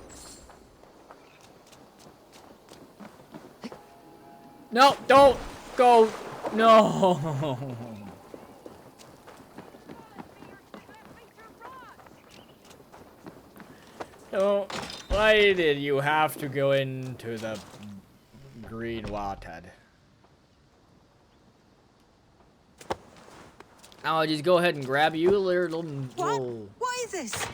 Speaker 1: No, don't go. No. No. Why did you have to go into the green water? I'll just go ahead and grab you, little.
Speaker 17: What? What is this?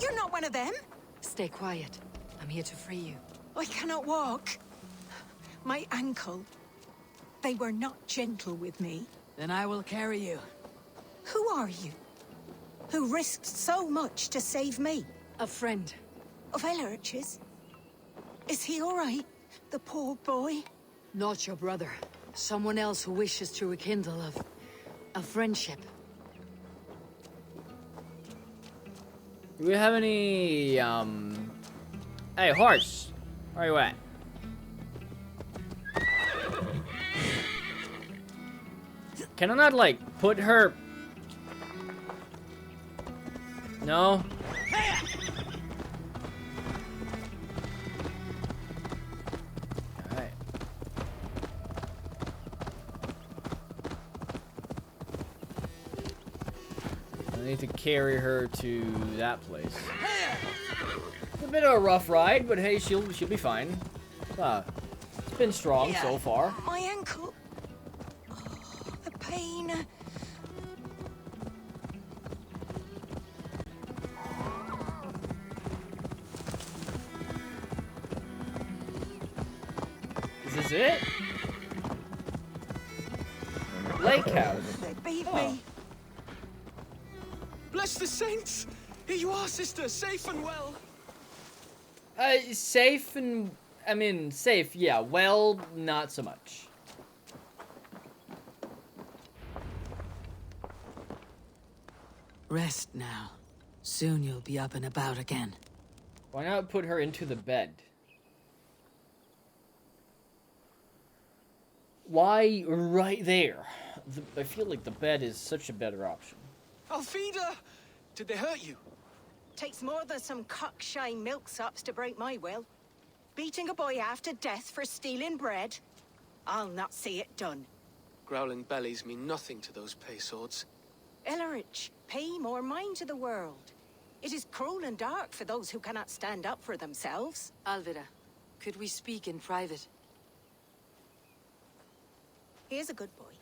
Speaker 17: You're not one of them.
Speaker 2: Stay quiet. I'm here to free you.
Speaker 17: I cannot walk. My ankle. They were not gentle with me.
Speaker 2: Then I will carry you.
Speaker 17: Who are you? Who risked so much to save me?
Speaker 2: A friend.
Speaker 17: Of Ellerch's? Is he all right? The poor boy?
Speaker 2: Not your brother. Someone else who wishes to rekindle a friendship.
Speaker 1: Do we have any, Hey, horse! Where you at? Can I not, like, put her... No? Alright. I need to carry her to that place. It's a bit of a rough ride, but hey, she'll be fine. It's been strong so far.
Speaker 17: My ankle. Oh, the pain.
Speaker 1: Is this it? Lake house.
Speaker 17: They beat me.
Speaker 16: Bless the saints! Here you are, sister, safe and well.
Speaker 1: Safe and... I mean, safe, yeah. Well, not so much.
Speaker 2: Rest now. Soon you'll be up and about again.
Speaker 1: Why not put her into the bed? Why right there? I feel like the bed is such a better option.
Speaker 16: Alfida! Did they hurt you?
Speaker 17: Takes more than some cockshy milksops to break my will. Beating a boy half to death for stealing bread? I'll not see it done.
Speaker 16: Growling bellies mean nothing to those pay swords.
Speaker 17: Ellerich, pay more mind to the world. It is cruel and dark for those who cannot stand up for themselves.
Speaker 2: Alvira, could we speak in private?
Speaker 17: He is a good boy,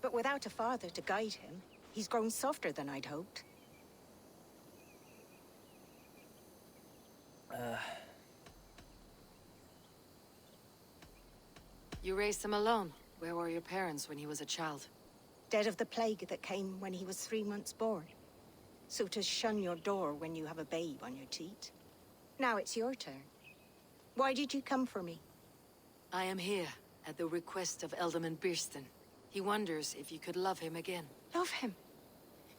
Speaker 17: but without a father to guide him, he's grown softer than I'd hoped.
Speaker 2: You raised him alone. Where were your parents when he was a child?
Speaker 17: Dead of the plague that came when he was 3 months born. So to shun your door when you have a babe on your teat. Now it's your turn. Why did you come for me?
Speaker 2: I am here at the request of Alderman Birston. He wonders if you could love him again.
Speaker 17: Love him?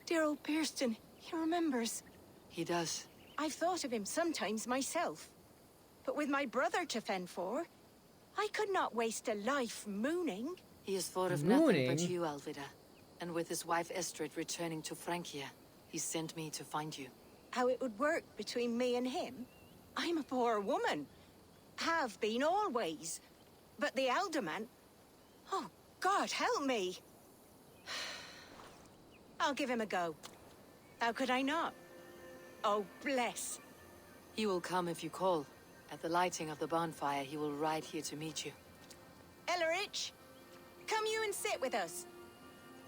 Speaker 17: Dear old Birston, he remembers.
Speaker 2: He does.
Speaker 17: I've thought of him sometimes myself. But with my brother to fend for, I could not waste a life mooning.
Speaker 2: He has thought of nothing but you, Alvida. And with his wife Estrid returning to Francia, he sent me to find you.
Speaker 17: How it would work between me and him? I'm a poor woman. Have been always. But the alderman... Oh, God, help me. I'll give him a go. How could I not? Oh, bless.
Speaker 2: He will come if you call. At the lighting of the bonfire, he will ride here to meet you.
Speaker 17: Ellerich, come you and sit with us.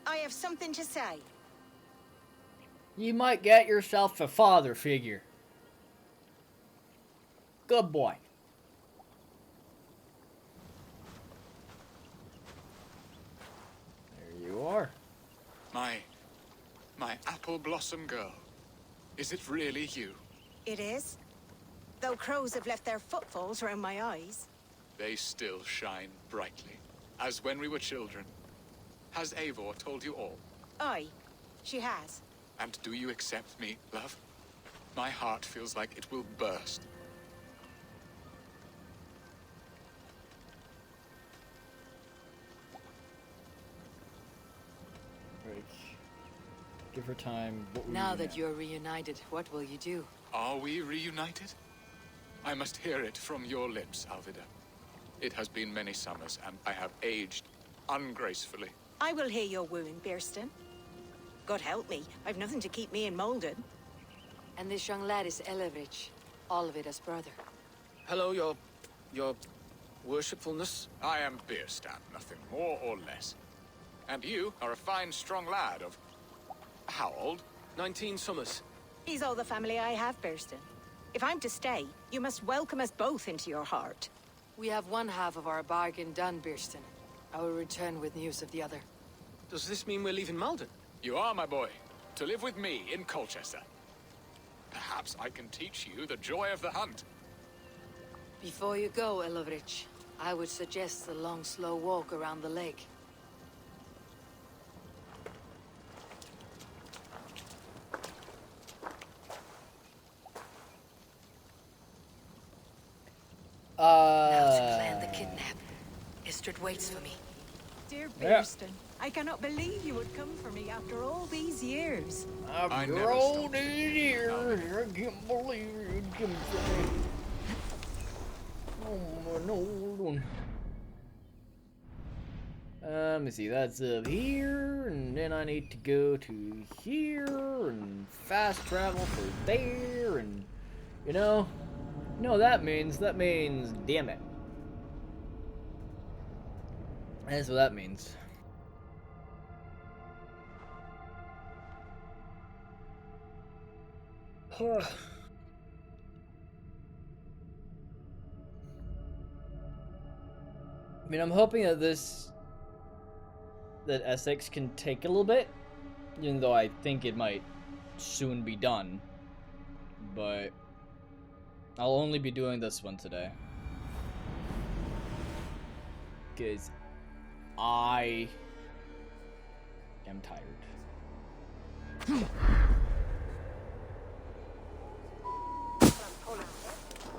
Speaker 17: I have something to say.
Speaker 1: You might get yourself a father figure. Good boy. There you are.
Speaker 10: My apple blossom girl. Is it really you?
Speaker 17: It is. Though crows have left their footfalls around my eyes.
Speaker 10: They still shine brightly, as when we were children. Has Eivor told you all?
Speaker 17: Aye, she has.
Speaker 10: And do you accept me, love? My heart feels like it will burst.
Speaker 1: Right. Give her time. What will
Speaker 2: Now
Speaker 1: you do
Speaker 2: that you're reunited, what will you do?
Speaker 10: Are we reunited? I must hear it from your lips, Alvida. It has been many summers, and I have aged ungracefully.
Speaker 17: I will hear your wooing, Birston. God help me, I've nothing to keep me in Molded.
Speaker 2: And this young lad is Ellerich, Alvida's brother.
Speaker 16: Hello, your worshipfulness.
Speaker 10: I am Birstan, nothing more or less. And you are a fine, strong lad of... how old?
Speaker 16: 19 summers.
Speaker 17: He's all the family I have, Birston. If I'm to stay, you must welcome us both into your heart.
Speaker 2: We have one half of our bargain done, Birston. I will return with news of the other.
Speaker 16: Does this mean we're leaving Malden?
Speaker 10: You are, my boy, to live with me in Colchester. Perhaps I can teach you the joy of the hunt.
Speaker 2: Before you go, Ellerich, I would suggest a long, slow walk around the lake. Now to plan the kidnap. Estrid waits for me.
Speaker 17: Dear Birston, I cannot believe you would come for me after all these years.
Speaker 1: After all these years, I can't believe you'd come for me. Oh, no. Let me see, that's up here, and then I need to go to here, and fast travel for there, and, you know that means, damn it. That's what that means. I mean, I'm hoping that that Essex can take a little bit, even though I think it might soon be done. But I'll only be doing this one today. Because I am tired.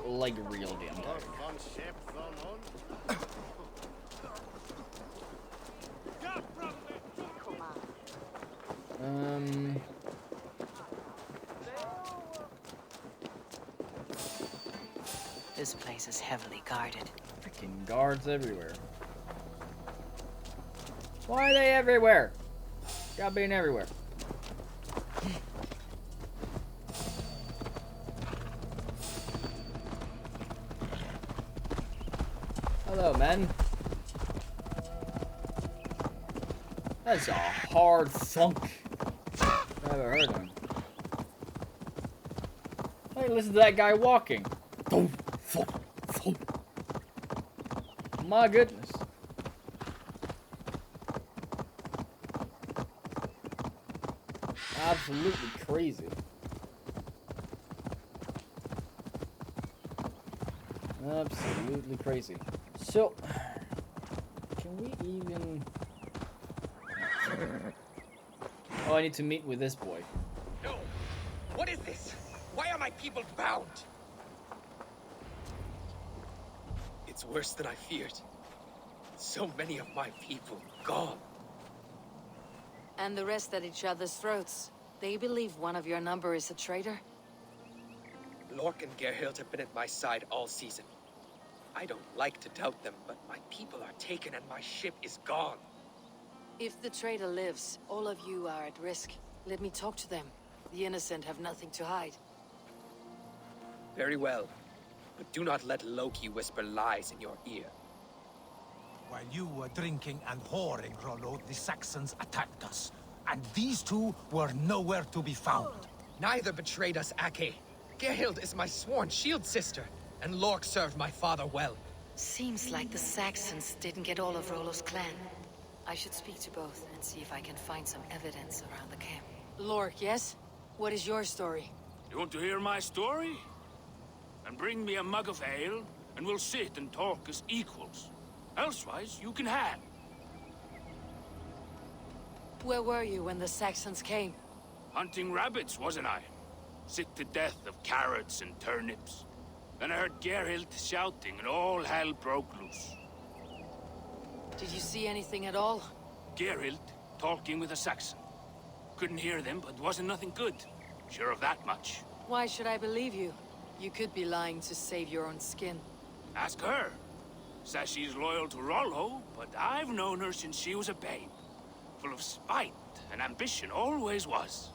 Speaker 1: Like real damn tired.
Speaker 2: This place is heavily guarded.
Speaker 1: Freaking guards everywhere. Why are they everywhere? Stop being everywhere. Hello, men. That's a hard thunk. I've ever heard of him. Hey, listen to that guy walking. Thump, thump, thump. My goodness. Absolutely crazy. Absolutely crazy. So, can we even... Oh, I need to meet with this boy.
Speaker 15: No! What is this? Why are my people bound? It's worse than I feared. So many of my people gone.
Speaker 2: And the rest at each other's throats. They believe one of your number is a traitor?
Speaker 15: Lork and Gerhild have been at my side all season. I don't like to doubt them, but my people are taken and my ship is gone.
Speaker 2: If the traitor lives, all of you are at risk. Let me talk to them. The innocent have nothing to hide.
Speaker 15: Very well. But do not let Loki whisper lies in your ear.
Speaker 5: While you were drinking and whoring, Rollo, the Saxons attacked us. And these two were nowhere to be found.
Speaker 15: Neither betrayed us, Ake. Gerhild is my sworn shield sister, and Lork served my father well.
Speaker 2: Seems like the Saxons didn't get all of Rollo's clan. I should speak to both and see if I can find some evidence around the camp. Lork, yes? What is your story?
Speaker 14: You want to hear my story? And bring me a mug of ale, and we'll sit and talk as equals. Elsewise, you can have.
Speaker 2: Where were you when the Saxons came?
Speaker 14: Hunting rabbits, wasn't I? Sick to death of carrots and turnips. Then I heard Gerhild shouting, and all hell broke loose.
Speaker 2: Did you see anything at all?
Speaker 14: Gerhild talking with a Saxon. Couldn't hear them, but wasn't nothing good. Sure of that much.
Speaker 2: Why should I believe you? You could be lying to save your own skin.
Speaker 14: Ask her. Says she's loyal to Rollo, but I've known her since she was a babe. Full of spite and ambition, always was.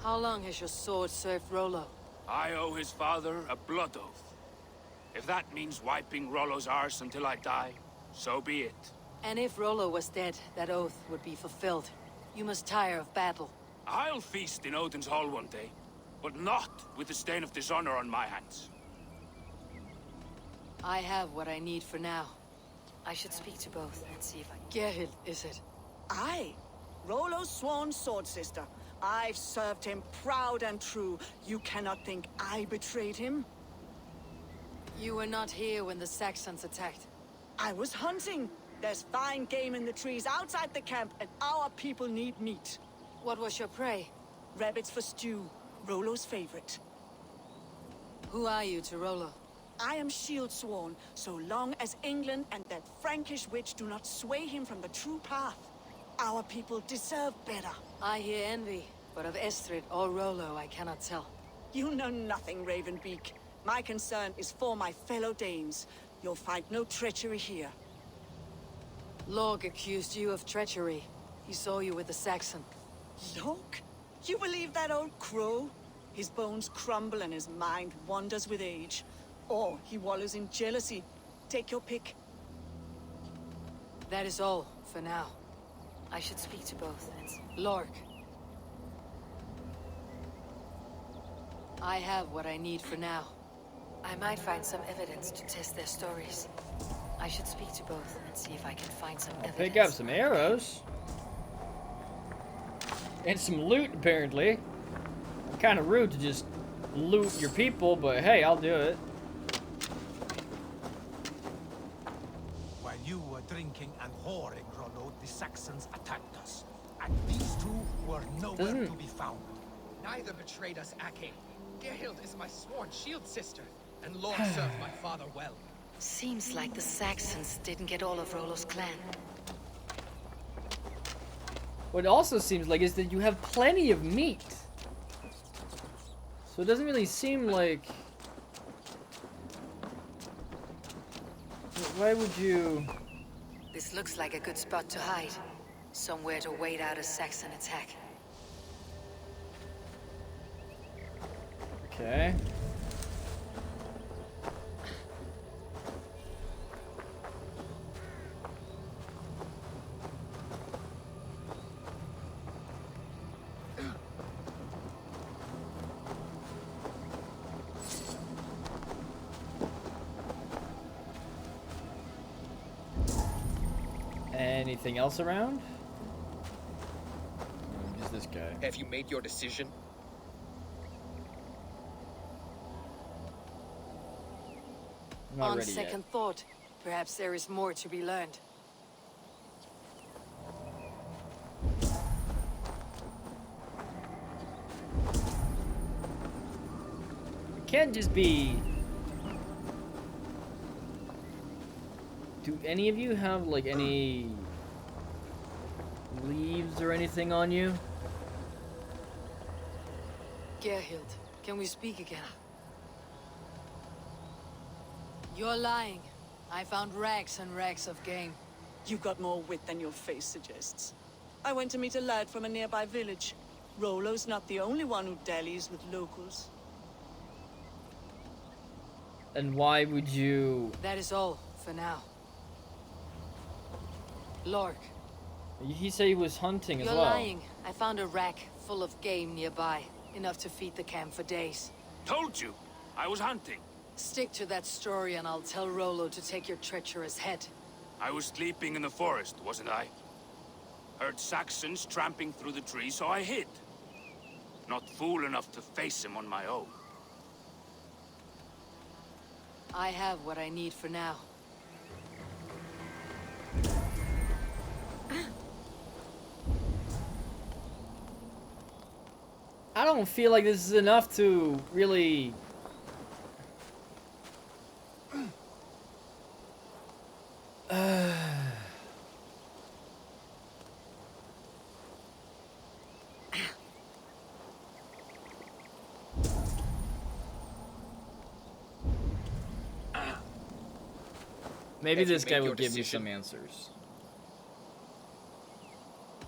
Speaker 2: How long has your sword served Rollo?
Speaker 14: I owe his father a blood oath. If that means wiping Rollo's arse until I die, so be it.
Speaker 2: And if Rollo was dead, that oath would be fulfilled. You must tire of battle.
Speaker 14: I'll feast in Odin's hall one day, but not with the stain of dishonor on my hands.
Speaker 2: I have what I need for now. I should speak to both and see if I... Gerhild, is it?
Speaker 18: Aye. Rollo's sworn sword sister. I've served him proud and true. You cannot think I betrayed him?
Speaker 2: You were not here when the Saxons attacked.
Speaker 18: I was hunting. There's fine game in the trees outside the camp, and our people need meat.
Speaker 2: What was your prey?
Speaker 18: Rabbits for stew. Rollo's favorite.
Speaker 2: Who are you to Rollo?
Speaker 18: I am shield sworn, so long as England and that Frankish witch do not sway him from the true path. Our people deserve better.
Speaker 2: I hear envy, but of Estrid or Rollo I cannot tell.
Speaker 18: You know nothing, Ravenbeak. My concern is for my fellow Danes. You'll find no treachery here.
Speaker 2: Lork accused you of treachery. He saw you with the Saxon.
Speaker 18: Lork? You believe that old crow? His bones crumble and his mind wanders with age. Or he wallows in jealousy. Take your pick.
Speaker 2: That is all, for now. I should speak to both. Lork. I have what I need for now. I might find some evidence to test their stories. I should speak to both and see if I can find some evidence.
Speaker 1: Pick up some arrows. And some loot, apparently. Kind of rude to just loot your people, but hey, I'll do it.
Speaker 5: While you were drinking and whoring, Rollo, the Saxons attacked us. And these two were nowhere to be found.
Speaker 15: Neither betrayed us, Ake. Gerhild is my sworn shield sister, and Lork served my father well.
Speaker 2: Seems like the Saxons didn't get all of Rollo's clan.
Speaker 1: What it also seems like is that you have plenty of meat. So it doesn't really seem like Why would you...
Speaker 2: This looks like a good spot to hide. Somewhere to wait out a Saxon attack.
Speaker 1: Okay. Anything else around? Just this guy.
Speaker 15: Have you made your decision?
Speaker 1: Not
Speaker 2: On
Speaker 1: ready
Speaker 2: second
Speaker 1: yet.
Speaker 2: thought, perhaps there is more to be learned.
Speaker 1: It can't just be... Do any of you have, like, any leaves or anything on you?
Speaker 2: Gerhild, can we speak again? You're lying. I found rags and rags of game.
Speaker 18: You got more wit than your face suggests. I went to meet a lad from a nearby village. Rollo's not the only one who dallies with locals.
Speaker 1: And why would you...
Speaker 2: That is all, for now. Lork.
Speaker 1: He said he was hunting as
Speaker 2: You're
Speaker 1: well.
Speaker 2: lying. I found a rack full of game nearby. Enough to feed the camp for days.
Speaker 14: Told you, I was hunting.
Speaker 2: Stick to that story and I'll tell Rollo to take your treacherous head.
Speaker 14: I was sleeping in the forest, wasn't I? Heard Saxons tramping through the trees, so I hid. Not fool enough to face him on my own.
Speaker 2: I have what I need for now.
Speaker 1: I don't feel like this is enough to really... Maybe
Speaker 15: Have you
Speaker 1: this guy
Speaker 15: made
Speaker 1: will
Speaker 15: your
Speaker 1: give me
Speaker 15: decision?
Speaker 1: some answers.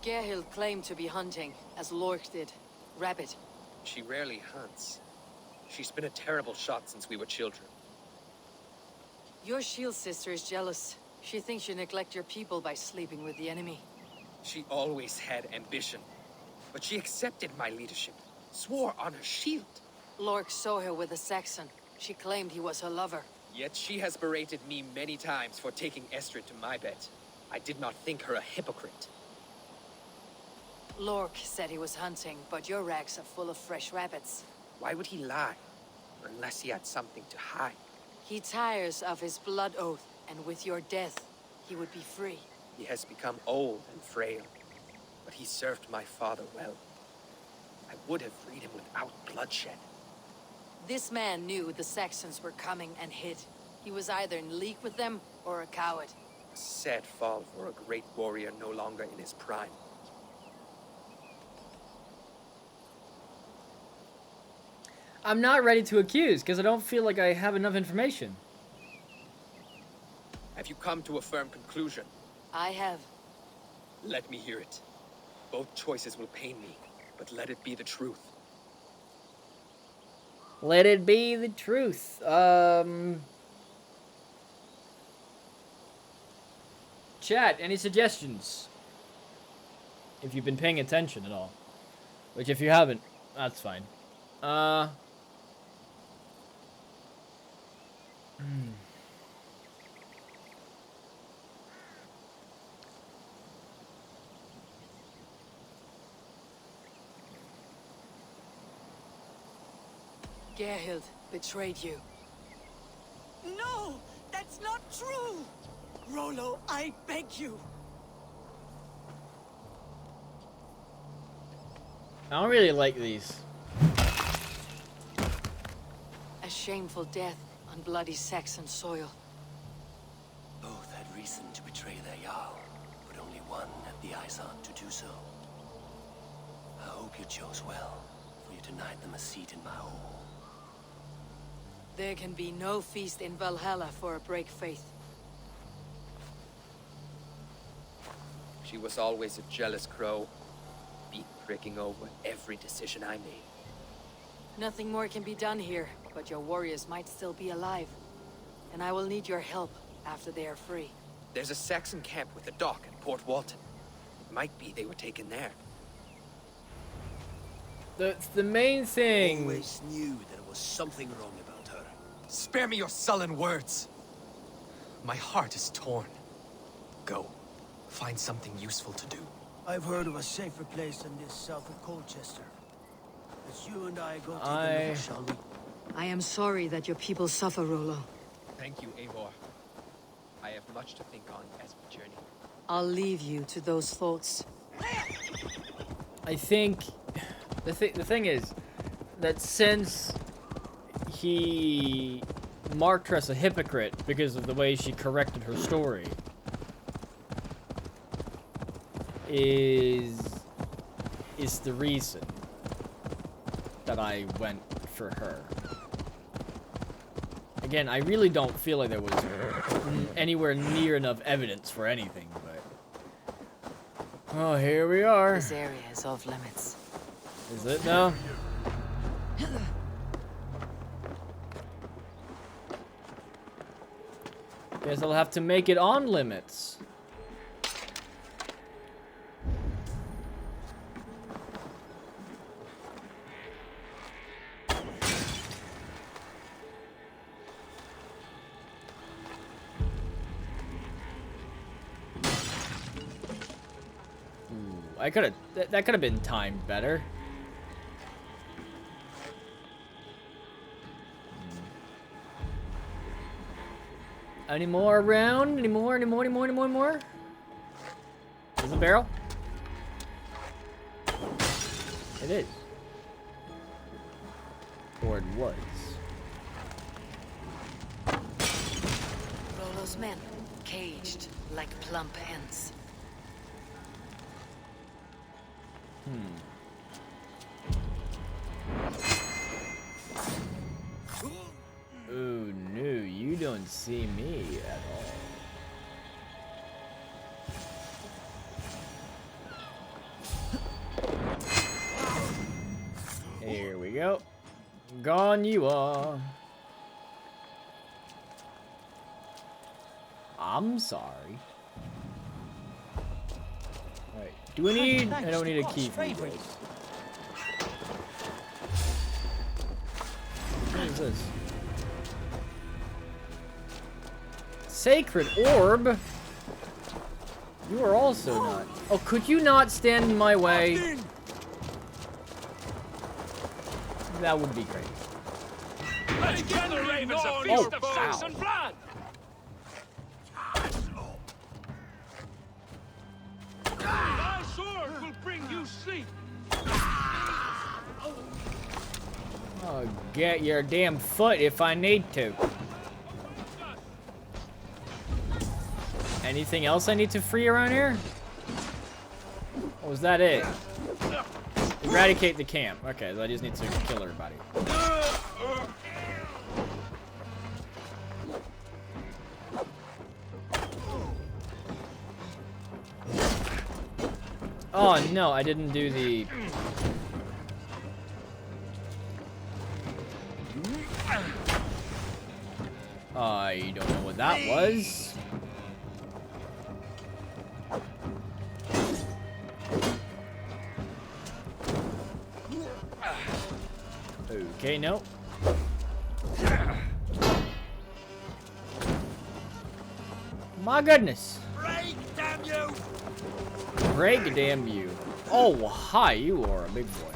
Speaker 2: Gerhild claimed to be hunting, as Lork did. Rabbit.
Speaker 15: She rarely hunts. She's been a terrible shot since we were children.
Speaker 2: Your shield sister is jealous. She thinks you neglect your people by sleeping with the enemy.
Speaker 15: She always had ambition. But she accepted my leadership. Swore on her shield.
Speaker 2: Lork saw her with a Saxon. She claimed he was her lover.
Speaker 15: Yet she has berated me many times for taking Estrid to my bed. I did not think her a hypocrite.
Speaker 2: Lork said he was hunting, but your racks are full of fresh rabbits.
Speaker 15: Why would he lie? Unless he had something to hide.
Speaker 2: He tires of his blood oath, and with your death, he would be free.
Speaker 15: He has become old and frail. But he served my father well. I would have freed him without bloodshed.
Speaker 2: This man knew the Saxons were coming and hid. He was either in league with them or a coward.
Speaker 15: A sad fall for a great warrior no longer in his prime.
Speaker 1: I'm not ready to accuse, because I don't feel like I have enough information.
Speaker 15: Have you come to a firm conclusion?
Speaker 2: I have.
Speaker 15: Let me hear it. Both choices will pain me, but let it be the truth.
Speaker 1: Let it be the truth. Chat, any suggestions? If you've been paying attention at all. Which, if you haven't, that's fine.
Speaker 2: Gerhild betrayed you.
Speaker 18: No! That's not true! Rollo, I beg you!
Speaker 1: I don't really like these.
Speaker 2: A shameful death on bloody Saxon soil.
Speaker 5: Both had reason to betray their Jarl, but only one had the eyes on to do so. I hope you chose well, for you denied them a seat in my hall.
Speaker 2: There can be no feast in Valhalla for a break faith.
Speaker 15: She was always a jealous crow, beat pricking over every decision I made.
Speaker 2: Nothing more can be done here, but your warriors might still be alive. And I will need your help after they are free.
Speaker 15: There's a Saxon camp with a dock at Port Walton. It might be they were taken there.
Speaker 1: The main thing.
Speaker 5: Always knew there was something wrong about her.
Speaker 15: Spare me your sullen words. My heart is torn. Go. Find something useful to do.
Speaker 5: I've heard of a safer place than this south of Colchester. Let's you and I go take a look, shall we?
Speaker 2: I am sorry that your people suffer, Rollo.
Speaker 15: Thank you, Eivor. I have much to think on as we journey.
Speaker 2: I'll leave you to those thoughts.
Speaker 1: I think the thing is that since he marked her as a hypocrite because of the way she corrected her story, is the reason that I went for her. Again, I really don't feel like there was anywhere near enough evidence for anything, but... Oh, here we are.
Speaker 2: This area is off limits.
Speaker 1: Is it now? Guess I'll have to make it on limits. I could have. That could have been timed better. Any more around? Any more? Any more? Any more? Any more? Any more? Is it a barrel? It is. Or it was.
Speaker 2: Rollo's men, caged like plump hens.
Speaker 1: Oh no, you don't see me at all. Here we go. Gone you are. I'm sorry. Alright, do we need... I don't need a key for you guys. What is this? Sacred orb? You are also not. Oh, could you not stand in my way? That would be great.
Speaker 14: Let's get the ravens a feast of Saxon blood! My sword will bring you sleep!
Speaker 1: Oh, get your damn foot if I need to. Anything else I need to free around here? Or was that it? Eradicate the camp. Okay, so I just need to kill everybody. Oh no, I didn't do the... I don't know what that was. Okay, no. My goodness.
Speaker 5: Break, damn you!
Speaker 1: Break, damn you. Oh, hi, you are a big boy.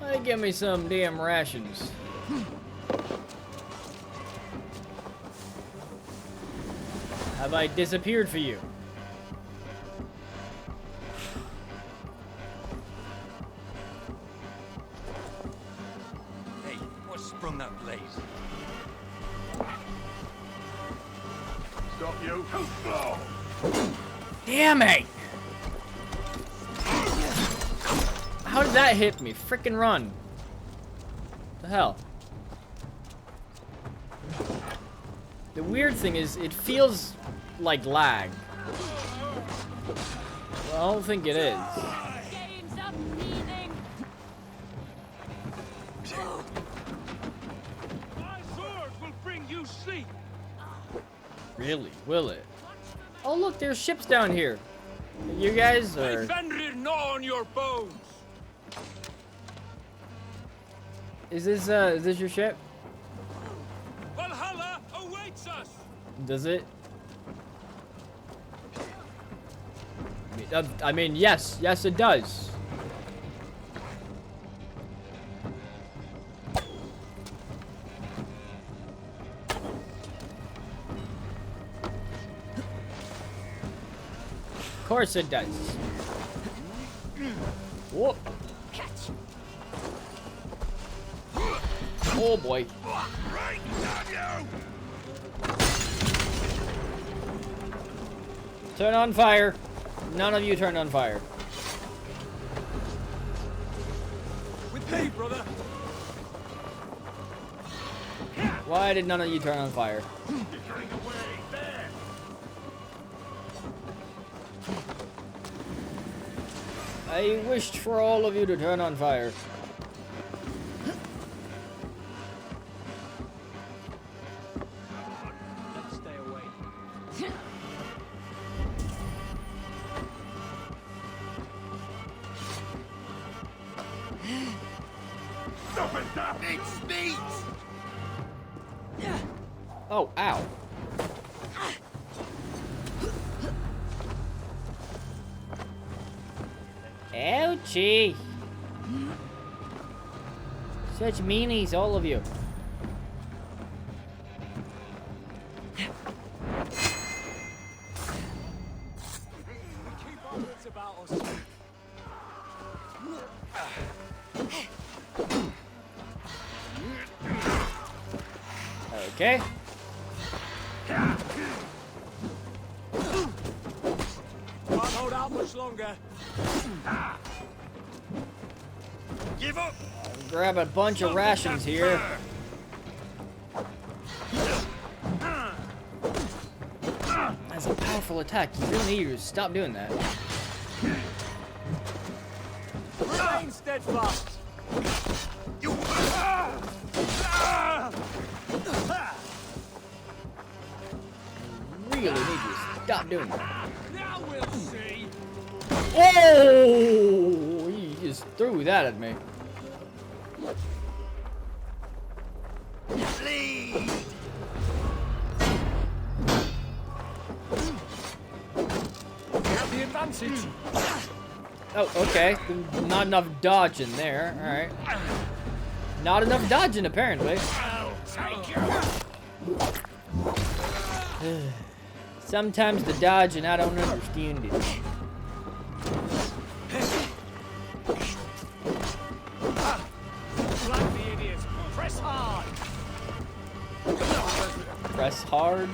Speaker 1: Hey, give me some damn rations. Have I disappeared for you?
Speaker 15: Hey, what sprung that blaze?
Speaker 10: Stop you.
Speaker 1: Damn it! How did that hit me? Frickin' run. What the hell? The weird thing is, it feels like lag. Well, I don't think it is.
Speaker 10: My sword will bring you sleep.
Speaker 1: Really? Will it? Oh look, there's ships down here. You guys are...
Speaker 10: Fenrir gnaw on your bones.
Speaker 1: Is this your ship?
Speaker 10: Valhalla awaits us.
Speaker 1: Does it? I mean, yes, it does. Of course it does. Whoop. Oh boy. Turn on fire. None of you turned on fire.
Speaker 10: With me, brother.
Speaker 1: Why did none of you turn on fire? I wished for all of you to turn on fire.
Speaker 10: Let's stay away.
Speaker 13: Stop it, stop! It's meat!
Speaker 1: Oh, ow. Ouchie. Such meanies, all of you.
Speaker 10: Keep our wits about us.
Speaker 1: Okay.
Speaker 10: Can't hold out much longer. Give up.
Speaker 1: Grab a bunch of rations here. That's a powerful attack. You really need to stop doing that.
Speaker 10: Remain steadfast.
Speaker 1: Really need to stop doing that.
Speaker 10: Now we'll see.
Speaker 1: Oh! He just threw that at me.
Speaker 13: Lead!
Speaker 10: Have the advantage.
Speaker 1: Oh, okay. Not enough dodge in there. Alright. Not enough dodging, apparently. Sometimes the dodge and I don't understand it.
Speaker 10: Flank the idiots. Press hard.
Speaker 1: Press hard.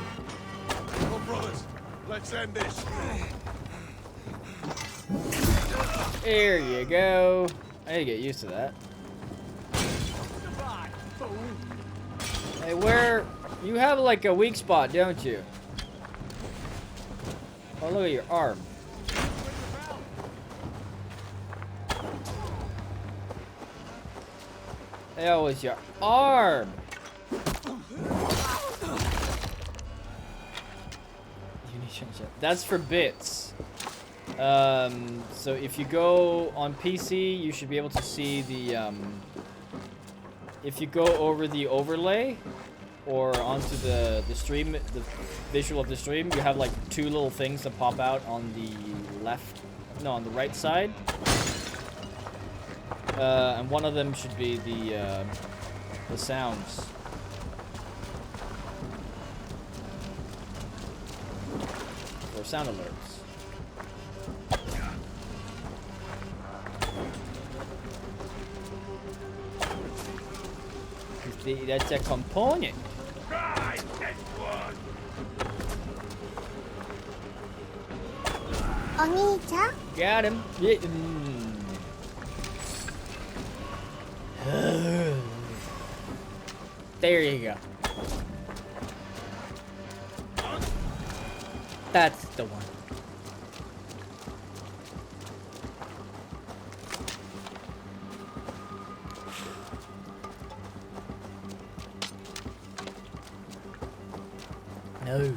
Speaker 13: Come on, brothers. Let's end this.
Speaker 1: There you go. I need to get used to that. Hey, where... You have like a weak spot, don't you? Oh, look at your arm. That was your arm. That's for bits. So if you go on PC, you should be able to see the, if you go over the overlay, or onto the stream, the visual of the stream, you have like two little things that pop out on the left, no, on the right side. And one of them should be the sounds. Or sound alerts. That's a component.
Speaker 3: Oni-chan?
Speaker 1: Got him. Yeah. There you go. That's the one. No.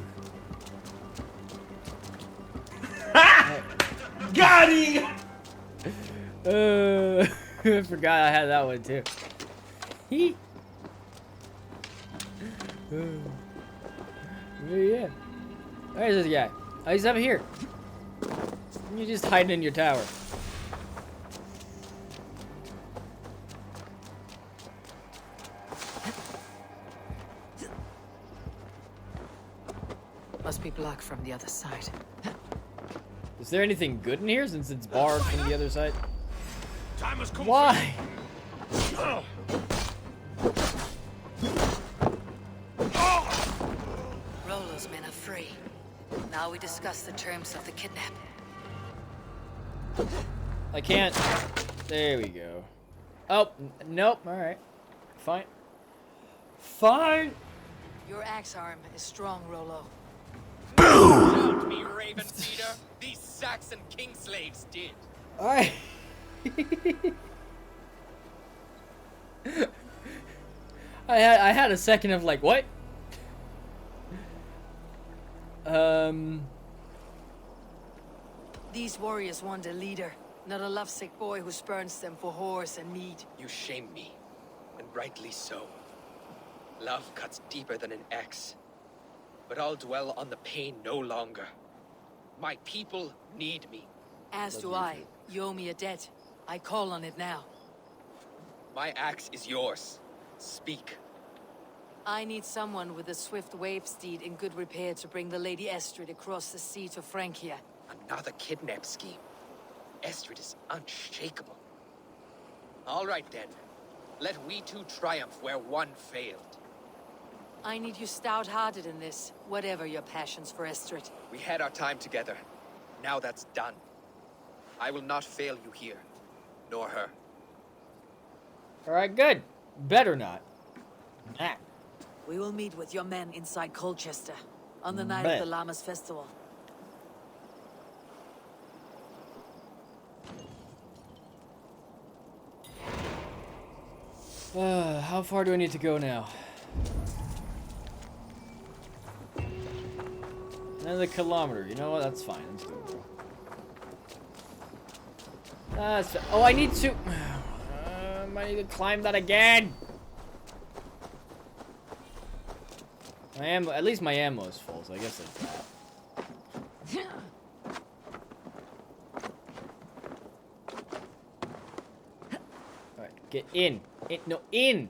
Speaker 19: Got him!
Speaker 1: I forgot I had that one too. Yeah. Where's this guy? Oh, he's up here. You're just hiding in your tower.
Speaker 2: Must be blocked from the other side.
Speaker 1: Is there anything good in here since it's barred from the other side?
Speaker 5: Time has come.
Speaker 1: Why?
Speaker 2: Rollo's men are free. Now we discuss the terms of the kidnap.
Speaker 1: I can't. There we go. Oh, nope. All right. Fine. Fine.
Speaker 2: Your axe arm is strong, Rollo.
Speaker 15: Told me, Raven Feeder. These Saxon king slaves did.
Speaker 1: All right. I had a second of like, what?
Speaker 2: These warriors want a leader, not a lovesick boy who spurns them for horse and meat.
Speaker 15: You shame me, and rightly so. Love cuts deeper than an axe, but I'll dwell on the pain no longer. My people need me.
Speaker 2: As do I. You owe me a debt. I call on it now.
Speaker 15: My axe is yours. Speak.
Speaker 2: I need someone with a swift wave steed in good repair to bring the Lady Estrid across the sea to Francia.
Speaker 15: Another kidnap scheme. Estrid is unshakable. All right then. Let we two triumph where one failed.
Speaker 2: I need you stout-hearted in this, whatever your passions for Estrid.
Speaker 15: We had our time together. Now that's done. I will not fail you here, nor her.
Speaker 1: Alright, good. Better not. Nah.
Speaker 2: We will meet with your men inside Colchester, on the night of the Llamas Festival.
Speaker 1: How far do I need to go now? Another kilometer. You know what? That's fine. Let's go. Oh, I need to... I need to climb that again. My ammo, at least my ammo is full, so I guess that's that. Alright, get in. No, in!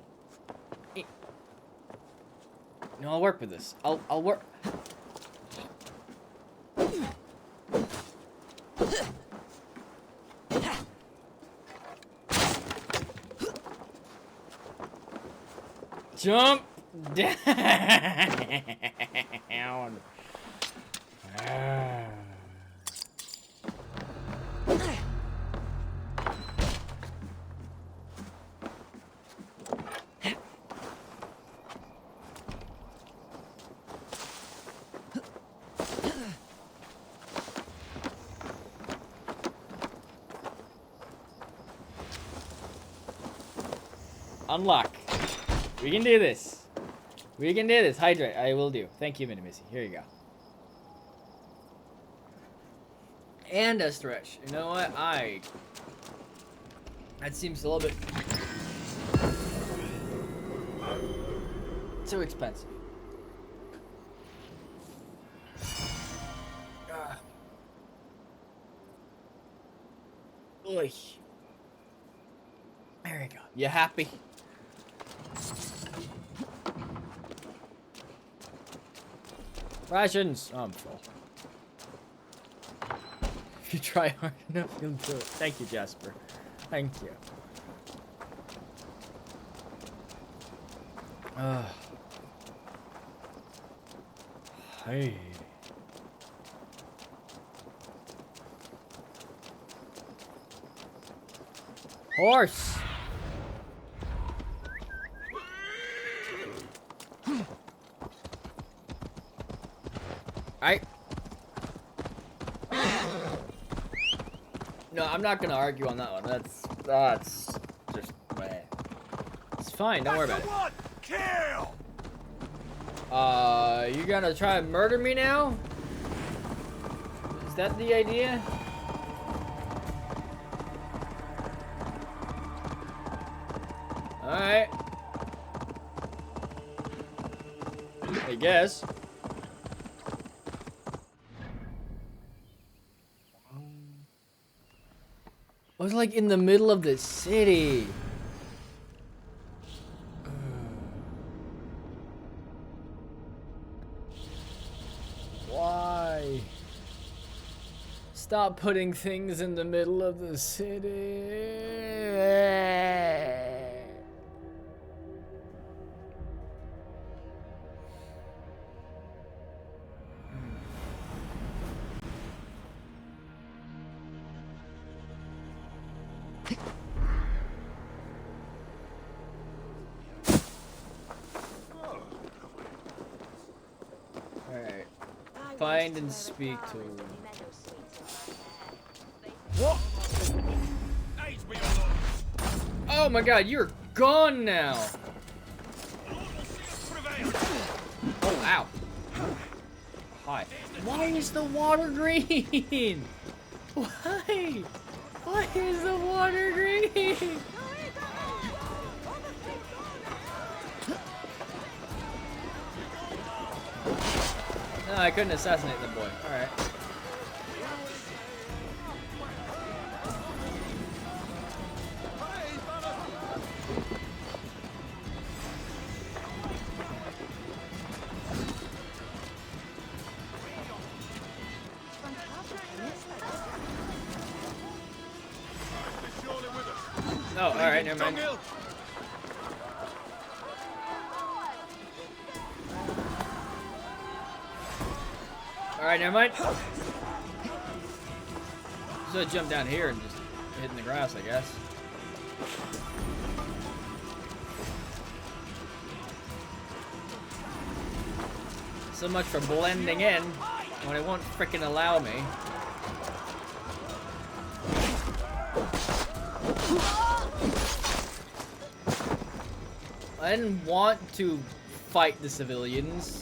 Speaker 1: No, I'll work with this. I'll work. Jump down. Unlock. We can do this. We can do this. Hydrate. I will do. Thank you, Minimissy. Here you go. And a stretch. You know what? That seems a little bit too expensive. Oy. There we go. You happy? Rations! Oh, I'm full. If you try hard enough, you'll do it. Thank you, Jasper. Thank you. Hey. Horse! I'm not gonna argue on that one. That's just meh. It's fine. Don't worry about it.
Speaker 10: Kill!
Speaker 1: You gonna try and murder me now? Is that the idea? Alright. I guess. I was like in the middle of the city. Why? Stop putting things in the middle of the city. Alright. Find and speak to him. What? Oh my god, you're gone now! Oh, ow. Hi. Why is the water green? Why? Why is the water green? No, I couldn't assassinate the boy. Alright. Oh, alright, never mind. Alright, never mind. Just jump down here and just hit in the grass, I guess. So much for blending in when it won't frickin' allow me. I didn't want to fight the civilians.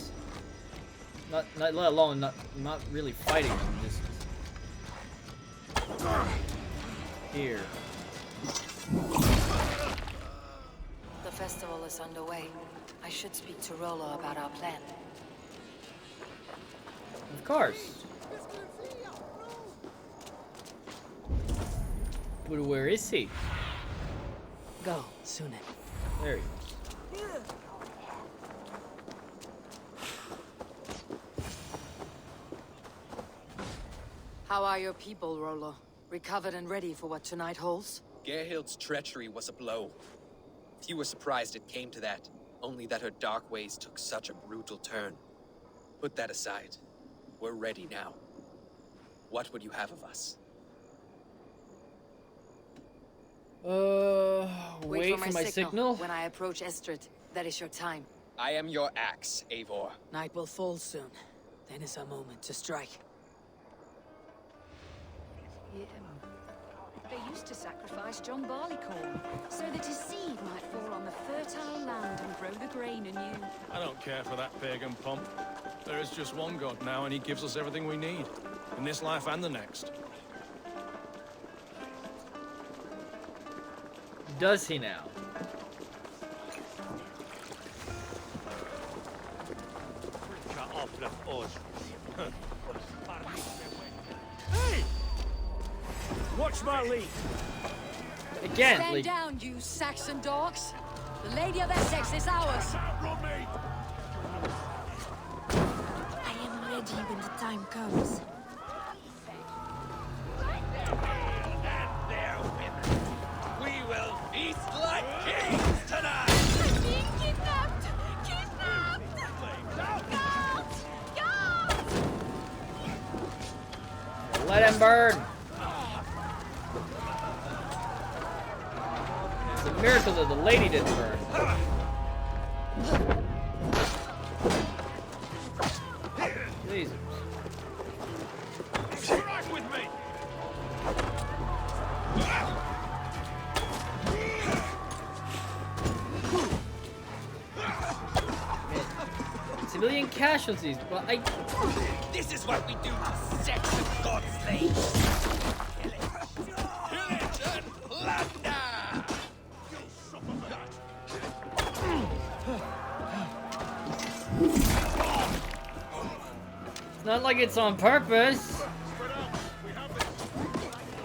Speaker 1: Not let alone not really fighting them, just here.
Speaker 2: The festival is underway. I should speak to Rollo about our plan.
Speaker 1: Of course. But where is he?
Speaker 2: Go, Sunan.
Speaker 1: There he is.
Speaker 2: How are your people, Rollo? Recovered and ready for what tonight holds?
Speaker 15: Gerhild's treachery was a blow. Few were surprised it came to that, only that her dark ways took such a brutal turn. Put that aside. We're ready now. What would you have of us?
Speaker 2: Wait for my signal. When I approach Estrid, that is your time.
Speaker 15: I am your axe, Eivor.
Speaker 2: Night will fall soon. Then is our moment to strike.
Speaker 19: They used to sacrifice John Barleycorn, so that his seed might fall on the fertile land and grow the grain anew.
Speaker 16: I don't care for that pagan pomp. There is just one god now, and he gives us everything we need. In this life and the next.
Speaker 1: Does he now?
Speaker 5: Hey! Watch my lead.
Speaker 1: Again,
Speaker 2: Stand down, you Saxon dogs. The Lady of Essex is ours.
Speaker 11: I am ready when the time comes.
Speaker 5: We will feast like kings tonight!
Speaker 11: I'm being kidnapped! Kidnapped! Guards! Guards!
Speaker 1: Let him burn! It's a miracle that the lady didn't burn. Jesus.
Speaker 5: Strike with me!
Speaker 1: million casualties. Well,
Speaker 6: This is what we do to sex and God slaves. Kill it. Kill it and plunder.
Speaker 1: It's not like it's on purpose.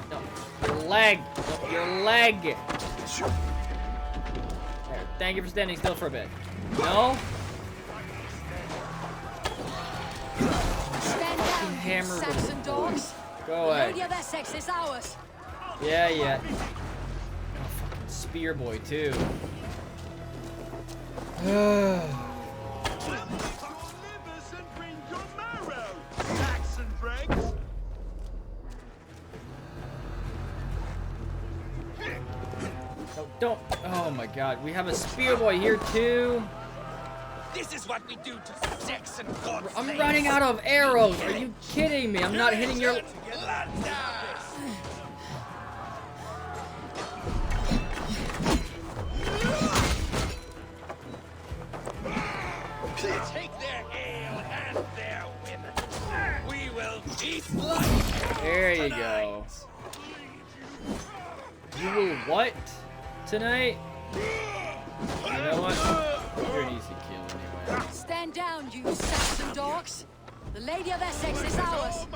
Speaker 1: No, your leg. No, your leg. There, thank you for standing still for a bit. No?
Speaker 2: Stand down,
Speaker 1: hammer
Speaker 2: you Saxon dogs.
Speaker 1: Go away.
Speaker 2: Lady of Essex is ours.
Speaker 1: Yeah, yeah. Oh, fucking spear boy, too. No, don't. Oh my god, we have a spear boy here, too.
Speaker 6: This is what we do to sex and God slaves.
Speaker 1: I'm running out of arrows. Are you kidding me? I'm not hitting your...
Speaker 6: Take their ale and their women. We will feast like
Speaker 1: There you go. You will what? Tonight? You know what? You're an easy kill anyway.
Speaker 2: Stand down, you Saxon dogs. The Lady of Essex is ours.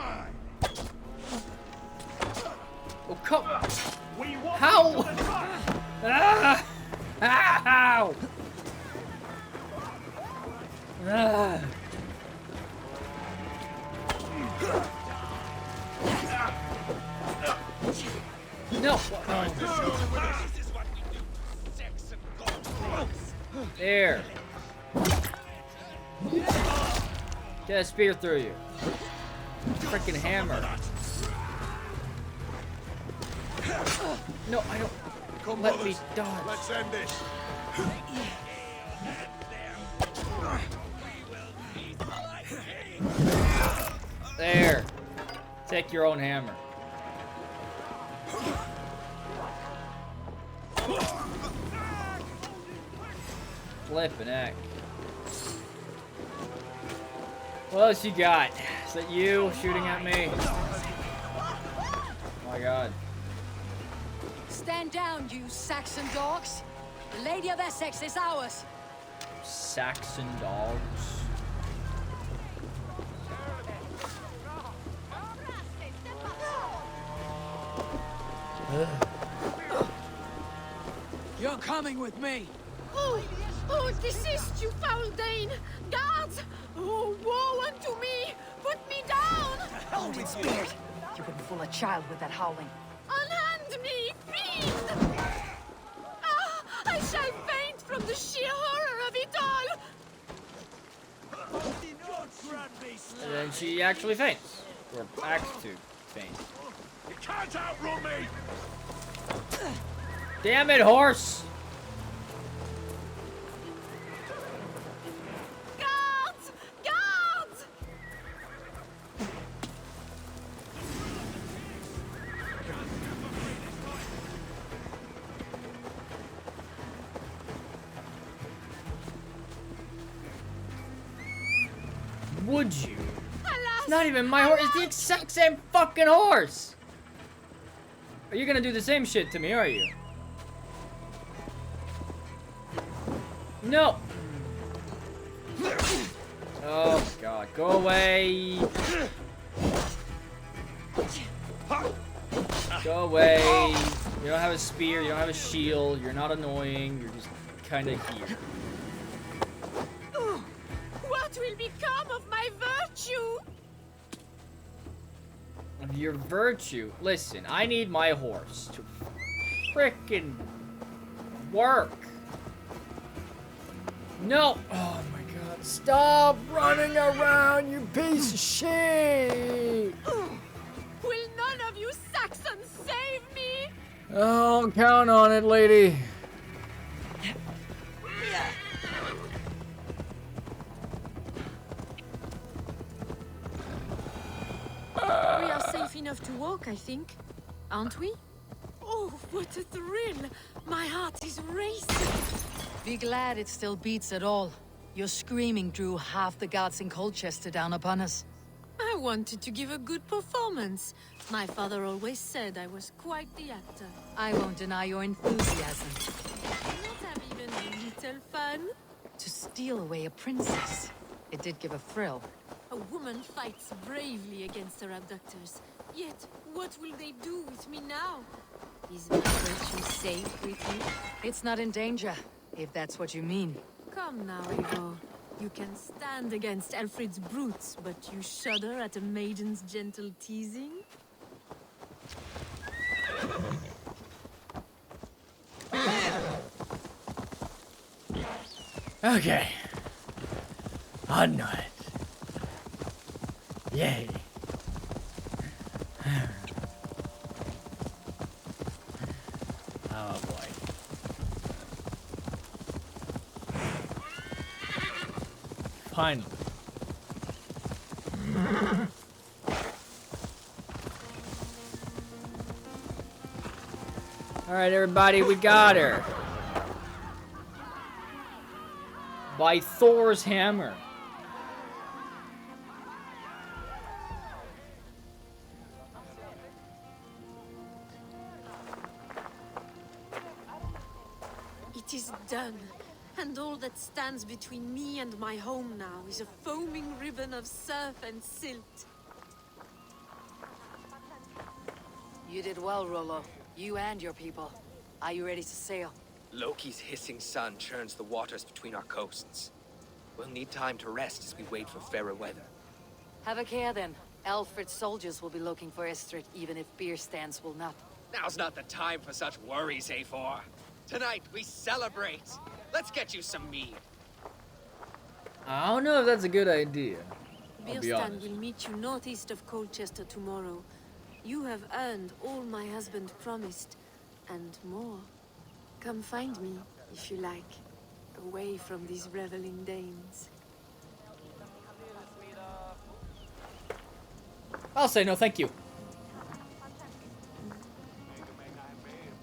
Speaker 1: Oh, come. How? Ah! Ow! Ah! No. Oh. There. Get a spear through you. Freaking hammer. No, I don't.
Speaker 10: Come
Speaker 1: Let me dodge.
Speaker 10: Let's end this.
Speaker 1: There. Take your own hammer. Flippin' heck. What else you got? Is that you shooting at me? Oh my god.
Speaker 2: Stand down, you Saxon dogs. The Lady of Essex is ours.
Speaker 1: Saxon dogs.
Speaker 6: You're coming with me.
Speaker 11: Oh, desist, you foul Dane! Guards! Oh, woe unto me! Put me down!
Speaker 6: Hold it, spirit.
Speaker 19: You wouldn't fool a child with that howling.
Speaker 11: Unhand me, fiend! Ah, I shall faint from the sheer horror of it all!
Speaker 1: And then she actually faints. Or acts to faint.
Speaker 10: You can't outrun me!
Speaker 1: Damn it, horse!
Speaker 11: Guards! Guards!
Speaker 1: Would you?
Speaker 11: Alas,
Speaker 1: It's not even my horse. It's the exact same fucking horse. Are you gonna do the same shit to me, are you? No. Oh my god. Go away. Go away. You don't have a spear. You don't have a shield. You're not annoying. You're just kind of here.
Speaker 11: what will become of my virtue?
Speaker 1: Of your virtue? Listen, I need my horse to frickin' work. No! Oh my god, stop running around, you piece of shit!
Speaker 11: Will none of you Saxons save me?
Speaker 1: Oh, count on it, lady.
Speaker 11: We are safe enough to walk, I think. Aren't we? Oh, what a thrill! My heart is racing.
Speaker 2: Be glad it still beats at all. Your screaming drew half the guards in Colchester down upon us.
Speaker 11: I wanted to give a good performance. My father always said I was quite the actor.
Speaker 2: I won't deny your enthusiasm.
Speaker 11: Not have even a little fun?
Speaker 2: To steal away a princess. It did give a thrill.
Speaker 11: A woman fights bravely against her abductors. Yet, what will they do with me now? Is my virtue safe with you?
Speaker 2: It's not in danger, if that's what you mean.
Speaker 11: Come now, Ivo. You can stand against Alfred's brutes, but you shudder at a maiden's gentle teasing?
Speaker 1: Okay. On it. Yay. Oh boy. Finally. All right, everybody, we got her. By Thor's hammer.
Speaker 11: It is done. And all that stands between me and my home now is a foaming ribbon of surf and silt.
Speaker 2: You did well, Rollo. You and your people. Are you ready to sail?
Speaker 15: Loki's hissing sun churns the waters between our coasts. We'll need time to rest as we wait for fairer weather.
Speaker 2: Have a care then. Alfred's soldiers will be looking for Estrid, even if beer stands will not.
Speaker 15: Now's not the time for such worries, A4. Tonight, we celebrate. Let's get you some mead.
Speaker 1: I don't know if that's a good idea. I'll be
Speaker 11: Birstan
Speaker 1: honest.
Speaker 11: will meet you northeast of Colchester tomorrow. You have earned all my husband promised, and more. Come find me, if you like, away from these reveling Danes.
Speaker 1: I'll say no, thank you.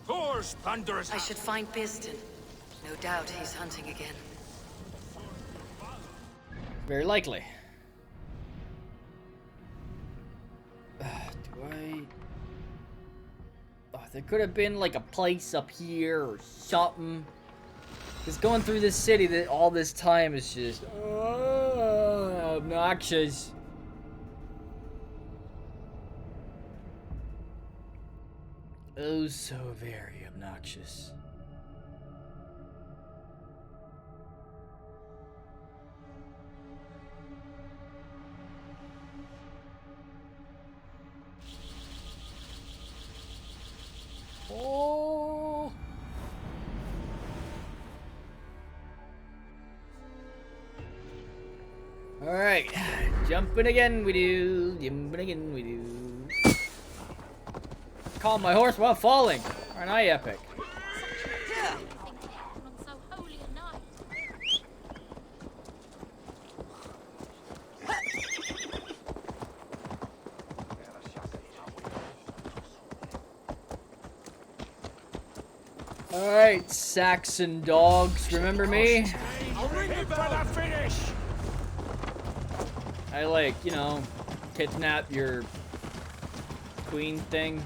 Speaker 14: Thor's thunderous...
Speaker 2: I should find Birstan. No doubt he's hunting again.
Speaker 1: Very likely. Do I... Oh, there could have been like a place up here or something. Because going through this city that all this time is just obnoxious. Oh, so very obnoxious. Oh. Alright. Jumping again we do. Jumping again we do. Calm my horse while falling. Aren't I epic? Alright, Saxon dogs, remember me?
Speaker 10: I'll ring you for the finish.
Speaker 1: I like, you know, kidnap your queen thing.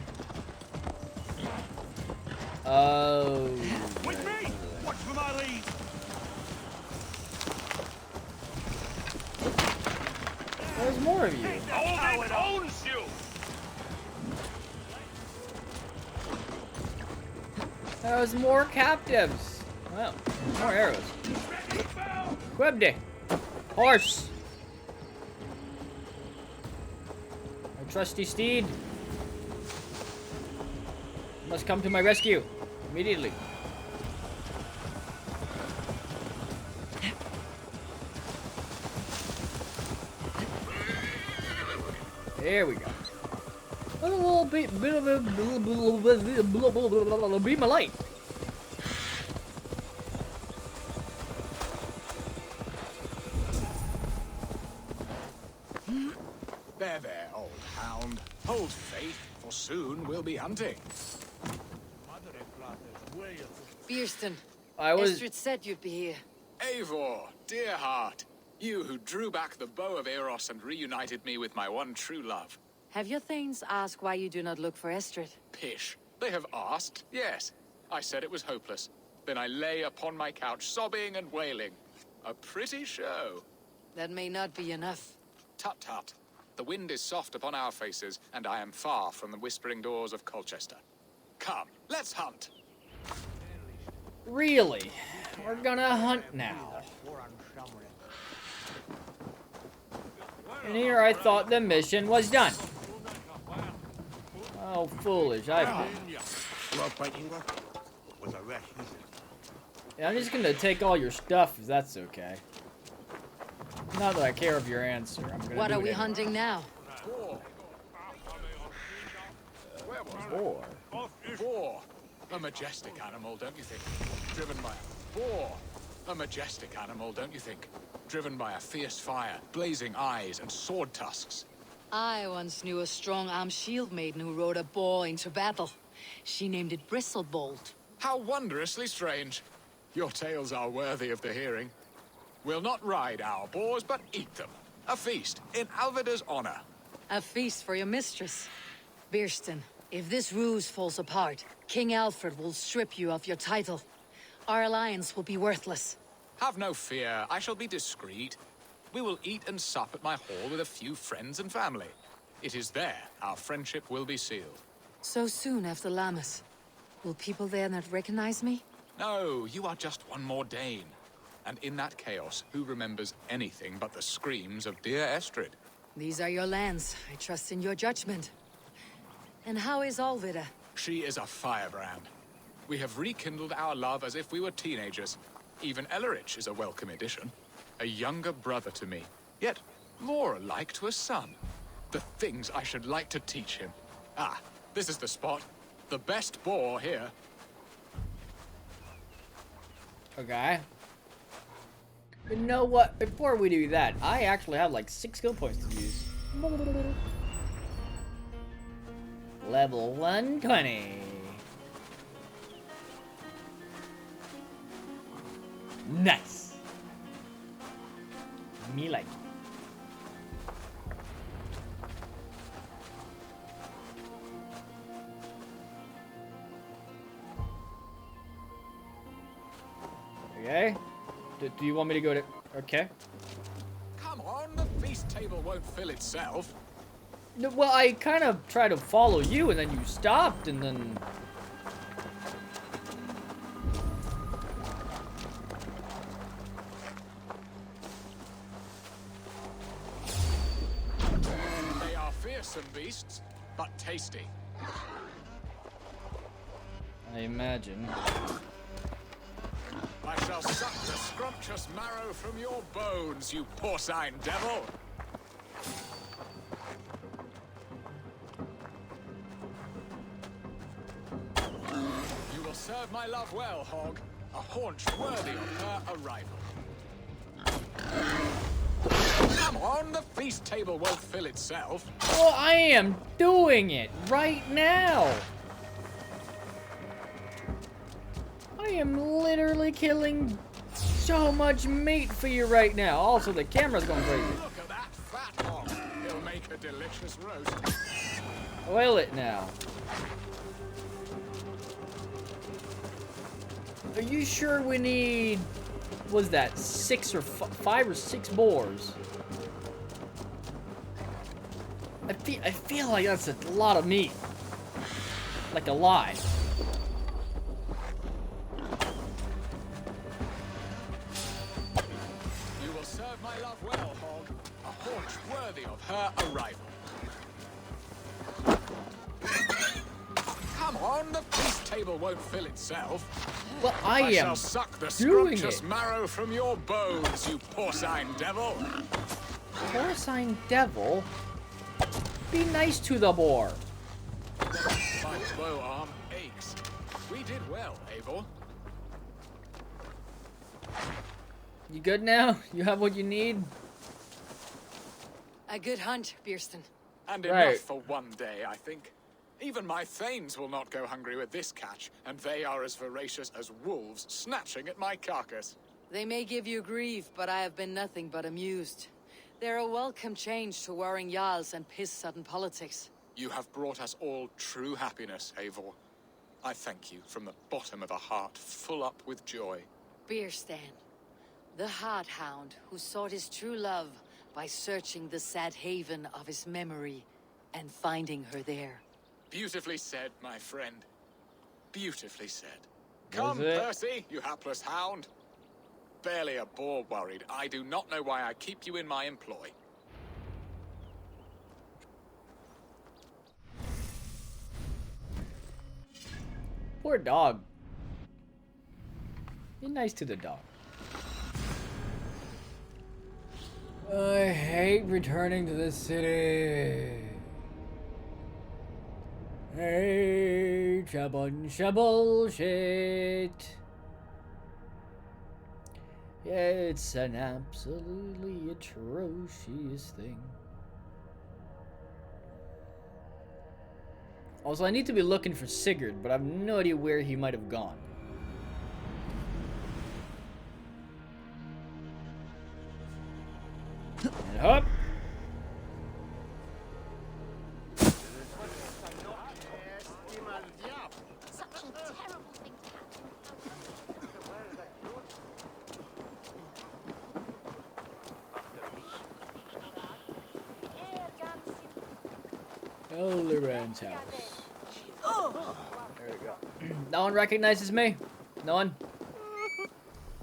Speaker 1: Oh.
Speaker 10: With me! Watch for my lead!
Speaker 1: There's more of you.
Speaker 10: Hold it owns you!
Speaker 1: There's more captives. Well, more arrows. Quebde. Horse. My trusty steed. Must come to my rescue. Immediately. There we go. A little bit of a beam of light.
Speaker 10: There, old hound. Hold faith, for soon we'll be hunting.
Speaker 2: Birstan,
Speaker 1: I was...
Speaker 2: Estrid said you'd be here.
Speaker 10: Eivor, dear heart. You who drew back the bow of Eros and reunited me with my one true love.
Speaker 2: Have your thanes asked why you do not look for Estrid?
Speaker 10: Pish. They have asked, yes. I said it was hopeless. Then I lay upon my couch, sobbing and wailing. A pretty show.
Speaker 2: That may not be enough.
Speaker 10: Tut-tut. The wind is soft upon our faces, and I am far from the whispering doors of Colchester. Come, let's hunt.
Speaker 1: Really? We're gonna hunt now. And here I thought the mission was done. Oh, foolish I've been. Yeah, I'm just gonna take all your stuff if that's okay. Not that I care of your answer. I'm gonna
Speaker 2: What
Speaker 1: do
Speaker 2: are
Speaker 1: it
Speaker 2: we
Speaker 1: anyway.
Speaker 2: hunting now?
Speaker 10: Boar. Boar. A majestic animal, don't you think? Driven by a boar. A majestic animal, don't you think? Driven by a fierce fire, blazing eyes, and sword tusks.
Speaker 2: I once knew a strong-armed shield maiden who rode a boar into battle. She named it Bristlebolt.
Speaker 10: How wondrously strange. Your tales are worthy of the hearing. We'll not ride our boars, but eat them. A feast, in Alvida's honor.
Speaker 2: A feast for your mistress. Birsten, if this ruse falls apart, King Alfred will strip you of your title. Our alliance will be worthless.
Speaker 10: Have no fear, I shall be discreet. We will eat and sup at my hall with a few friends and family. It is there our friendship will be sealed.
Speaker 2: So soon after Lammas. Will people there not recognize me?
Speaker 10: No, you are just one more Dane. And in that chaos, who remembers anything but the screams of dear Estrid?
Speaker 2: These are your lands. I trust in your judgment. And how is Alvida?
Speaker 10: She is a firebrand. We have rekindled our love as if we were teenagers. Even Ellerich is a welcome addition. A younger brother to me, yet more alike to a son. The things I should like to teach him. Ah, this is the spot. The best boar here.
Speaker 1: Okay. You know what? Before we do that, I actually have like 6 skill points to use. Level 120. Nice. Me like it. Okay. Do you want me to go to... Okay.
Speaker 10: Come on, the feast table won't fill itself.
Speaker 1: No, well, I kind of tried to follow you, and then you stopped, and then...
Speaker 10: They are fearsome beasts, but tasty.
Speaker 1: I imagine.
Speaker 10: I shall suck the scrumptious marrow from your bones, you porcine devil! You will serve my love well, Hog. A haunch worthy of her arrival. Come on, the feast table won't fill itself.
Speaker 1: Well, I am doing it right now. I am literally killing so much meat for you right now. Also, the camera's going crazy.
Speaker 10: Look at that fat hog. He'll make a delicious roast.
Speaker 1: Oil it now. Are you sure we need... Was that 6 or 5 or 6 boars? I feel like that's a lot of meat. Like a lot.
Speaker 10: You will serve my love well, Hog. A haunch worthy of her arrival. Come on, the feast table won't fill itself.
Speaker 1: Well, I
Speaker 10: shall
Speaker 1: am
Speaker 10: suck the
Speaker 1: doing
Speaker 10: scrumptious
Speaker 1: it.
Speaker 10: marrow from your bones, you porcine devil.
Speaker 1: Porcine devil? Be nice to the boar.
Speaker 10: My bow arm aches. We did well, Eivor.
Speaker 1: You good now? You have what you need?
Speaker 2: A good hunt, Birsten.
Speaker 10: And
Speaker 1: Right.
Speaker 10: enough for one day, I think. Even my thanes will not go hungry with this catch, and they are as voracious as wolves snatching at my carcass.
Speaker 2: They may give you grief, but I have been nothing but amused. They're a welcome change to warring Jarls and piss-sudden politics.
Speaker 10: You have brought us all true happiness, Eivor. I thank you from the bottom of a heart full up with joy.
Speaker 2: Bierstan, the Heart Hound who sought his true love by searching the sad haven of his memory and finding her there.
Speaker 10: Beautifully said, my friend. Beautifully said.
Speaker 1: Was
Speaker 10: Come,
Speaker 1: it?
Speaker 10: Percy, you hapless hound. Barely a boar worried. I do not know why I keep you in my employ.
Speaker 1: Poor dog. Be nice to the dog. I hate returning to the city. Hey, bunch of bullshit. Yeah, it's an absolutely atrocious thing. Also, I need to be looking for Sigurd, but I have no idea where he might have gone. And hop.
Speaker 3: Such a terrible thing
Speaker 1: Elderand's house. There we go. No one recognizes me? No one?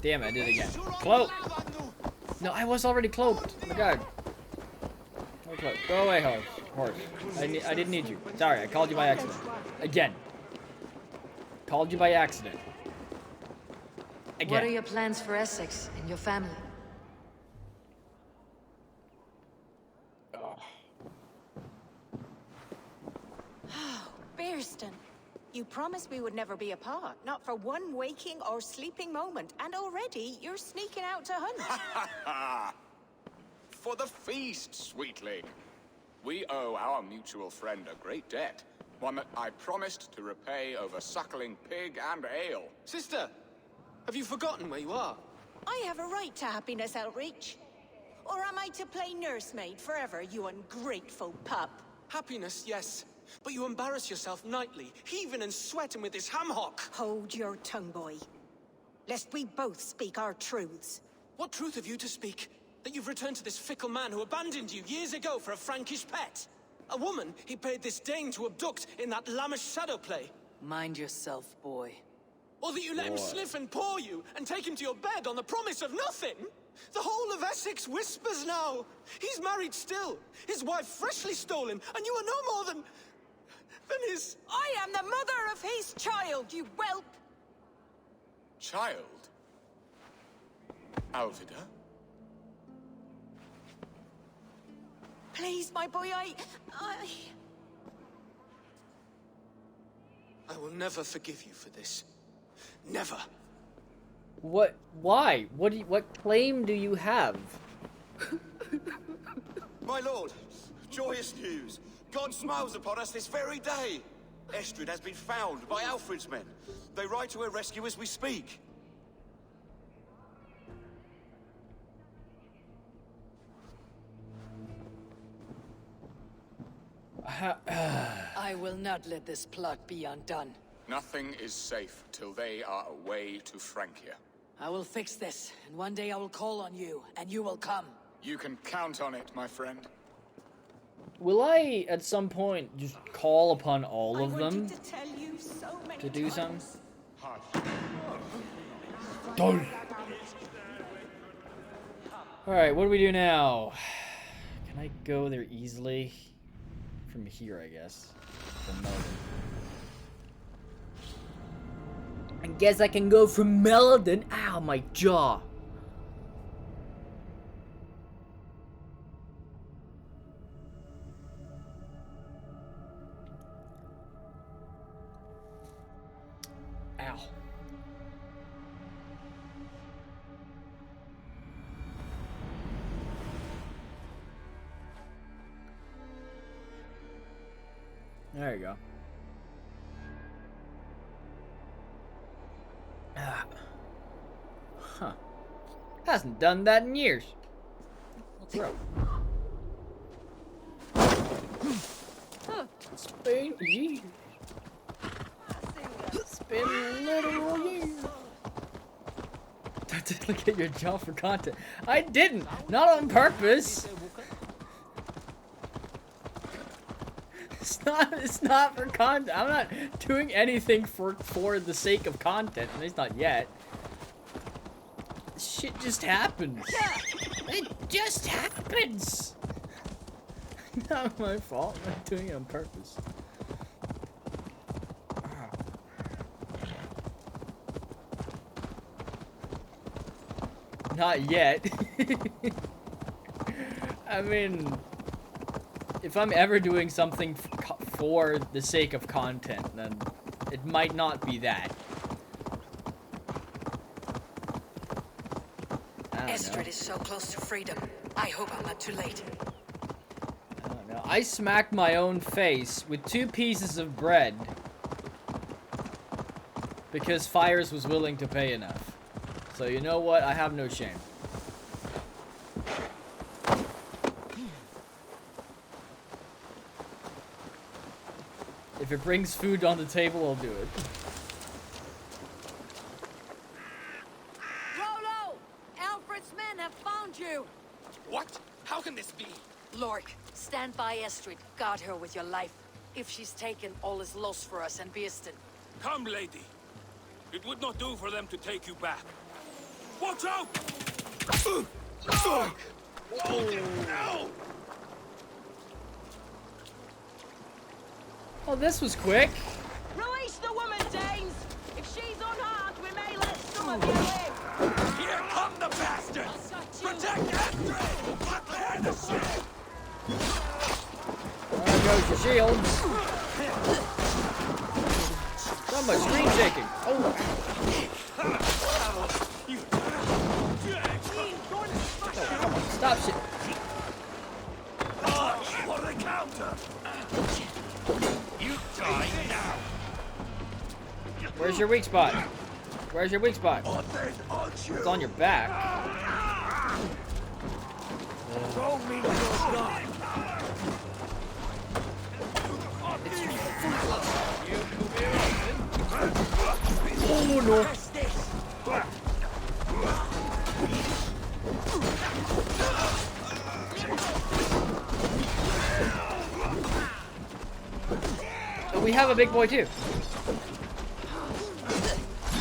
Speaker 1: Damn it, I did it again. Cloak! No, I was already cloaked. Oh my god. Okay, go away, horse. I didn't need you. Sorry, I called you by accident. Again. Called you by accident. Again.
Speaker 2: What are your plans for Essex and your family?
Speaker 17: Bierstan, you promised we would never be apart, not for one waking or sleeping moment, and already you're sneaking out to hunt.
Speaker 10: For the feast, sweetling. We owe our mutual friend a great debt. One that I promised to repay over suckling pig and ale.
Speaker 16: Sister, have you forgotten where you are?
Speaker 17: I have a right to happiness outreach. Or am I to play nursemaid forever, you ungrateful pup?
Speaker 16: Happiness, yes. But you embarrass yourself nightly, heaving and sweating with this ham-hock.
Speaker 17: Hold your tongue, boy. Lest we both speak our truths.
Speaker 16: What truth have you to speak? That you've returned to this fickle man who abandoned you years ago for a Frankish pet? A woman he paid this Dane to abduct in that lammish shadow play?
Speaker 2: Mind yourself, boy.
Speaker 16: Or that you let him sniff and paw you and take him to your bed on the promise of nothing? The whole of Essex whispers now. He's married still, his wife freshly stolen, and you are no more than his...
Speaker 17: I am the mother of his child, you whelp!
Speaker 10: Child? Alvida?
Speaker 17: Please, my boy, I
Speaker 16: will never forgive you for this. Never.
Speaker 1: What? Why? What claim do you have?
Speaker 13: My lord, joyous news. God smiles upon us this very day. Estrid has been found by Alfred's men. They ride to her rescue as we speak.
Speaker 2: I will not let this plot be undone.
Speaker 10: Nothing is safe till they are away to Francia.
Speaker 2: I will fix this, and one day I will call on you, and you will come.
Speaker 10: You can count on it, my friend.
Speaker 1: Will I, at some point, just call upon all of them
Speaker 17: to tell you so many
Speaker 1: to do something?
Speaker 10: Done.
Speaker 1: Alright, what do we do now? Can I go there easily? From here, I guess. From Melbourne. I guess I can go from Melbourne. Ow, my jaw. Ow. There you go. Ah. Huh. Hasn't done that in years. Throw. It's been years. It's been literal years. Look at your job for content. I didn't. Not on purpose. It's not for content. I'm not doing anything for the sake of content. At least not yet. Shit just happens. It just happens. Not my fault. I'm not doing it on purpose. Not yet. I mean, if I'm ever doing something for the sake of content, then it might not be that.
Speaker 2: Estrid is so close to freedom. I hope I'm not too late.
Speaker 1: I don't know. I smacked my own face with 2 pieces of bread because Fires was willing to pay enough. So you know what? I have no shame. If it brings food on the table, I'll do it.
Speaker 2: Rolo! Alfred's men have found you!
Speaker 16: What? How can this be?
Speaker 2: Lork, stand by Estrid. Guard her with your life. If she's taken, all is lost for us and Beeston.
Speaker 14: Come, lady. It would not do for them to take you back. Watch out!
Speaker 1: Oh, this was quick.
Speaker 18: Release the woman, Danes! If she's unharmed, we may let some of you live!
Speaker 10: Here come the bastards! Protect Estrid! Prepare the ship!
Speaker 1: There goes your shields. So much screen shaking. Oh. Come on, stop shit.
Speaker 10: What a counter! You die now!
Speaker 1: Where's your weak spot? Where's your weak spot? It's on your back.
Speaker 10: Don't mean you're gone.
Speaker 1: It's your oh no. But we have a big boy too.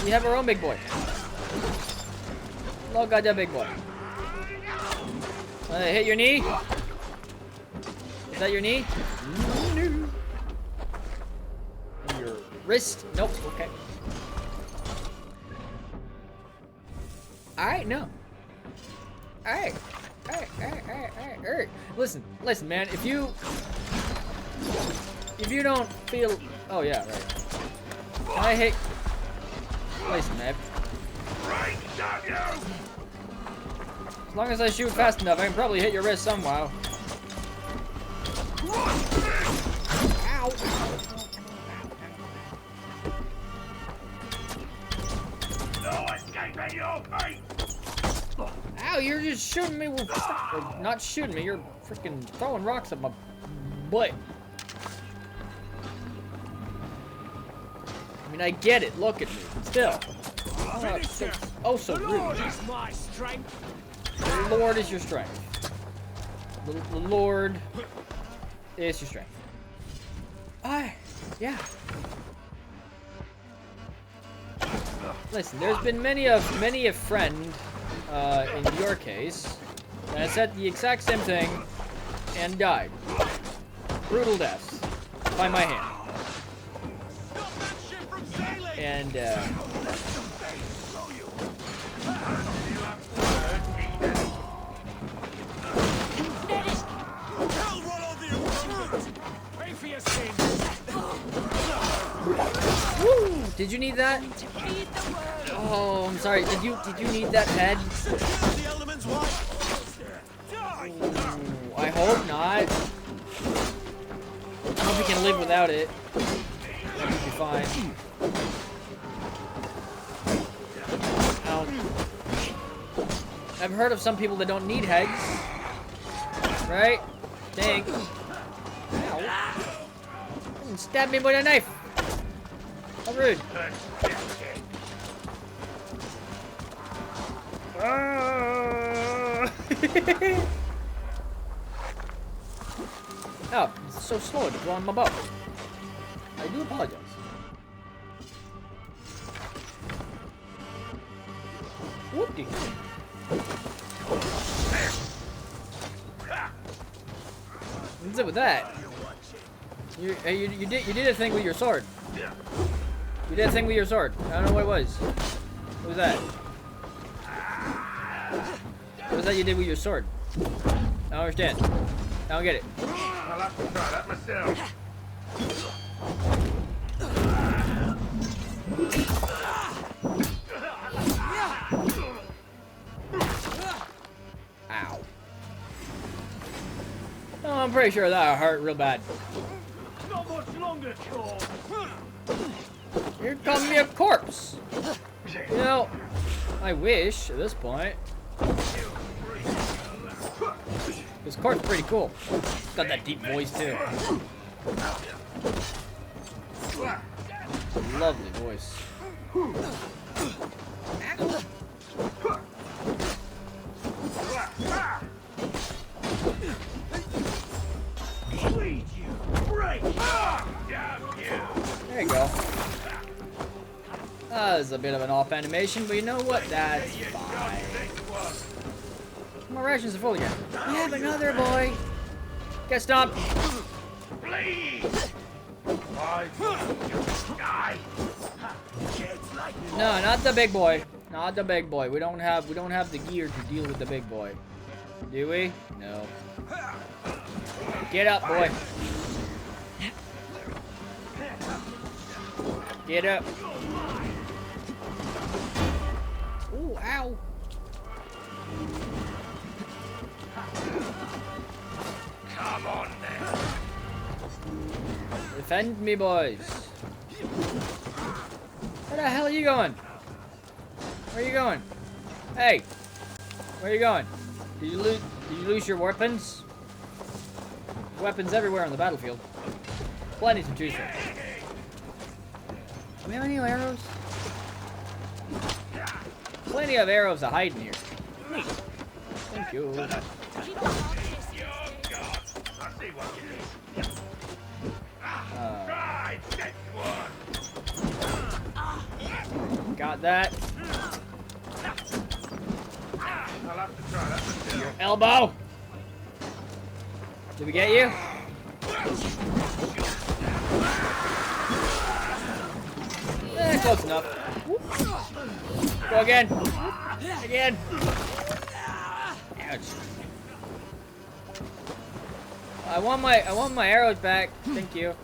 Speaker 1: We have our own big boy. Oh goddamn big boy. Hit your knee? Is that your knee? No. Your wrist? Nope. Okay. Alright, no. Alright. Alright. Listen, man, if you don't feel... Oh, yeah, right. Can I hit... Listen, man. As long as I shoot fast enough, I can probably hit your wrist somehow. Ow!
Speaker 10: No escaping your fate!
Speaker 1: Ow, you're just shooting me with... Not shooting me, you're freaking throwing rocks at my butt. I mean, I get it. Look at me. Still. Oh, so rude. The Lord is my strength. The Lord is your strength. The Lord is your strength. Yeah. Listen, there's been many a friend, in your case, that has said the exact same thing and died. Brutal deaths by my hand. And, Woo! Did you need that? Oh, I'm sorry. Did you need that head? Ooh, I hope not. I hope we can live without it. That should be fine. Ow. I've heard of some people that don't need heads. Right? Dang. Ow. Stab me with a knife. How rude. Oh, it's so slow to draw on my bow. I do apologize. Whoopty. What's up with that? You did a thing with your sword. You did a thing with your sword. I don't know what it was. What was that? What was that you did with your sword? I don't understand. I don't get it.
Speaker 10: I'll have to try that myself.
Speaker 1: Ow. Oh, I'm pretty sure that hurt real bad.
Speaker 10: Not much longer, Thor.
Speaker 1: Here comes me a corpse. You know, I wish at this point. This corpse is pretty cool. It's got that deep voice too. Lovely voice. There you go. That was a bit of an off animation, but you know what? That's fine. My rations are full again. We have another boy. Get stopped. No, not the big boy. Not the big boy. We don't have the gear to deal with the big boy. Do we? No. Get up, boy. Get up. Ooh, ow.
Speaker 10: Come on, then.
Speaker 1: Defend me, boys. Where the hell are you going? Where are you going? Hey, where are you going? Did you lose your weapons? Weapons everywhere on the battlefield. Plenty to choose from. Do we have any arrows? Plenty of arrows to hide in here. Thank you. Got that. Your elbow. Did we get you? Close enough. Go again. Again. Ouch. I want my arrows back. Thank you.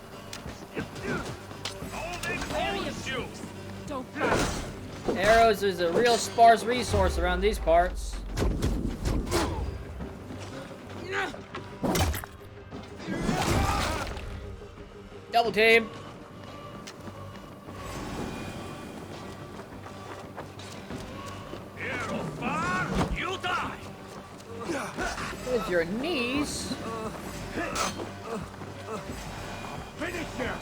Speaker 1: Arrows is a real sparse resource around these parts. Double team.
Speaker 10: You die.
Speaker 1: With your knees.
Speaker 10: Finish him.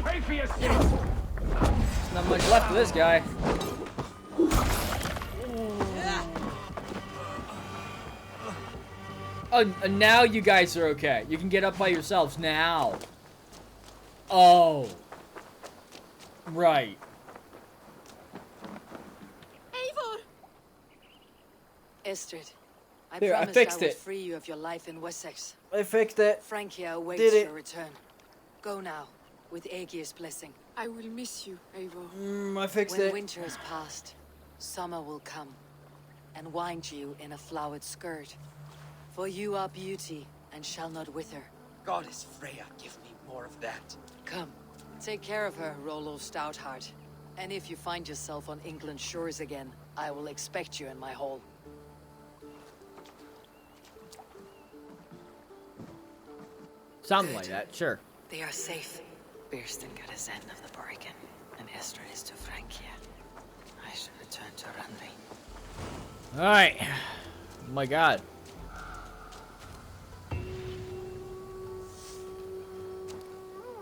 Speaker 10: Pay for your sins.
Speaker 1: There's not much left of this guy. Oh, now you guys are okay. You can get up by yourselves now. Oh. Right.
Speaker 11: Eivor!
Speaker 2: Estrid, I
Speaker 1: Here, I
Speaker 2: promised
Speaker 1: fixed
Speaker 2: would
Speaker 1: it.
Speaker 2: free you of your life in Wessex.
Speaker 1: I fixed it.
Speaker 2: Francia awaits
Speaker 1: Did it.
Speaker 2: your return. Go now, with Aegir's blessing.
Speaker 11: I will miss you, Eivor.
Speaker 1: I fixed
Speaker 2: When
Speaker 1: it.
Speaker 2: winter has passed, summer will come, and wind you in a flowered skirt. For you are beauty, and shall not wither.
Speaker 15: Goddess Freya, give me more of that.
Speaker 2: Come, take care of her, Rollo Stoutheart. And if you find yourself on England's shores again, I will expect you in my hall.
Speaker 1: Something like that, sure.
Speaker 2: They are safe. Birsten got his end of the bargain, and Estrid is to Francia. I should return to Randvi.
Speaker 1: Alright. Oh my god.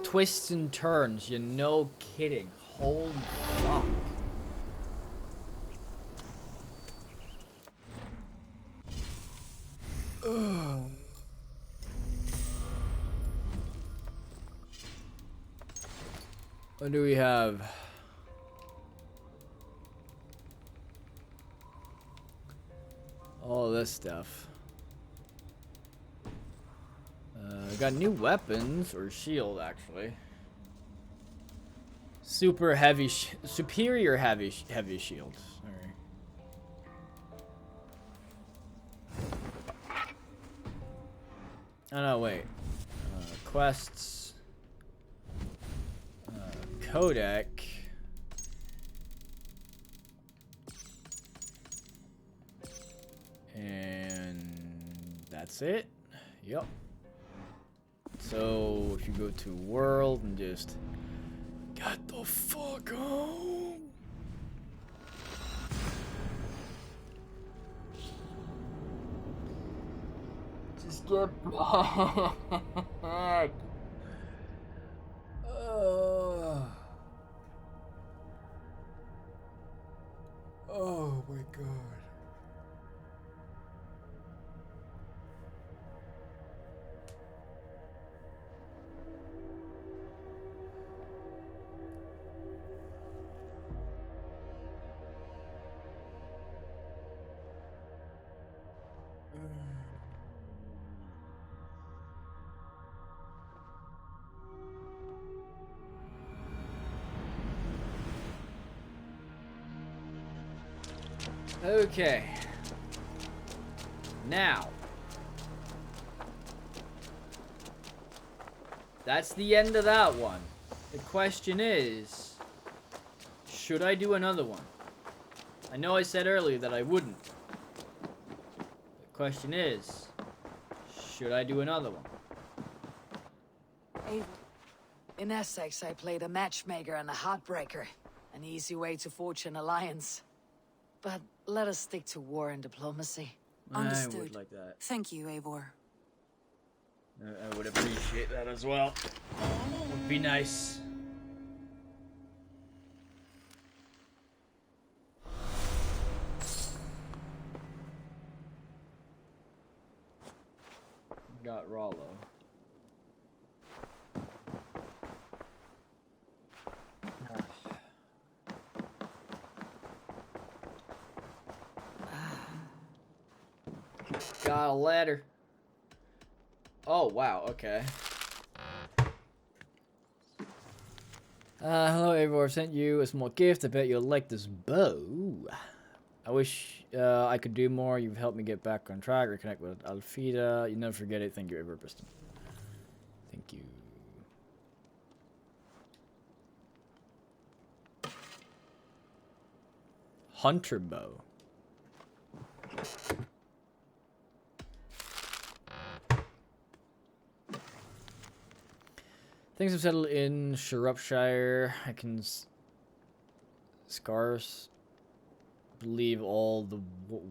Speaker 1: Twists and turns, you're no kidding. Holy fuck. Ugh. What do we have? All this stuff. Got new weapons, or shield actually. Super heavy, superior heavy shield. Alright. Oh no, wait. Quests. Codec. And that's it. Yep. So if you go to world and just get the fuck home. Just get back. Oh my god. Okay. Now. That's the end of that one. The question is, should I do another one? I know I said earlier that I wouldn't. The question is, should I do another one?
Speaker 2: In Essex, I played a matchmaker and a heartbreaker. An easy way to forge an alliance. But let us stick to war and diplomacy.
Speaker 4: Understood.
Speaker 1: I would like that.
Speaker 4: Thank you, Eivor.
Speaker 1: I would appreciate that as well. Would be nice. Got Rollo. Got a letter. Oh, wow, okay. Hello, Eivor. I've sent you a small gift. I bet you'll like this bow. I wish I could do more. You've helped me get back on track, reconnect with Alfida. You never forget it. Thank you, Eivor Preston. Thank you. Hunter bow. Things have settled in Shropshire. I can scarce believe all the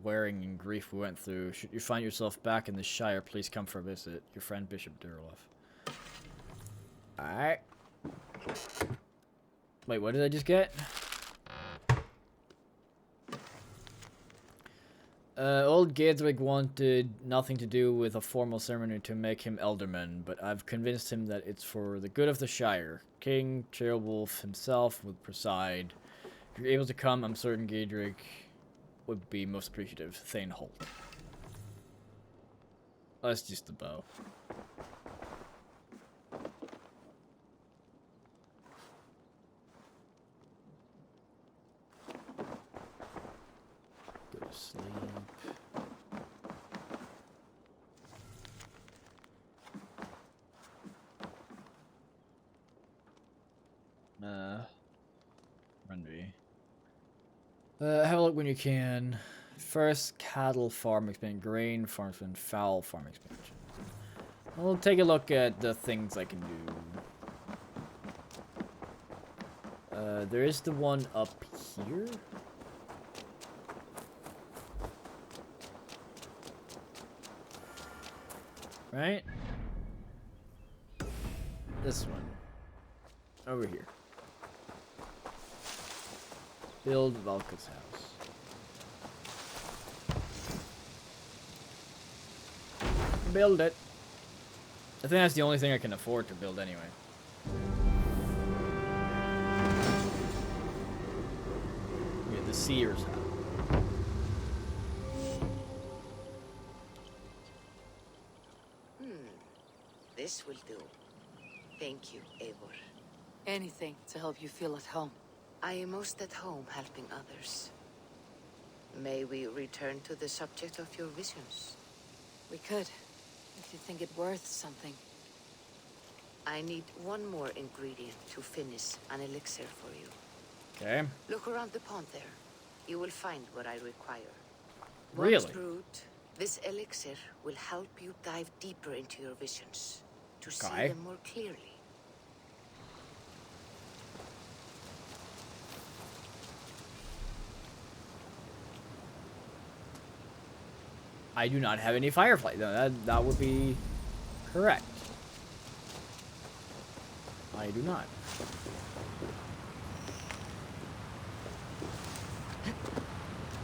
Speaker 1: wearing and grief we went through. Should you find yourself back in the Shire, please come for a visit. Your friend Bishop Durloff. Alright. Wait, what did I just get? Old Gaedrick wanted nothing to do with a formal ceremony to make him Elderman, but I've convinced him that it's for the good of the Shire. King Ceolwulf himself would preside. If you're able to come, I'm certain Gaedrick would be most appreciative. Thane Holt. That's just the bow. Go to sleep. Runby. Have a look when you can. First, cattle farm expansion, grain farm expansion, fowl farm expansion. I'll take a look at the things I can do. There is the one up here. Right? This one. Over here. Build Valka's house. Build it. I think that's the only thing I can afford to build anyway. Yeah, the Seer's house.
Speaker 2: This will do. Thank you, Eivor. Anything to help you feel at home. I am most at home helping others. May we return to the subject of your visions? We could, if you think it worth something. I need one more ingredient to finish an elixir for you.
Speaker 1: Okay.
Speaker 2: Look around the pond there. You will find what I require.
Speaker 1: Really?
Speaker 2: Once brewed, this elixir will help you dive deeper into your visions, to see
Speaker 1: Okay.
Speaker 2: them more clearly.
Speaker 1: I do not have any firefly. No, that would be correct. I do not.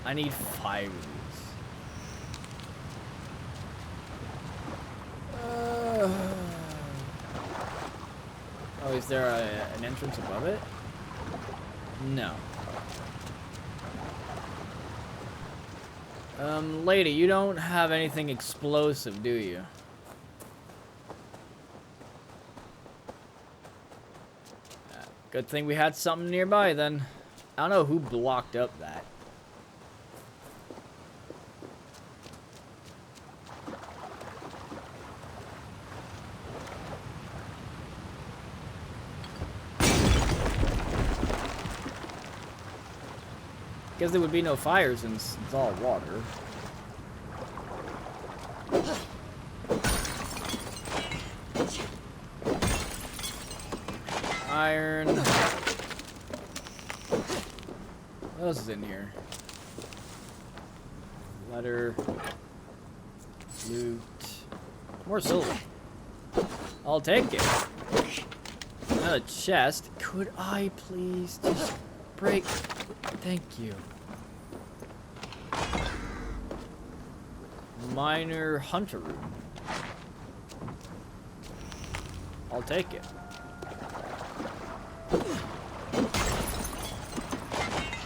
Speaker 1: I need 5 of these. Oh, is there an entrance above it? No. Lady, you don't have anything explosive, do you? Good thing we had something nearby then. I don't know who blocked up that. Guess there would be no fire since it's all water. Iron. What else is in here? Letter. Loot. More silver. I'll take it. Another chest. Could I please just break? Thank you. Minor hunter room. I'll take it.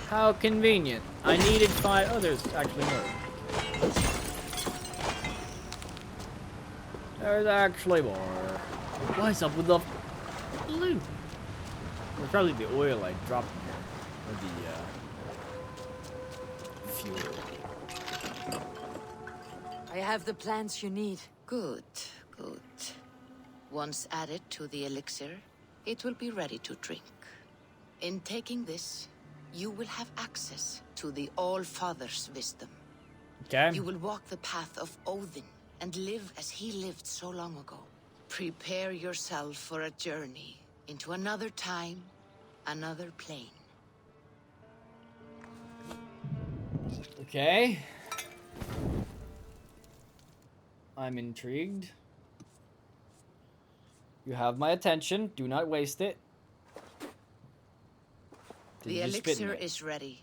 Speaker 1: How convenient. I needed 5. Oh, there's actually more. There's actually more. What's up with the blue? It's probably the oil I dropped in here. Or the fuel.
Speaker 2: I have the plants you need. Good, good. Once added to the elixir, it will be ready to drink. In taking this, you will have access to the All-Father's wisdom.
Speaker 1: Okay.
Speaker 2: You will walk the path of Odin and live as he lived so long ago. Prepare yourself for a journey into another time, another plane.
Speaker 1: Okay. I'm intrigued. You have my attention. Do not waste it. Did
Speaker 2: The
Speaker 1: you spit in
Speaker 2: elixir
Speaker 1: it?
Speaker 2: is ready.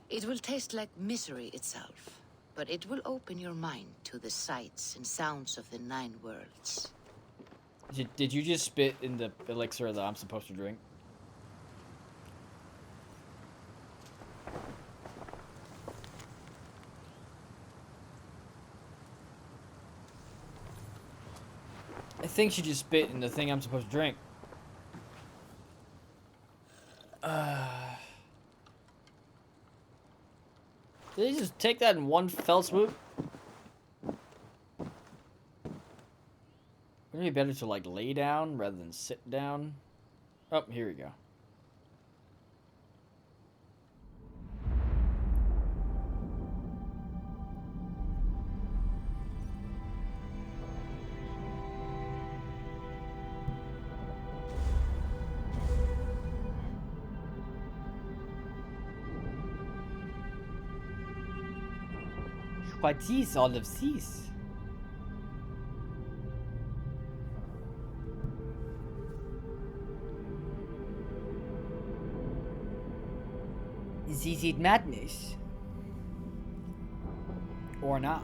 Speaker 2: It will taste like misery itself, but it will open your mind to the sights and sounds of the 9 worlds.
Speaker 1: Did you just spit in the elixir that I'm supposed to drink? I think she just spit in the thing I'm supposed to drink. Did he just take that in one fell swoop? Wouldn't it be better to like lay down rather than sit down? Oh, here we go. What is all of this? Is it madness? Or not?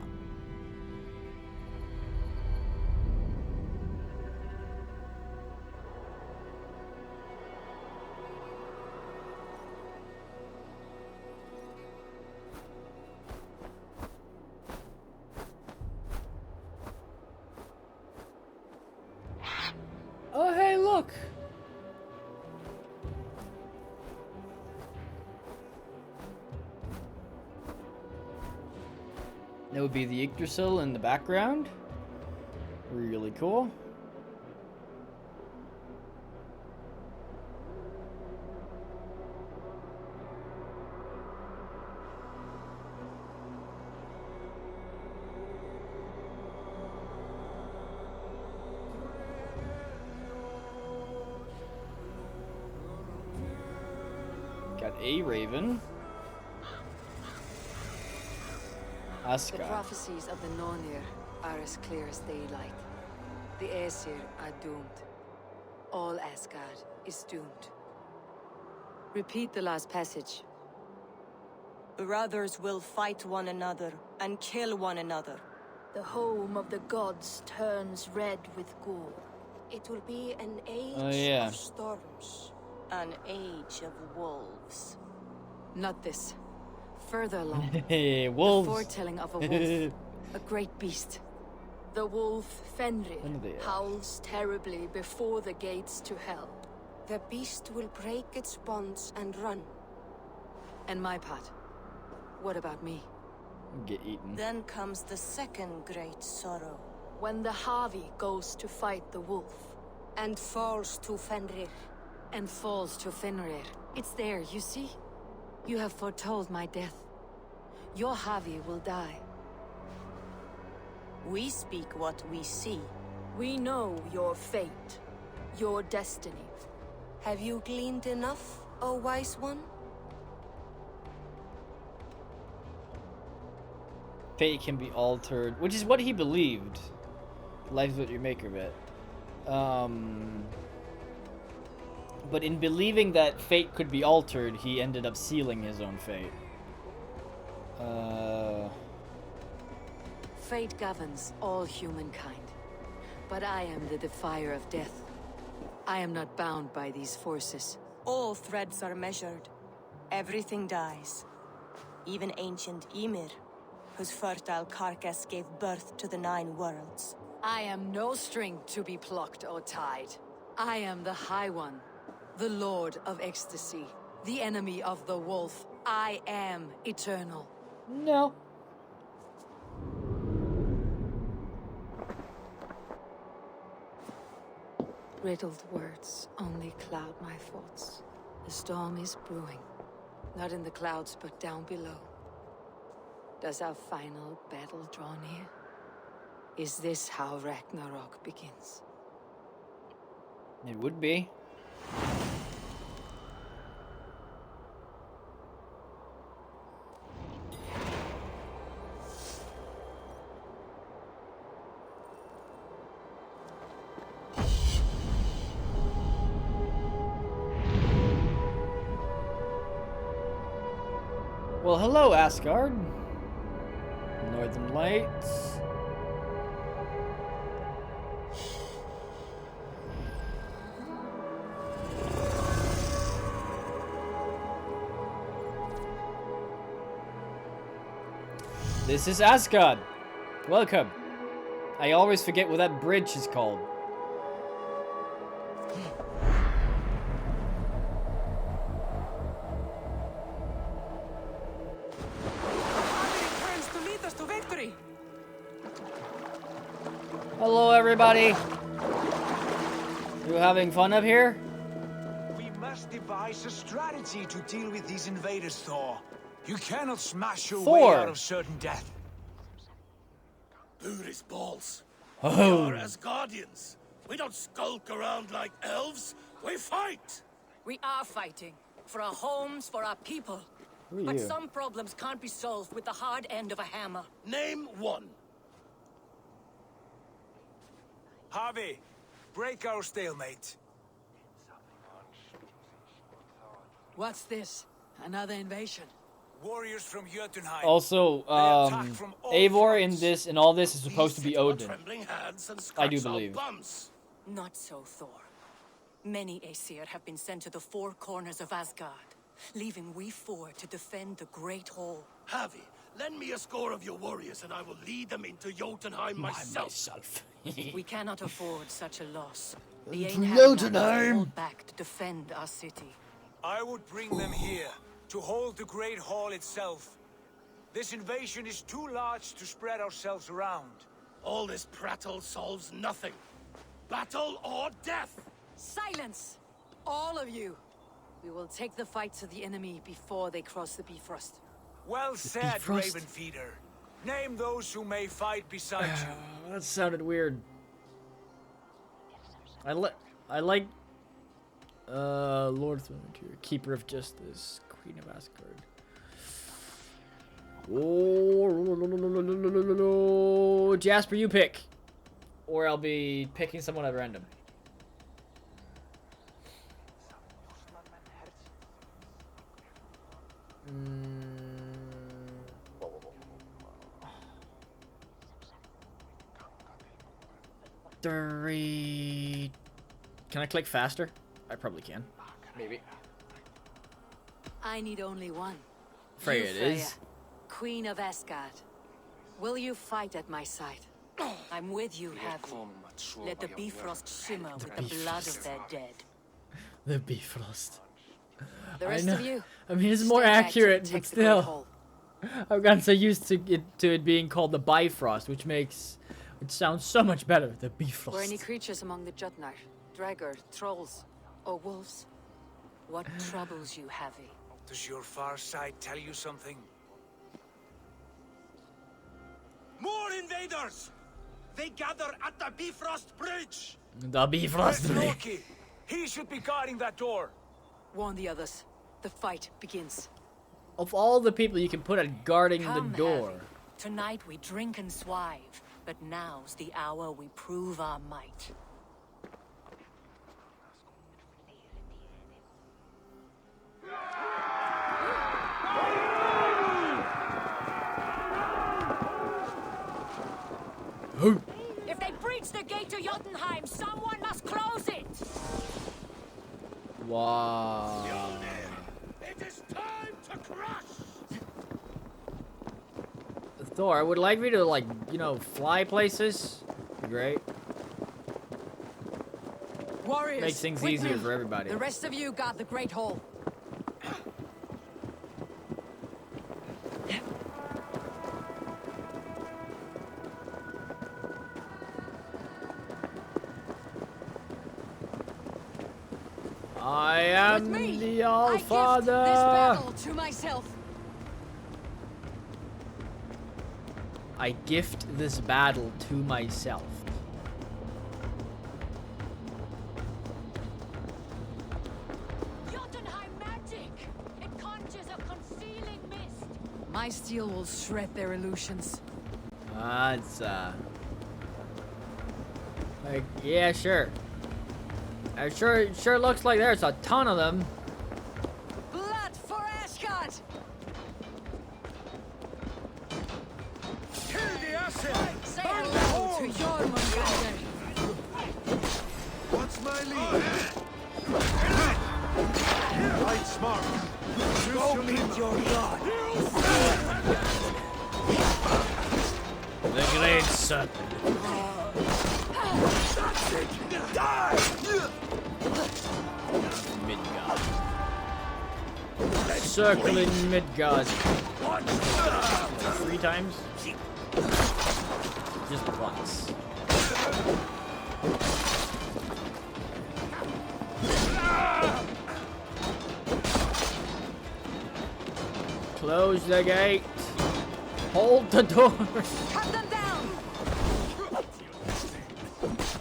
Speaker 1: Oh, hey, look! That would be the Yggdrasil in the background. Really cool. Got a raven.
Speaker 2: The
Speaker 1: Asgard.
Speaker 2: prophecies of the Nornir are as clear as daylight. The Aesir are doomed. All Asgard is doomed. Repeat the last passage.
Speaker 17: Brothers will fight one another and kill one another.
Speaker 7: The home of the gods turns red with gore.
Speaker 17: It will be an age
Speaker 1: Oh, yeah.
Speaker 17: of storms. An age of wolves.
Speaker 2: Not this. Further along.
Speaker 1: Hey, wolves.
Speaker 2: The foretelling of a wolf. A great beast.
Speaker 7: The wolf Fenrir
Speaker 1: Fenrir.
Speaker 7: howls terribly before the gates to hell.
Speaker 17: The beast will break its bonds and run.
Speaker 2: And my part. What about me?
Speaker 1: Get eaten.
Speaker 17: Then comes the second great sorrow.
Speaker 7: When the Havi goes to fight the wolf.
Speaker 17: And falls to Fenrir.
Speaker 2: And falls to Fenrir. It's there, you see? You have foretold my death. Your Havi will die.
Speaker 17: We speak what we see.
Speaker 7: We know your fate, your destiny.
Speaker 17: Have you gleaned enough, O wise one?
Speaker 1: Fate can be altered, which is what he believed. Life is what you make of it. But in believing that fate could be altered, he ended up sealing his own fate.
Speaker 2: Fate governs all humankind. But I am the defier of death. I am not bound by these forces.
Speaker 17: All threads are measured. Everything dies. Even ancient Ymir, whose fertile carcass gave birth to the 9 worlds.
Speaker 2: I am no string to be plucked or tied. I am the High One, the Lord of Ecstasy, the enemy of the wolf. I am eternal.
Speaker 1: No.
Speaker 2: Riddled words only cloud my thoughts. The storm is brewing. Not in the clouds, but down below. Does our final battle draw near? Is this how Ragnarok begins?
Speaker 1: It would be. Well, hello, Asgard. Northern Lights. This is Asgard. Welcome. I always forget what that bridge is called.
Speaker 6: Turns to lead us to victory.
Speaker 1: Hello, everybody. You having fun up here?
Speaker 8: We must devise a strategy to deal with these invaders, Thor. You cannot smash your way
Speaker 1: Thor.
Speaker 8: out of certain death.
Speaker 5: Booty's balls.
Speaker 1: Oh.
Speaker 5: We are Asgardians. We don't skulk around like elves. We fight.
Speaker 6: We are fighting. For our homes, for our people.
Speaker 1: Who are
Speaker 6: But
Speaker 1: you?
Speaker 6: some problems can't be solved with the hard end of a hammer.
Speaker 5: Name one.
Speaker 8: Harvey, break our stalemate.
Speaker 6: What's this?
Speaker 4: another invasion.
Speaker 8: Warriors from Jotunheim.
Speaker 1: Also, Eivor in all this is supposed to be Odin. I do believe.
Speaker 4: Not so, Thor. Many Aesir have been sent to the four corners of Asgard, leaving we four to defend the Great Hall.
Speaker 5: Havi, lend me a score of your warriors and I will lead them into Jotunheim myself.
Speaker 4: We cannot afford such a loss. The
Speaker 1: To
Speaker 4: Ainham
Speaker 1: Jotunheim.
Speaker 4: hold back to defend our city.
Speaker 8: I would bring them here to hold the Great Hall itself. This invasion is too large to spread ourselves around.
Speaker 5: All this prattle solves nothing. Battle or death!
Speaker 4: Silence! All of you! We will take the fight to the enemy before they cross the Bifrost.
Speaker 8: Well said,
Speaker 1: Bifrost.
Speaker 8: Ravenfeeder. Name those who may fight beside you.
Speaker 1: That sounded weird. I like Lord Thorntier, Keeper of Justice, Queen of Asgard. Oh, Jasper, you pick, or I'll be picking someone at random. Three. Can I click faster? I probably can. Maybe.
Speaker 4: I need only one.
Speaker 1: Freya
Speaker 4: You,
Speaker 1: it
Speaker 4: Freya,
Speaker 1: is.
Speaker 4: Queen of Asgard. Will you fight at my side? I'm with you, Havi. Let the Bifrost shimmer with the blood of their dead.
Speaker 1: The Bifrost.
Speaker 4: The rest of you,
Speaker 1: I mean, it's more
Speaker 4: stay back to
Speaker 1: accurate, but
Speaker 4: protect the Great
Speaker 1: still.
Speaker 4: Hall.
Speaker 1: I've gotten so used to it being called the Bifrost, which makes it sound so much better. The Bifrost.
Speaker 4: Were any creatures among the Jotnar, Draugr, trolls, or wolves? What troubles you, Havi?
Speaker 8: Does your far side tell you something?
Speaker 13: More invaders! They gather at the Bifrost Bridge!
Speaker 1: The Bifrost.
Speaker 8: Where's Loki? He should be guarding that door.
Speaker 4: Warn the others. The fight begins.
Speaker 1: Of all the people you can put at guarding
Speaker 4: Come,
Speaker 1: the door.
Speaker 4: Havi. Tonight we drink and swive, but now's the hour we prove our might.
Speaker 19: If they breach the gate to Jotunheim, someone must close it!
Speaker 1: Wow.
Speaker 5: It is time to crush!
Speaker 1: Thor, I would like you to, like, you know, fly places. Great.
Speaker 4: Warriors,
Speaker 1: Makes things
Speaker 4: with
Speaker 1: easier
Speaker 4: me.
Speaker 1: for everybody.
Speaker 4: The rest of you guard the Great Hall.
Speaker 1: I am
Speaker 4: With me,
Speaker 1: the
Speaker 4: I gift
Speaker 1: Allfather.
Speaker 4: this battle to myself.
Speaker 1: I gift this battle to myself.
Speaker 19: Jotunheim magic! It conjures a concealing mist!
Speaker 4: My steel will shred their illusions.
Speaker 1: It's like, yeah, sure. It sure looks like there's a ton of them.
Speaker 4: Blood for Asgard!
Speaker 8: Kill the asset!
Speaker 4: Say hello to Jormungandr.
Speaker 13: What's my lead? Right smart.
Speaker 8: Go meet your god.
Speaker 1: The Great Serpent.
Speaker 8: That's it! Die!
Speaker 1: Midgard. Circling Midgard. 3 times? Just once. Close the gate. Hold the door.
Speaker 4: Cut them down!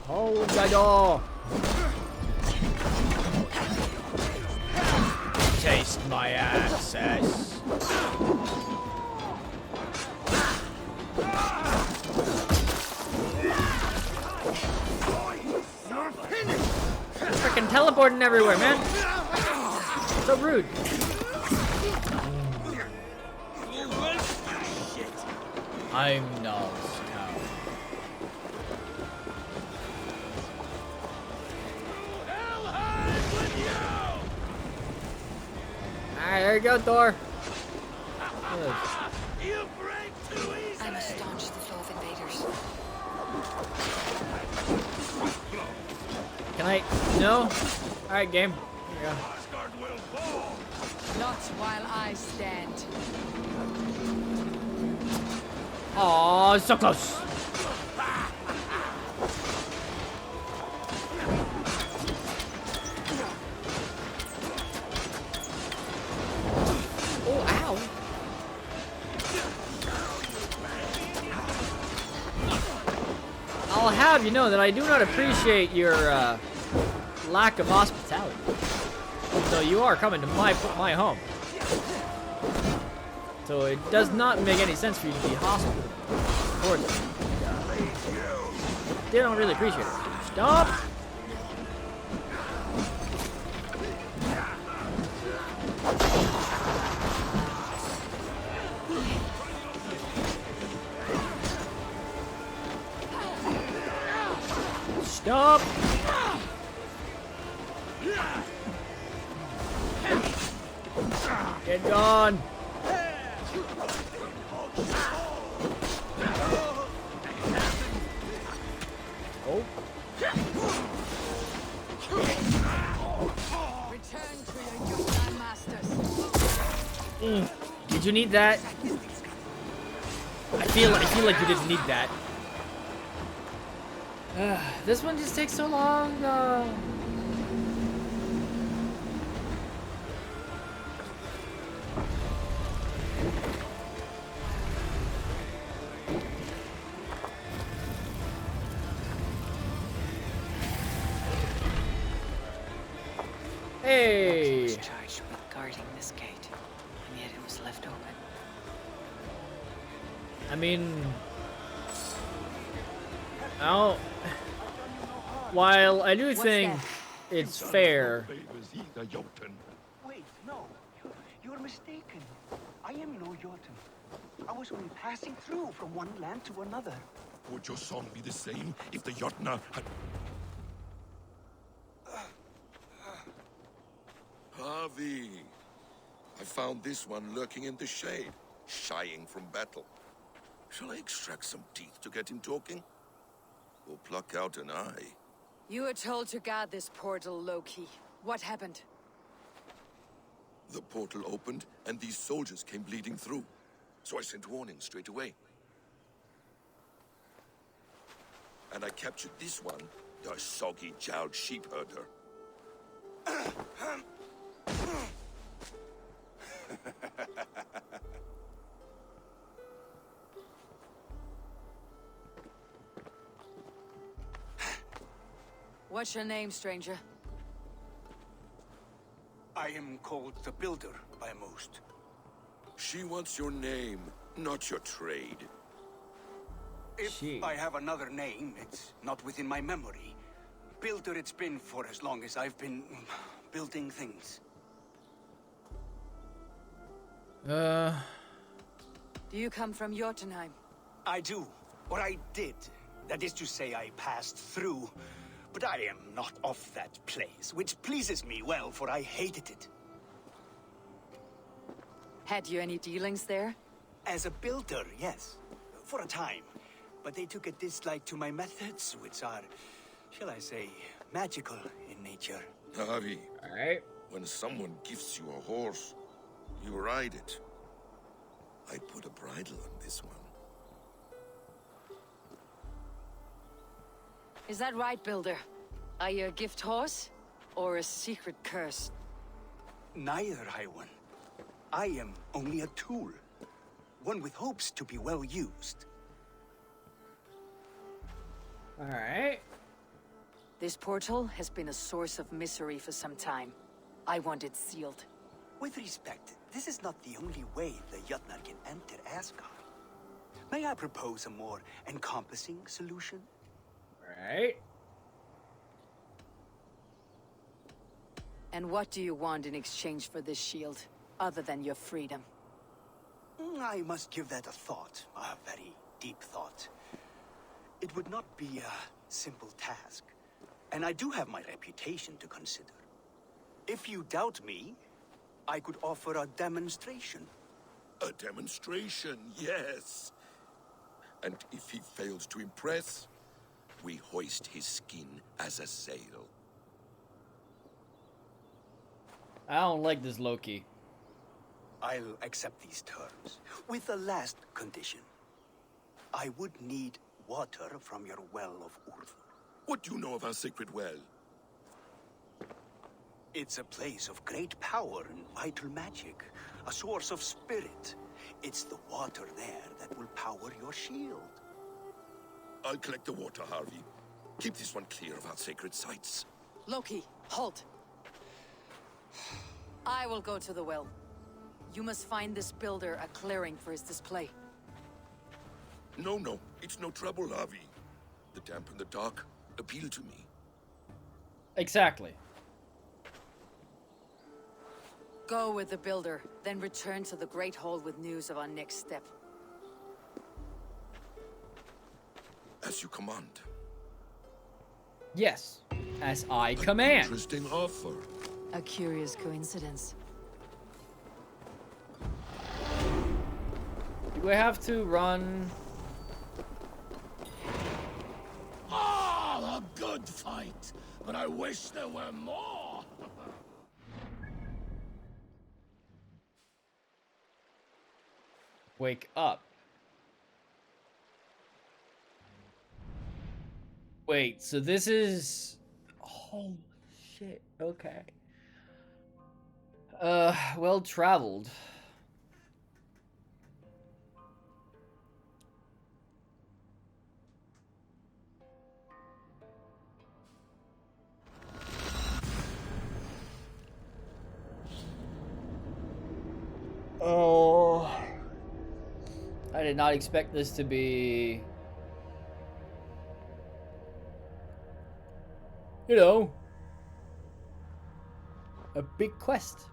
Speaker 1: Hold the door. Taste my access. Freaking teleporting everywhere, man. So rude. Heimdall's town. Alright, there you go, Thor.
Speaker 2: You break too easy. I must staunch the flow of invaders.
Speaker 1: Can I? No? Alright, game. Here you go.
Speaker 4: Not while I stand.
Speaker 1: Oh, so close. Oh, ow. I'll have you know that I do not appreciate your lack of hospitality. So you are coming to my home. So it does not make any sense for you to be hostile towards me. They don't really appreciate it. Stop! Stop! Get gone! Oh.
Speaker 4: Return to your Jotun masters.
Speaker 1: Did you need that? I feel like you didn't need that. This one just takes so long, though. Hey!
Speaker 2: I was charged with guarding this gate, and yet it was left open.
Speaker 1: I mean, while I do think it's fair.
Speaker 20: Wait, no, you're mistaken. I am no Jotun. I was only passing through from one land to another.
Speaker 21: Would your song be the same if the Jotnar had... Harvey, I found this one lurking in the shade, shying from battle. Shall I extract some teeth to get him talking? Or pluck out an eye?
Speaker 4: You were told to guard this portal, Loki. What happened?
Speaker 21: The portal opened, and these soldiers came bleeding through. So I sent warning straight away. And I captured this one, the soggy-jowled sheep herder.
Speaker 4: What's your name, stranger?
Speaker 8: I am called the Builder by most.
Speaker 21: She wants your name, not your trade.
Speaker 8: If I have another name, it's not within my memory. Builder it's been for as long as I've been building things.
Speaker 4: Do you come from Jotunheim?
Speaker 8: I do. Or I did. That is to say, I passed through. But I am not of that place, which pleases me well, for I hated it.
Speaker 4: Had you any dealings there?
Speaker 8: As a builder, yes. For a time. But they took a dislike to my methods, which are, shall I say, magical in nature.
Speaker 21: Harvey, when someone gifts you a horse, you ride it. I put a bridle on this one.
Speaker 4: Is that right, Builder? Are you a gift horse? Or a secret curse?
Speaker 8: Neither, High One. I am only a tool. One with hopes to be well used.
Speaker 1: Alright.
Speaker 4: This portal has been a source of misery for some time. I want it sealed.
Speaker 8: With respect, this is not the only way the Jotnar can enter Asgard. May I propose a more encompassing solution?
Speaker 1: Right.
Speaker 4: And what do you want in exchange for this shield, other than your freedom?
Speaker 8: I must give that a thought, a very deep thought. It would not be a simple task, and I do have my reputation to consider. If you doubt me, I could offer a demonstration.
Speaker 21: A demonstration, yes. And if he fails to impress, we hoist his skin as a sail.
Speaker 1: I don't like this Loki.
Speaker 8: I'll accept these terms, with a last condition. I would need water from your well of Urth.
Speaker 21: What do you know of our sacred well?
Speaker 8: It's a place of great power and vital magic, a source of spirit. It's the water there that will power your shield.
Speaker 21: I'll collect the water, Harvey. Keep this one clear of our sacred sites.
Speaker 4: Loki, halt. I will go to the well. You must find this builder a clearing for his display.
Speaker 21: No, it's no trouble, Harvey. The damp and the dark appeal to me.
Speaker 1: Exactly.
Speaker 4: Go with the builder, then return to the Great Hall with news of our next step.
Speaker 21: As you command.
Speaker 1: Yes, as I command.
Speaker 21: Interesting offer.
Speaker 4: A curious coincidence.
Speaker 1: Do I have to run?
Speaker 5: Ah, a good fight, but I wish there were more.
Speaker 1: Wake up. Wait, so this is... Oh, shit. Okay. Well traveled. Oh. I did not expect this to be... You know, a big quest.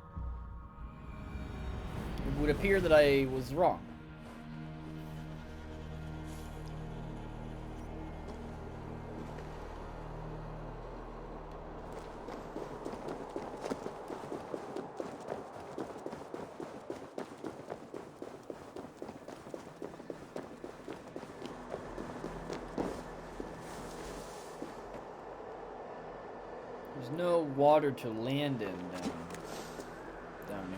Speaker 1: It would appear that I was wrong. There's no water to land in down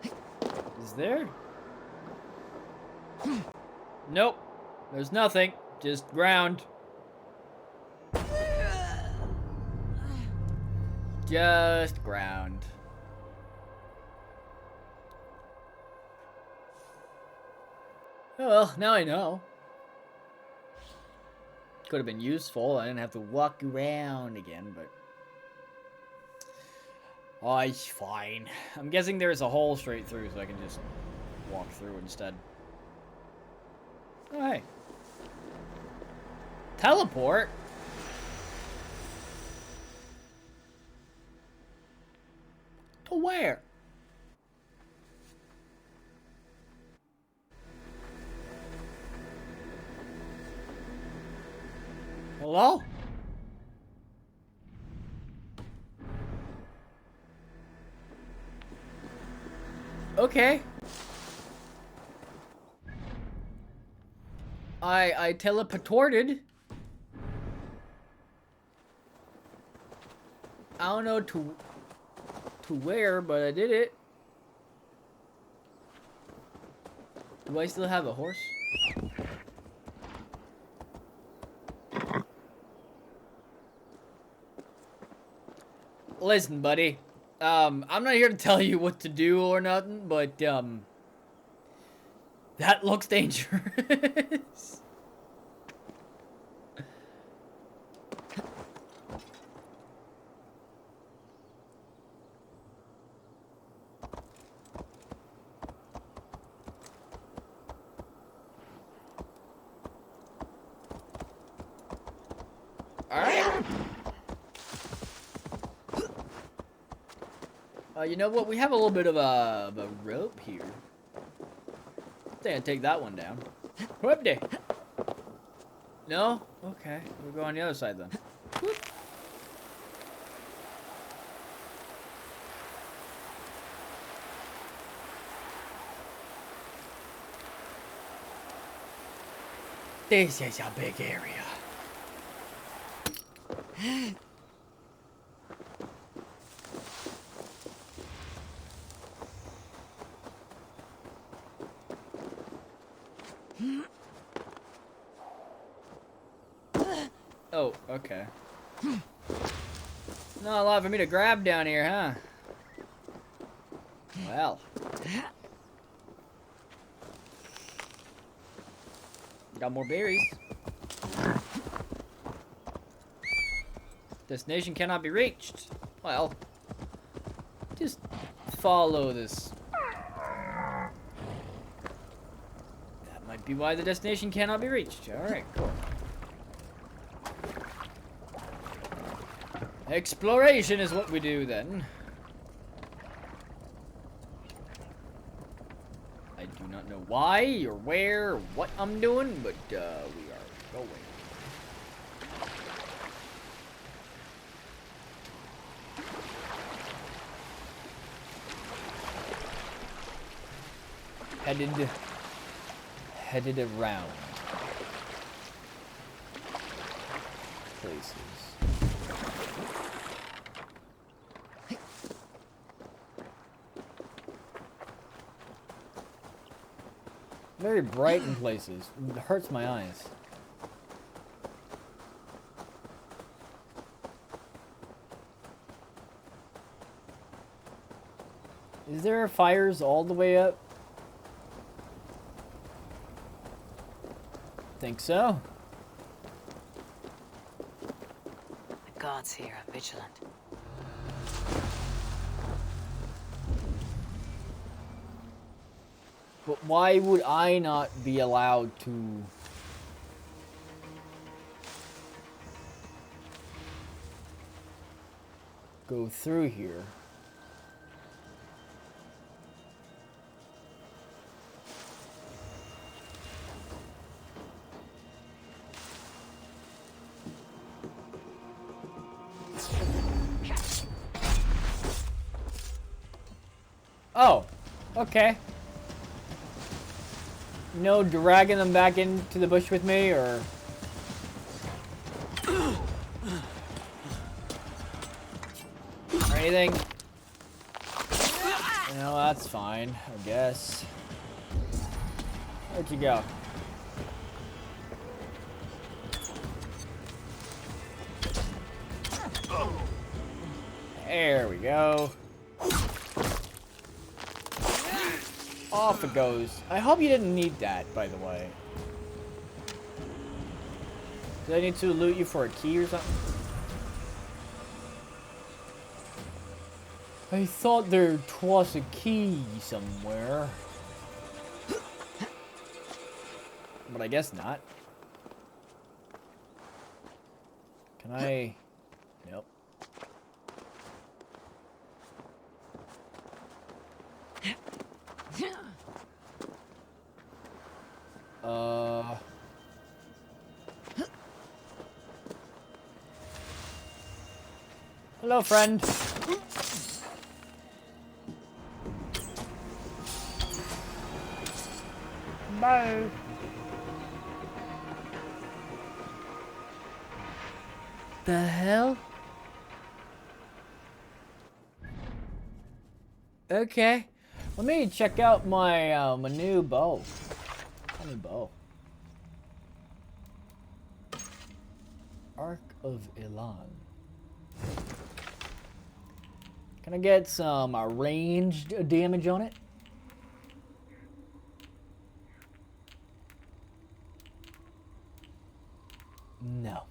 Speaker 1: here. Is there? Nope. There's nothing. Just ground. Just ground. Oh well, now I know. Could have been useful. I didn't have to walk around again, but... Oh, it's fine. I'm guessing there's a hole straight through, so I can just walk through instead. Oh, hey. Teleport? To where? Hello? Okay. I teleported. I don't know to where, but I did it. Do I still have a horse? Listen, buddy. I'm not here to tell you what to do or nothing, but that looks dangerous. All right. You know what? We have a little bit of a rope here. I think I'd take that one down. Whoop day. No? Okay. We'll go on the other side then. Whoop. This is a big area. Oh, okay. Not a lot for me to grab down here, huh? Well. Got more berries. Destination cannot be reached. Well, just follow this. That might be why the destination cannot be reached. Alright, cool. Exploration is what we do then. I do not know why or where or what I'm doing, but we are going. Headed around places. Very bright in places. It hurts my eyes. Is there fires all the way up? Think so.
Speaker 2: The gods here are vigilant.
Speaker 1: But why would I not be allowed to go through here? Oh, okay. No dragging them back into the bush with me, or... or anything? You know, that's fine, I guess. Where'd you go? There we go. Off it goes. I hope you didn't need that, by the way. Do I need to loot you for a key or something? I thought there was a key somewhere. But I guess not. Can I... Nope. Hello, friend. Bye. The hell? Okay. Let me check out my my new bow. Funny bow. Arc of Elan. Can I get some ranged damage on it? No.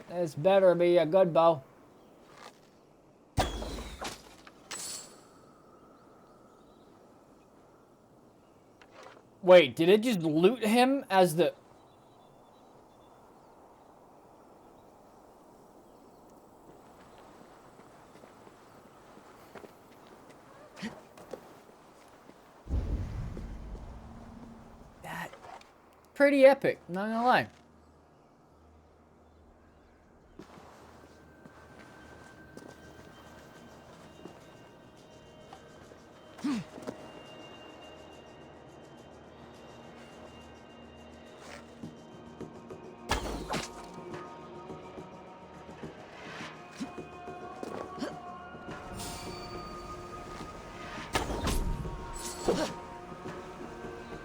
Speaker 1: This better be a good bow. Wait, did it just loot him as the... pretty epic, not gonna lie.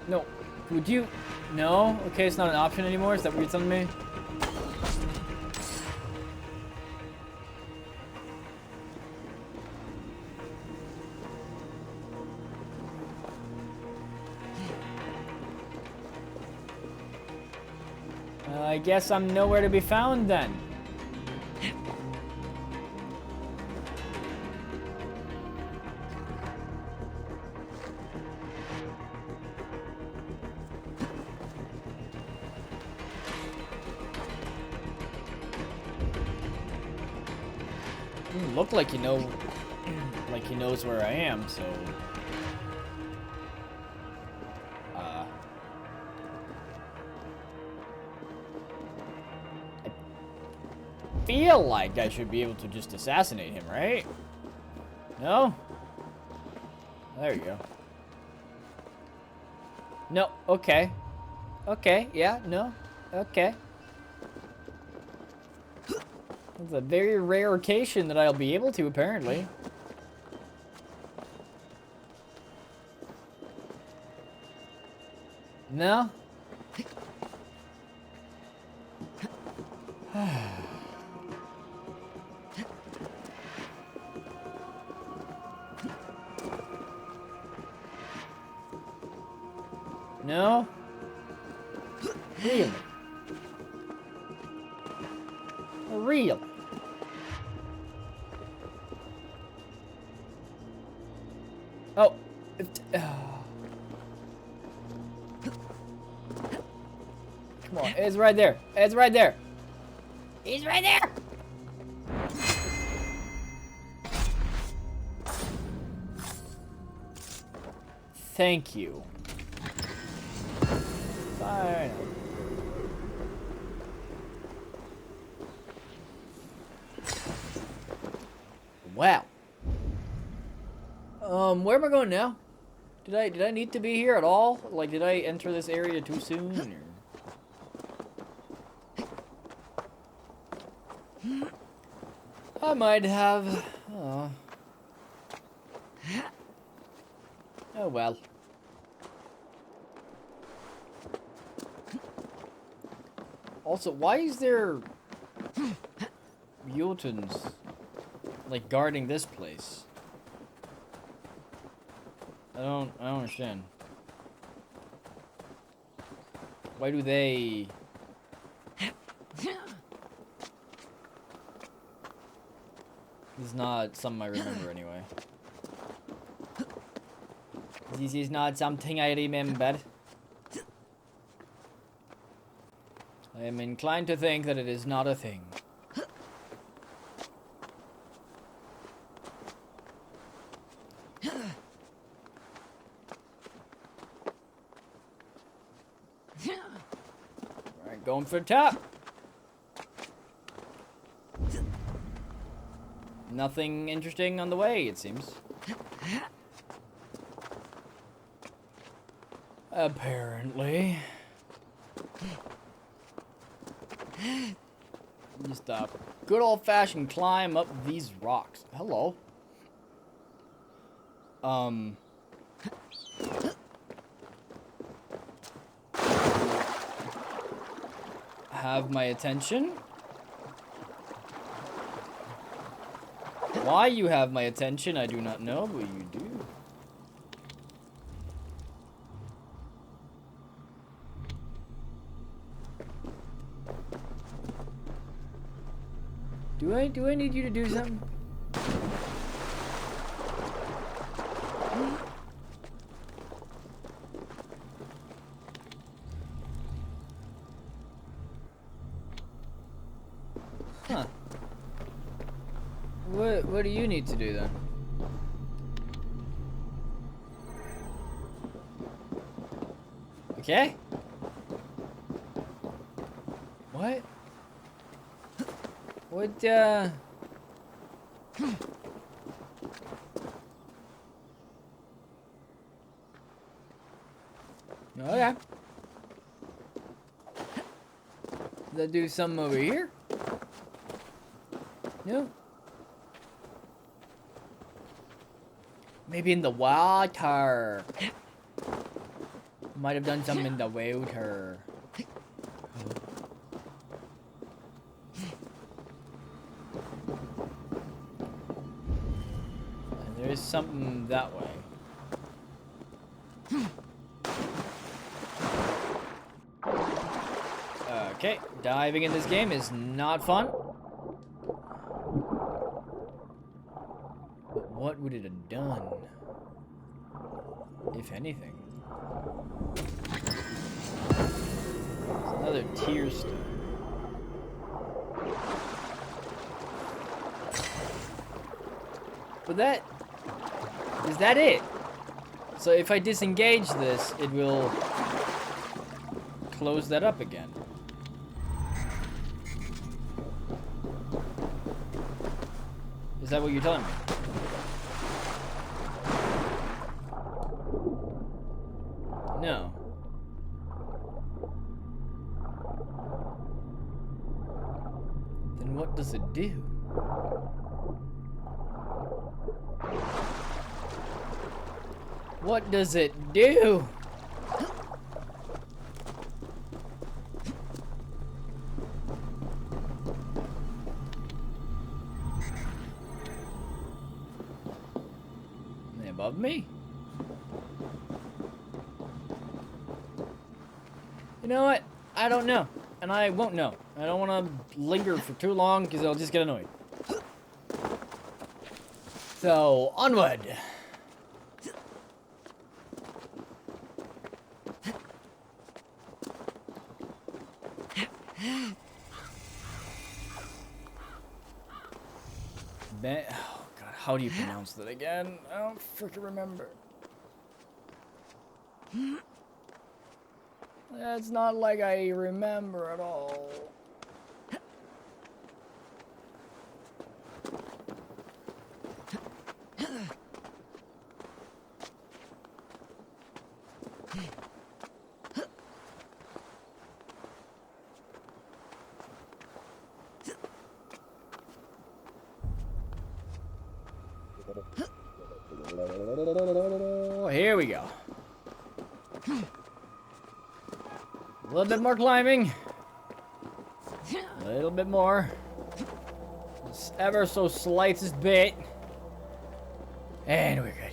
Speaker 1: No, would you? No? Okay, it's not an option anymore? Is that what you're telling me? I guess I'm nowhere to be found then. Look like you know, like he knows where I am, so. I feel like I should be able to just assassinate him, right? No? There you go. No, okay. Okay, yeah, no, okay. It's a very rare occasion that I'll be able to, apparently. No? No? Really? Really? Oh. Come on, it's right there. It's right there. He's right there. Thank you. Fine. Wow. Where am I going now? Did I need to be here at all? Like, did I enter this area too soon? Or... I might have. Oh. Oh well. Also, why is there mutants like guarding this place? I don't understand. Why do they? This is not something I remember anyway. This is not something I remember. I am inclined to think that it is not a thing. Alright, going for the top. Nothing interesting on the way, it seems. Apparently. Just a good old-fashioned climb up these rocks. Hello. Have my attention? Why you have my attention, I do not know, but you do. Do I need you to do something? Huh. What do you need to do then? Okay. What? What, Okay. Does that do something over here? No. Maybe in the water. Might have done something in the water. And there is something that way. Okay, diving in this game is not fun. But what would it have done? If anything. It's another tear stone. But that... Is that it? So if I disengage this, it will close that up again. Is that what you're telling me? No. Then what does it do? What does it do? Above me? You know what? I don't know. And I won't know. I don't want to linger for too long because I'll just get annoyed. So, onward! Oh god, how do you pronounce that again? I don't freaking remember. It's not like I remember at all. Here we go. A little bit more climbing. A little bit more. Just ever so slightest bit. And we're good.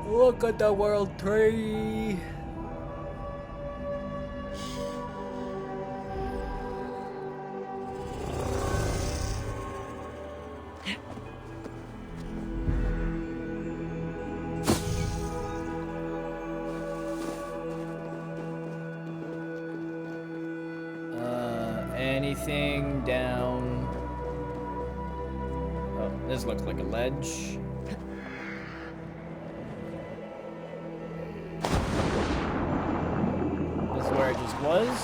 Speaker 1: Look at the world tree. Anything down? Oh, this looks like a ledge. This is where it just was,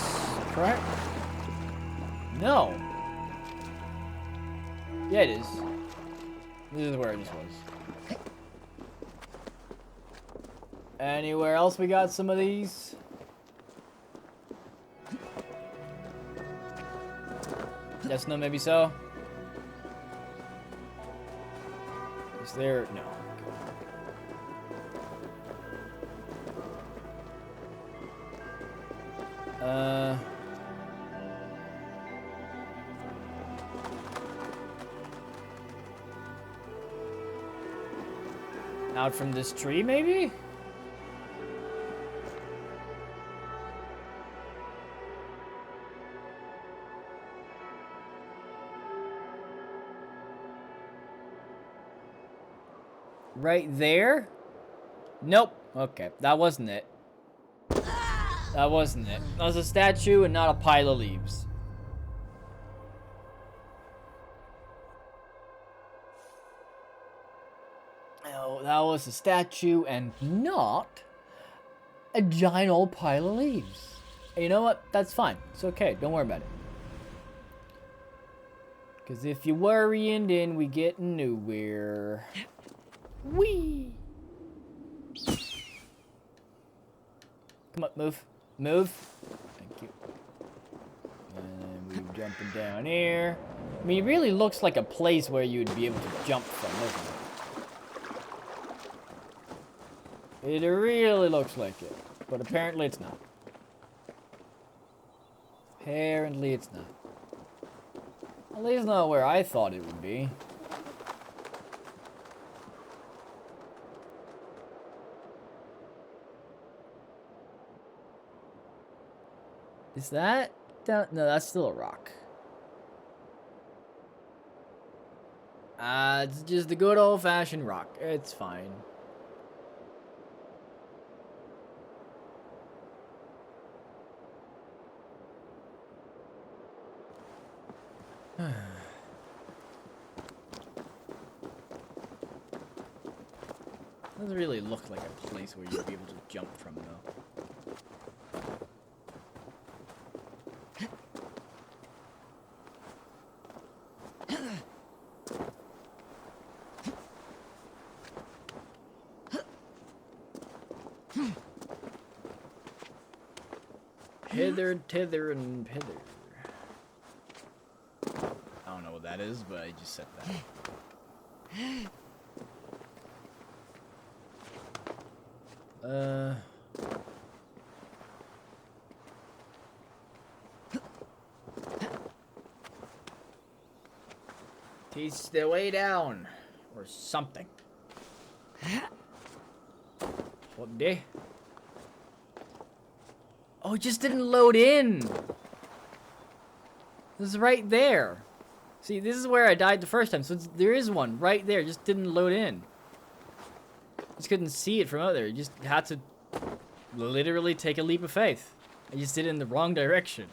Speaker 1: correct? No. Yeah, it is. This is where it just was. Anywhere else we got some of these? Yes, no, maybe so. Is there? No. Out from this tree, maybe? Right there? Nope. Okay, that wasn't it. That wasn't it. That was a statue and not a pile of leaves. Oh, that was a statue and not a giant old pile of leaves. And you know what? That's fine. It's okay. Don't worry about it. Because if you're worrying, then we get nowhere. Whee! Come on, move. Move. Thank you. And we're jumping down here. I mean, it really looks like a place where you'd be able to jump from, doesn't it? It really looks like it. But apparently it's not. Apparently it's not. At least not where I thought it would be. Is that down? No, that's still a rock. It's just the good old-fashioned rock. It's fine. Doesn't really look like a place where you'd be able to jump from, though. Hither, tither, and hither. I don't know what that is, but I just said that. Teach the way down. Or something. What day? Oh, it just didn't load in. This is right there. See, this is where I died the first time. So there is one right there. It just didn't load in. Just couldn't see it from out there. You just had to literally take a leap of faith. I just did it in the wrong direction.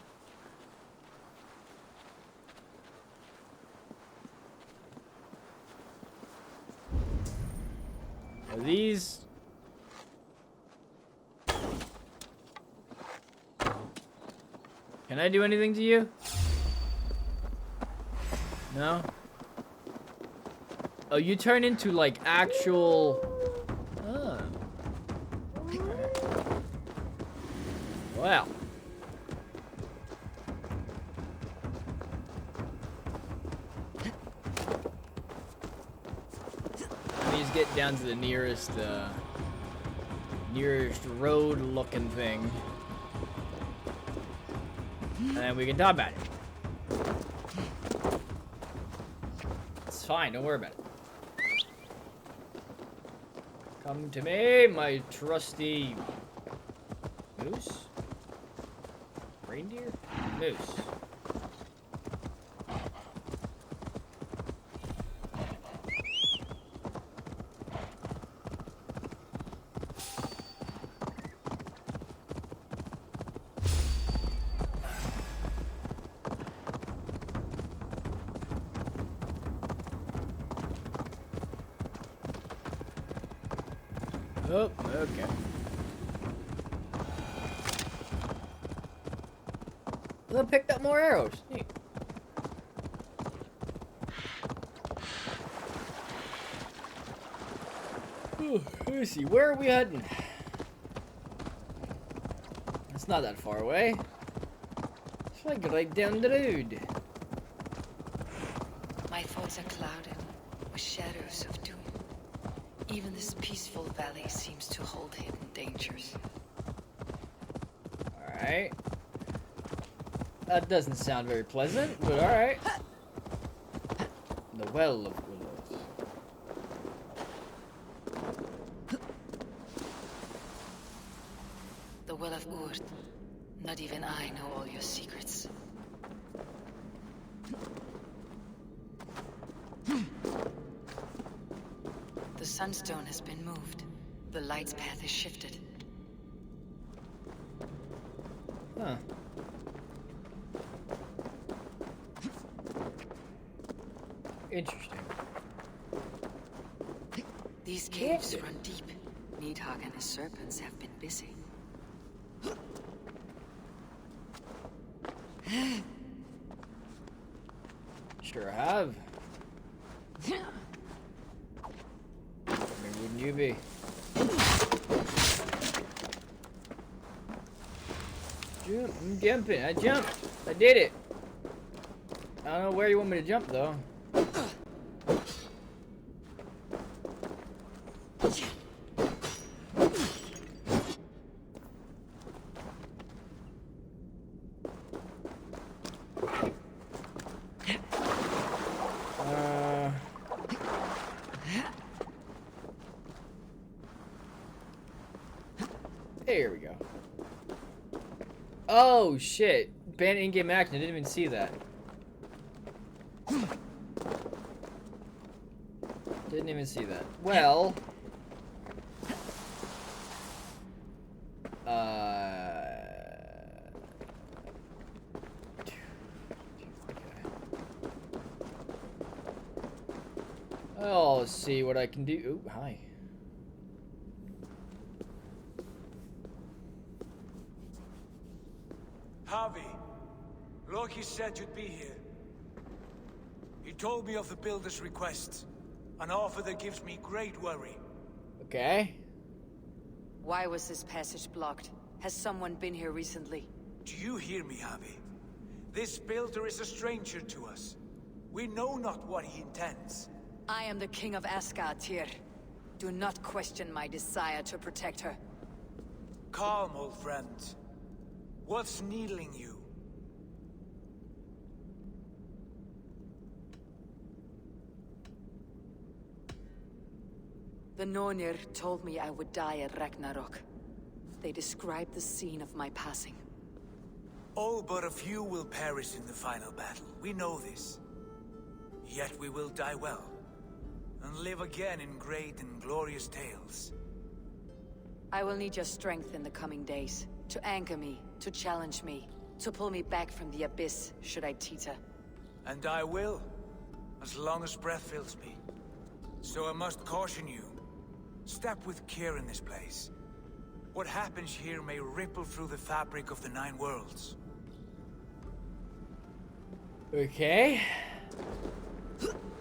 Speaker 1: Are these... Can I do anything to you? No? Oh, you turn into, like, actual... Oh. Alright. Wow. Let me just get down to the nearest road-looking thing. And then we can talk about it. It's fine, don't worry about it. Come to me, my trusty moose? Reindeer? Moose. Oh, okay. I picked up more arrows. Neat. Ooh, let's see, where are we heading? It's not that far away. It's like right down the road.
Speaker 2: My thoughts are clouded with shadows of doom. Even this peaceful valley seems to hold hidden dangers.
Speaker 1: Alright. That doesn't sound very pleasant, but alright. The Well of Willows.
Speaker 2: The Well of Urd. Not even I know all your secrets. The sunstone has been moved. The light's path is shifted.
Speaker 1: Huh. Interesting.
Speaker 4: These caves run deep. Nidhogg and his serpents have been busy.
Speaker 1: Sure have. I mean, wouldn't you be? Jump, I'm jumping. I jumped. I did it. I don't know where you want me to jump though. There we go. Oh shit! Ban in-game action. I didn't even see that. Didn't even see that. Well. I'll see what I can do. Ooh, hi.
Speaker 9: Harvey, Loki said you'd be here. He told me of the Builder's request, an offer that gives me great worry.
Speaker 1: Okay.
Speaker 4: Why was this passage blocked? Has someone been here recently?
Speaker 9: Do you hear me, Harvey? This Builder is a stranger to us. We know not what he intends.
Speaker 4: I am the King of Asgard, Tyr. Do not question my desire to protect her.
Speaker 9: Calm, old friend. What's needling you?
Speaker 4: The Nornir told me I would die at Ragnarok. They described the scene of my passing.
Speaker 9: All but a few will perish in the final battle. We know this. Yet we will die well, and live again in great and glorious tales.
Speaker 4: I will need your strength in the coming days, to anchor me, to challenge me, to pull me back from the abyss, should I teeter.
Speaker 9: And I will, as long as breath fills me. So I must caution you. Step with care in this place. What happens here may ripple through the fabric of the 9 worlds.
Speaker 1: Okay.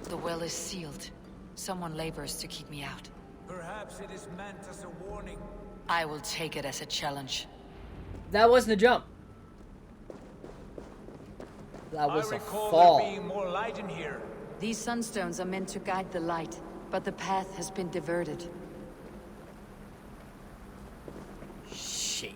Speaker 4: The well is sealed. Someone labors to keep me out.
Speaker 9: Perhaps it is meant as a warning.
Speaker 4: I will take it as a challenge.
Speaker 1: That wasn't a jump. That was a
Speaker 9: recall
Speaker 1: fall.
Speaker 9: there being more light in here.
Speaker 4: These sunstones are meant to guide the light, but the path has been diverted.
Speaker 1: Shit.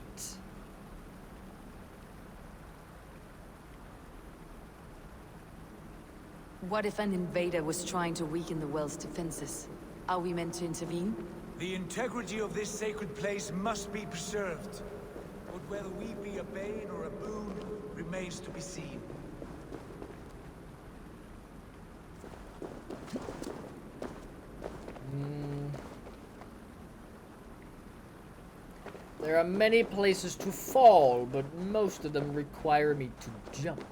Speaker 4: What if an invader was trying to weaken the well's defenses? Are we meant to intervene?
Speaker 9: The integrity of this sacred place must be preserved. But whether we be a bane or a boon remains to be seen.
Speaker 1: There are many places to fall, but most of them require me to jump.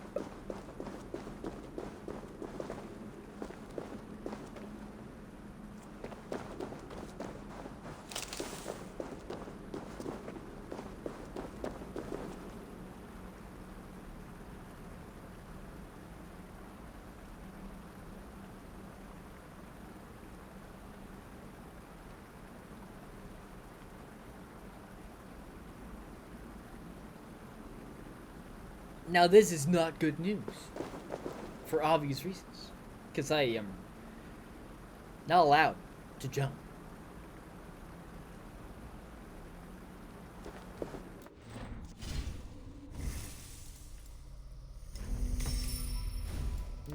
Speaker 1: Now this is not good news, for obvious reasons, because I am not allowed to jump.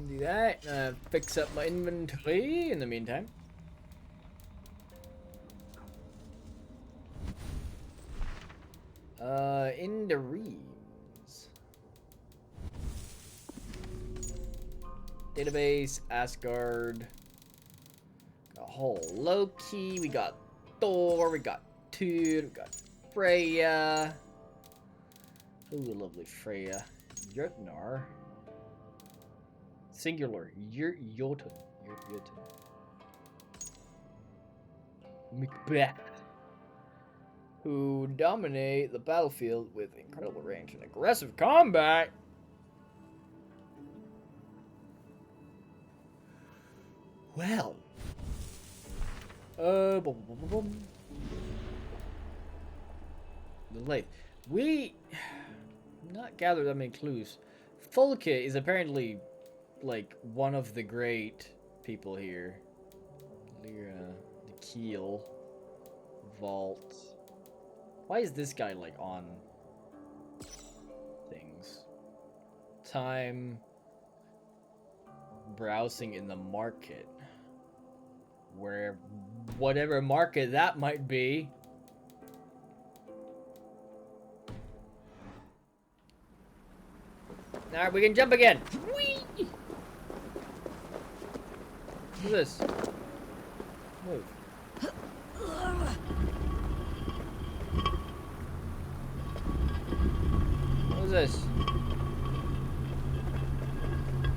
Speaker 1: Do that, fix up my inventory in the meantime. In the Reeves. Database, Asgard. Got a whole Loki, we got Thor, we got Tyr, we got Freya. Ooh, lovely Freya. Jotnar. Singular. Jotun. Jotun. Macbeth, who dominate the battlefield with incredible range and aggressive combat. Well, boom, boom, boom, boom. The lathe. We not gathered that many clues. Folke is apparently like one of the great people here. The keel vault. Why is this guy like on things? Time browsing in the market. Where whatever market that might be. Alright, we can jump again. Whee! What's this? Move. What is this?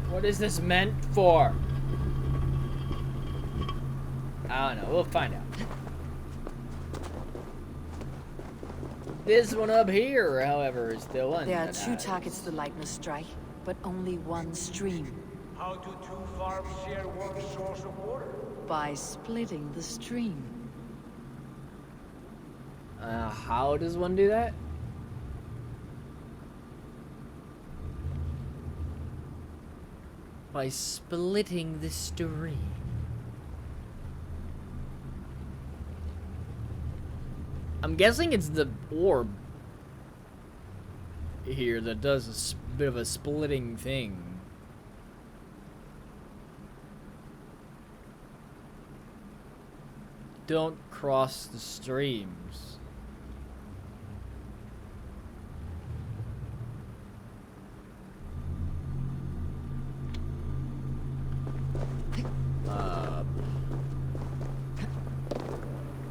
Speaker 1: What is this meant for? I don't know. We'll find out. This one up here, however, is the one.
Speaker 4: There are two targets the light must strike, but only one stream.
Speaker 9: How do two farms share one source of water?
Speaker 4: By splitting the stream.
Speaker 1: How does one do that? By splitting the stream. I'm guessing it's the orb here that does a bit of a splitting thing. Don't cross the streams.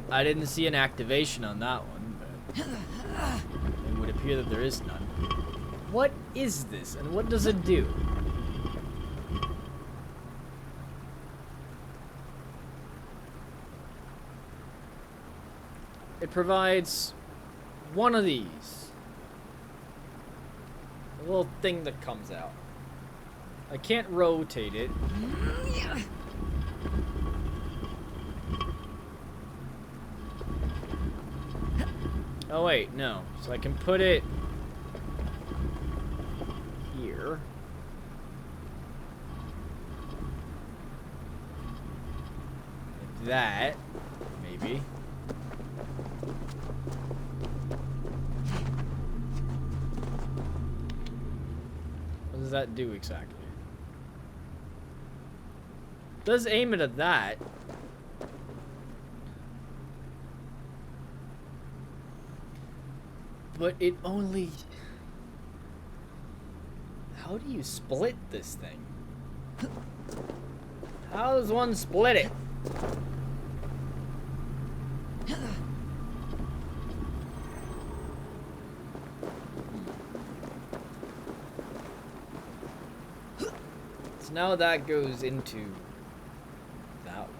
Speaker 1: I didn't see an activation on that one, but it would appear that there is none. What is this, and what does it do? It provides one of these. A little thing that comes out. I can't rotate it. Oh wait, no. So I can put it here. Like that, maybe. What does that do exactly? It does aim it at that. But it only... How do you split this thing? How does one split it? So now that goes into that one.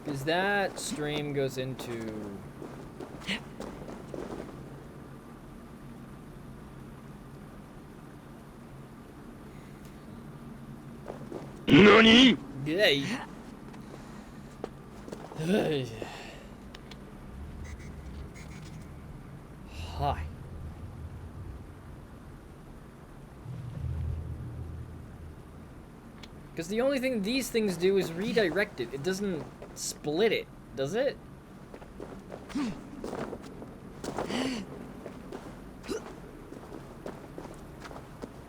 Speaker 1: Because that stream goes into...
Speaker 14: NANI?!
Speaker 1: Yay! Hi. Because the only thing these things do is redirect it. It doesn't split it, does it? It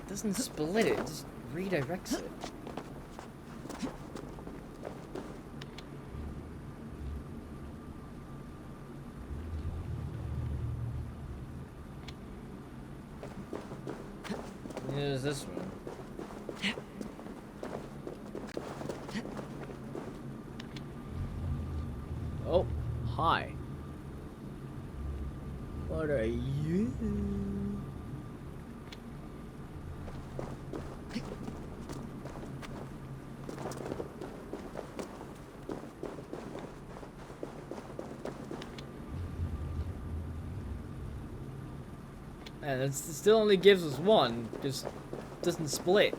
Speaker 1: doesn't split it, it just redirects it. There's this one. Oh, hi. What are you? And it still only gives us one, just doesn't split.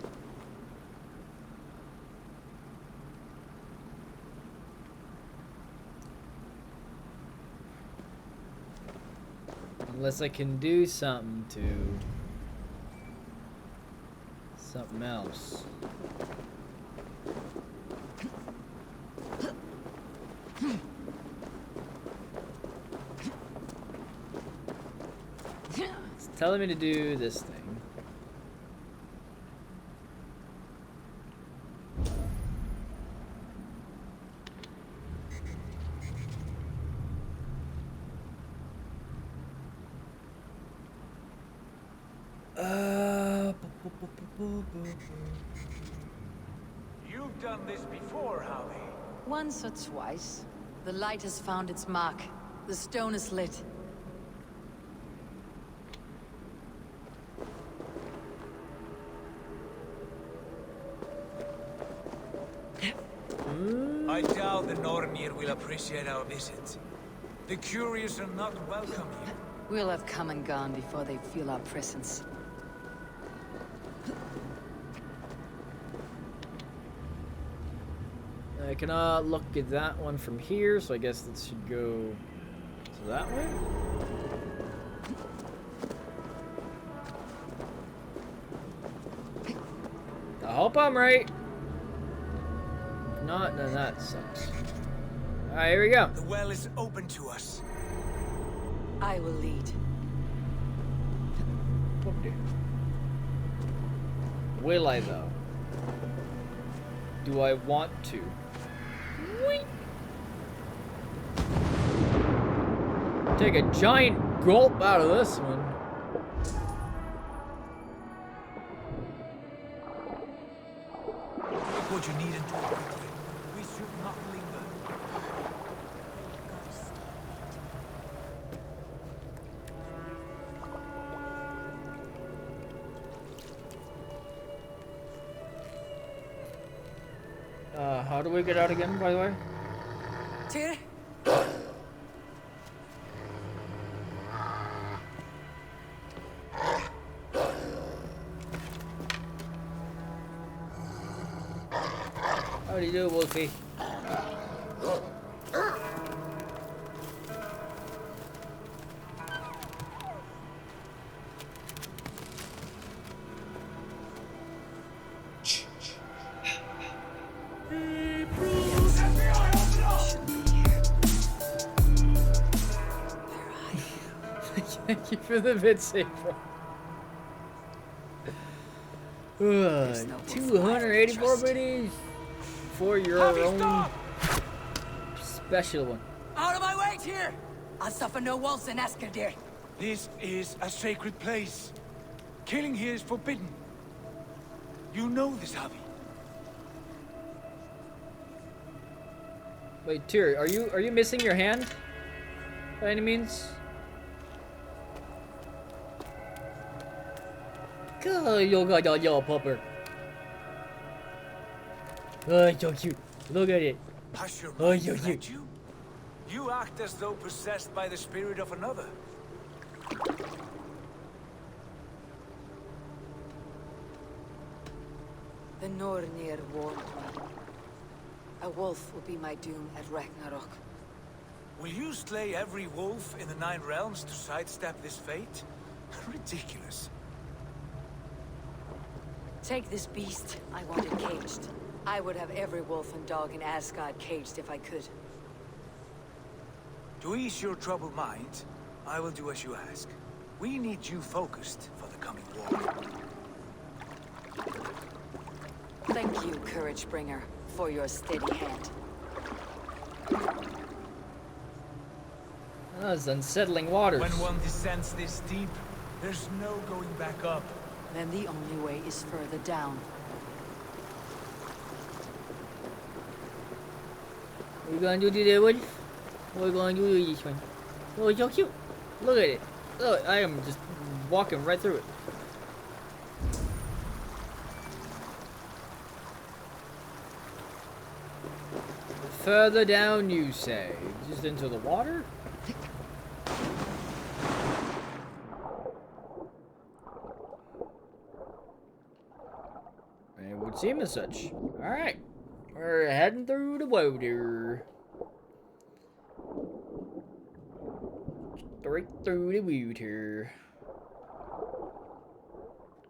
Speaker 1: Unless I can do something to something else. It's telling me to do this thing.
Speaker 9: You've done this before, Howie.
Speaker 4: Once or twice. The light has found its mark. The stone is lit.
Speaker 9: I doubt the Nornir will appreciate our visit. The curious are not welcome here.
Speaker 4: We'll have come and gone before they feel our presence.
Speaker 1: I cannot look at that one from here, so I guess this should go to that way. I hope I'm right. If not, then that sucks. Alright, here we go.
Speaker 9: The well is open to us.
Speaker 4: I will lead.
Speaker 1: Will I, though? Do I want to? Whee! Take a giant gulp out of this one.
Speaker 9: What you need and do quickly. We should not linger.
Speaker 1: How do we get out again, by the way?
Speaker 4: Tyr?
Speaker 1: How do you do, Wolfie? Thank you for the bit saver. 284 biddies for your own special one.
Speaker 6: Out of my way, Tyr! I'll suffer no waltz in Askadir.
Speaker 9: This is a sacred place. Killing here is forbidden. You know this, Javi.
Speaker 1: Wait, Tyr, are you missing your hand? By any means? Oh, you got your yellow pupper. Oh, it's so cute. Look at it.
Speaker 9: Has your
Speaker 1: Oh,
Speaker 9: mind
Speaker 1: you
Speaker 9: led you? You act as though possessed by the spirit of another.
Speaker 4: The Nornir warned me. A wolf will be my doom at Ragnarok.
Speaker 9: Will you slay every wolf in the 9 realms to sidestep this fate? Ridiculous.
Speaker 4: Take this beast. I want it caged. I would have every wolf and dog in Asgard caged if I could.
Speaker 9: To ease your troubled mind, I will do as you ask. We need you focused for the coming war.
Speaker 4: Thank you, Courage Bringer, for your steady hand.
Speaker 1: That's unsettling waters.
Speaker 9: When one descends this deep, there's no going back up.
Speaker 4: Then the only way is further down.
Speaker 1: What are you gonna do to the wolf? What are you gonna do to this one? Oh, it's so cute. Look at it. Look, I am just walking right through it. Further down, you say? Just into the water? would seem as such. Alright. We're heading through the water. Straight through the water.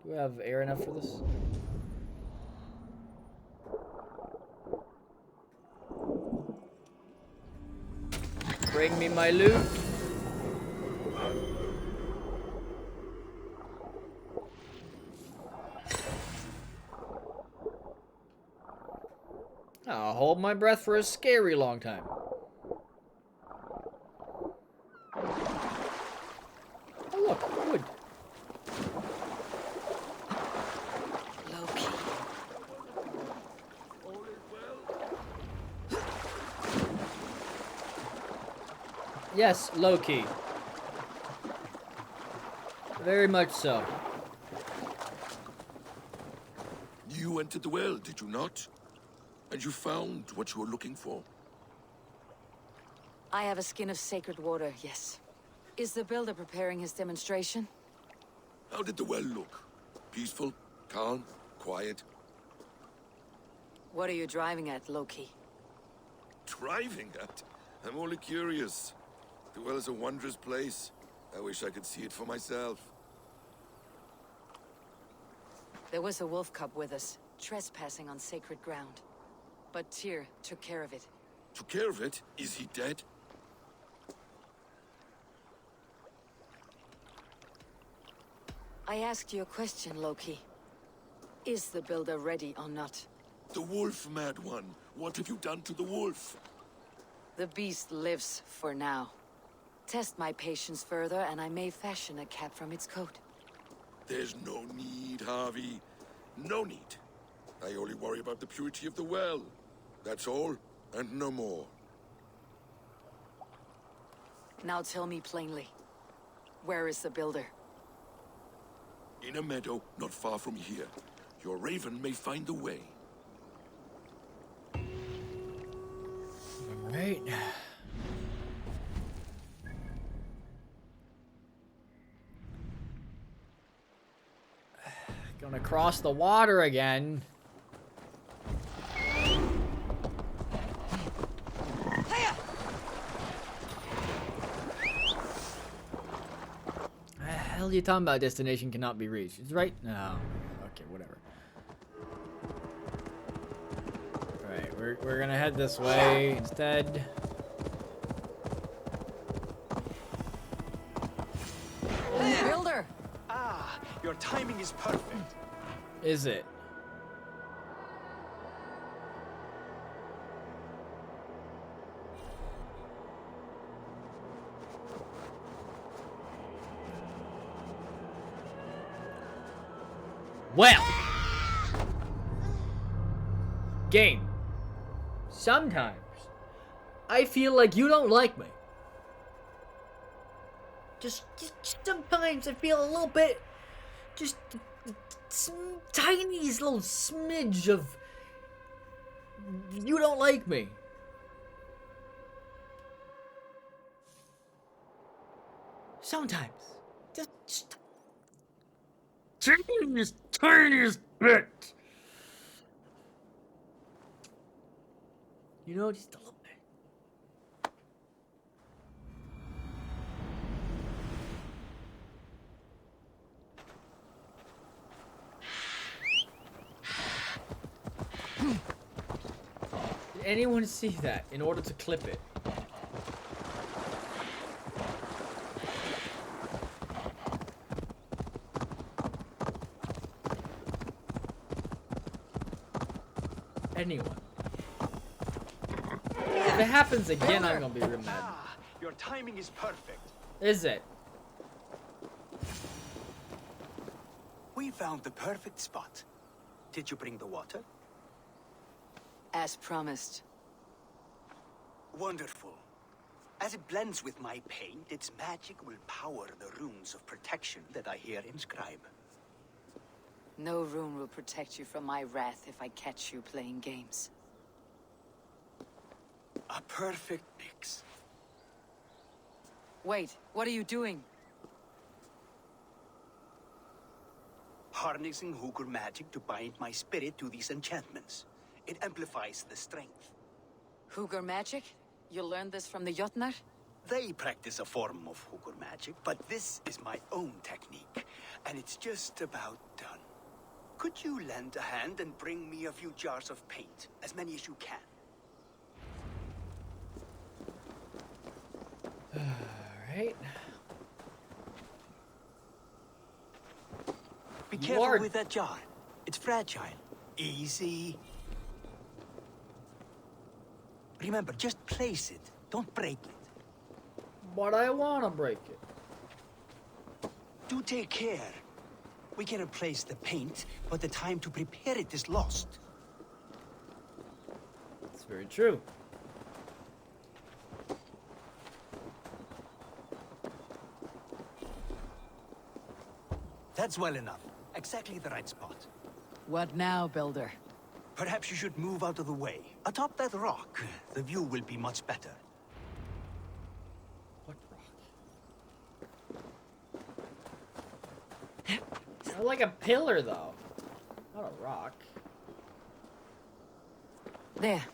Speaker 1: Do we have air enough for this? Bring me my loot. I'll hold my breath for a scary long time. Oh look, wood.
Speaker 2: Loki.
Speaker 1: Yes, low-key. Very much so.
Speaker 21: You entered the well, did you not? And you found what you were looking for?
Speaker 4: I have a skin of sacred water, yes. Is the builder preparing his demonstration?
Speaker 21: How did the well look? Peaceful? Calm? Quiet?
Speaker 4: What are you driving at, Loki?
Speaker 21: Driving at? I'm only curious. The well is a wondrous place. I wish I could see it for myself.
Speaker 4: There was a wolf cub with us, trespassing on sacred ground. But Tyr took care of it.
Speaker 21: Took care of it? Is he dead?
Speaker 4: I asked you a question, Loki. Is the builder ready or not?
Speaker 21: The wolf, mad one. What have you done to the wolf?
Speaker 4: The beast lives for now. Test my patience further, and I may fashion a cap from its coat.
Speaker 21: There's no need, Harvey. No need. I only worry about the purity of the well. That's all, and no more.
Speaker 4: Now tell me plainly. Where is the builder?
Speaker 21: In a meadow, not far from here. Your raven may find the way.
Speaker 1: Alright. Gonna cross the water again. The hell are you talking about? Destination cannot be reached. It's right? No. Okay, whatever. Alright, we're gonna head this way instead.
Speaker 4: Builder!
Speaker 8: Ah, your timing is perfect.
Speaker 1: Is it? Well, game. Sometimes I feel like you don't like me. Just sometimes I feel a little bit, just tiniest little smidge of you don't like me. Sometimes, just tiniest bit. You know, just a little bit. Did anyone see that in order to clip it? Anyone? If it happens again, I'm gonna be real mad.
Speaker 8: Ah, your timing is perfect.
Speaker 1: Is it?
Speaker 8: We found the perfect spot. Did you bring the water?
Speaker 4: As promised.
Speaker 8: Wonderful. As it blends with my paint, its magic will power the runes of protection that I here inscribe.
Speaker 4: No rune will protect you from my wrath if I catch you playing games.
Speaker 8: A perfect mix.
Speaker 4: Wait, what are you doing?
Speaker 8: harnessing Hooker magic to bind my spirit to these enchantments. It amplifies the strength.
Speaker 4: Hooker magic? You learned this from the Jotnar?
Speaker 8: They practice a form of Hooker magic, but this is my own technique, and it's just about done. Could you lend a hand and bring me a few jars of paint? As many as you can.
Speaker 1: Alright.
Speaker 8: Be careful with that jar. It's fragile. Easy. Remember, just place it. Don't break it.
Speaker 1: But I want to break it.
Speaker 8: Do take care. We can replace the paint, but the time to prepare it is lost.
Speaker 1: It's very true.
Speaker 8: That's well enough. Exactly the right spot.
Speaker 4: What now, Builder?
Speaker 8: Perhaps you should move out of the way. Atop that rock, the view will be much better.
Speaker 1: What rock? I like a pillar, though. Not a rock.
Speaker 4: There.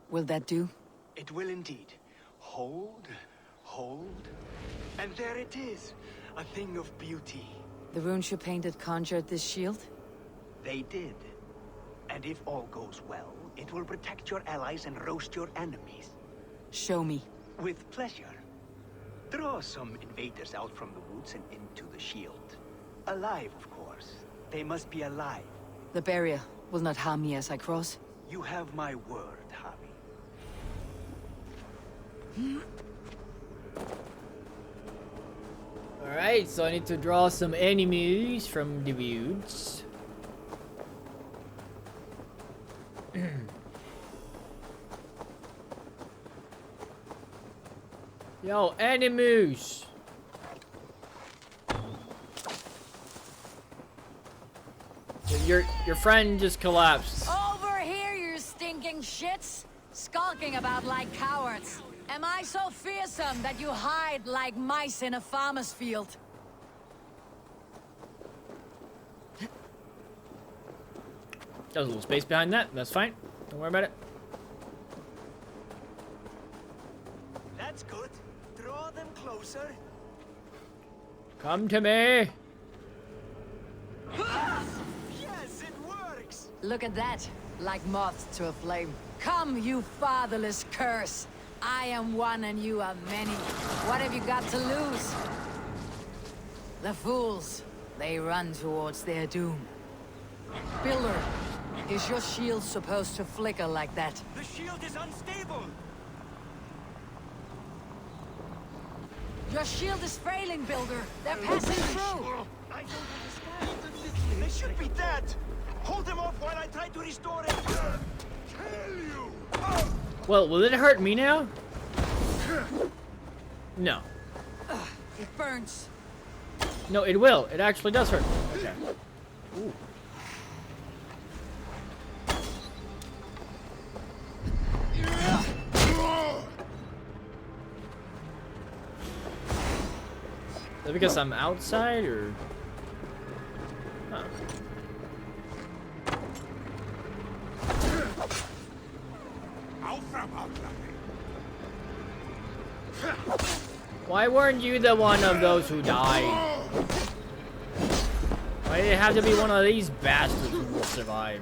Speaker 4: Will that do?
Speaker 8: It will indeed. Hold, hold, and there it is. A thing of beauty.
Speaker 4: The runes you painted conjured this shield?
Speaker 8: They did. And if all goes well, it will protect your allies and roast your enemies.
Speaker 4: Show me.
Speaker 8: With pleasure. Draw some invaders out from the woods and into the shield. Alive, of course. They must be alive.
Speaker 4: The barrier will not harm me as I cross?
Speaker 8: You have my word, Javi.
Speaker 1: Alright, so I need to draw some enemies from the woods. Yo, enemies! Your friend just collapsed.
Speaker 4: Over here, you stinking shits! Skulking about like cowards. Am I so fearsome that you hide like mice in a farmer's field?
Speaker 1: There's a little space behind that. That's fine. Don't worry about it.
Speaker 8: That's good. Draw them closer.
Speaker 1: Come to me.
Speaker 8: Yes, it works.
Speaker 4: Look at that. Like moths to a flame. Come, you fatherless curse. I am one and you are many. What have you got to lose? The fools. They run towards their doom. Builder, is your shield supposed to flicker like that?
Speaker 8: The shield is unstable.
Speaker 4: Your shield is failing, Builder. They're passing through.
Speaker 8: I don't understand. They should be dead. Hold them off while I try to restore it. Kill you.
Speaker 1: Well, will it hurt me now? No.
Speaker 4: It burns.
Speaker 1: No, it will. It actually does hurt. Okay. Ooh. Is that because I'm outside, or? Huh. Why weren't you the one of those who died? Why did it have to be one of these bastards who will survive?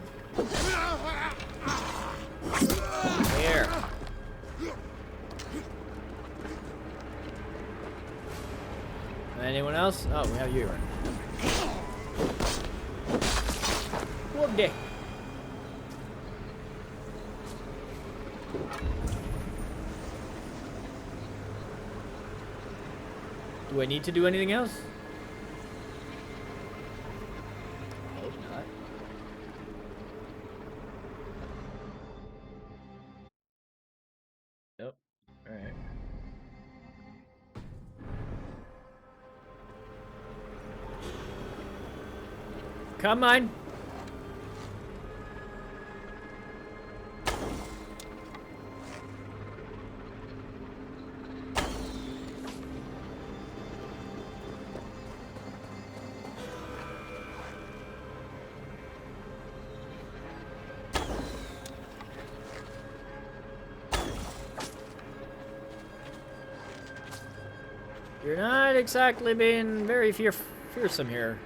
Speaker 1: Here. Anyone else? Oh, we have you. Whoop dick. Do I need to do anything else? I hope not. Nope. Alright. Come on. You're not exactly being very fearsome here.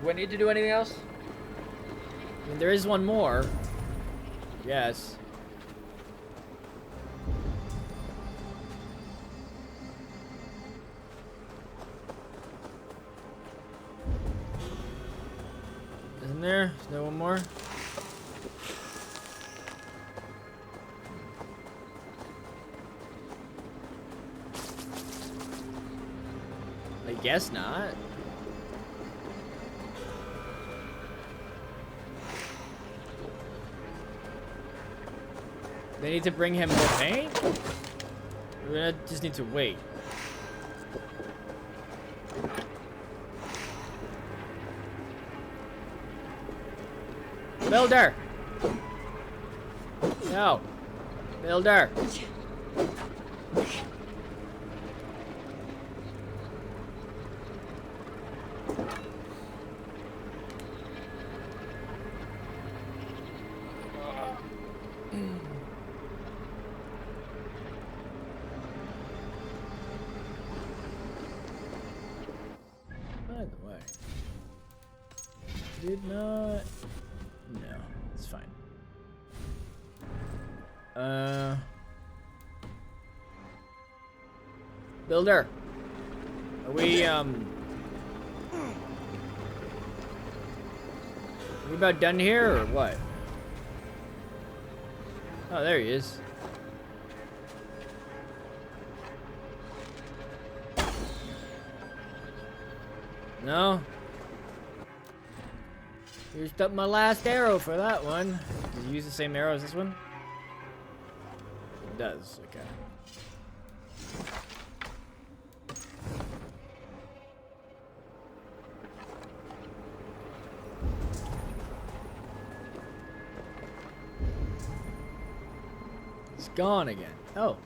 Speaker 1: Do I need to do anything else? I mean, there is one more. Yes. Isn't there? Is there one more? I guess not. They need to bring him more paint? We're gonna just need to wait. Builder! No. Builder! By the way, did not. No, it's fine. Builder, are we about done here or what? Oh, there he is. No. Used up my last arrow for that one. Did you use the same arrow as this one? It does, okay. It's gone again. Oh.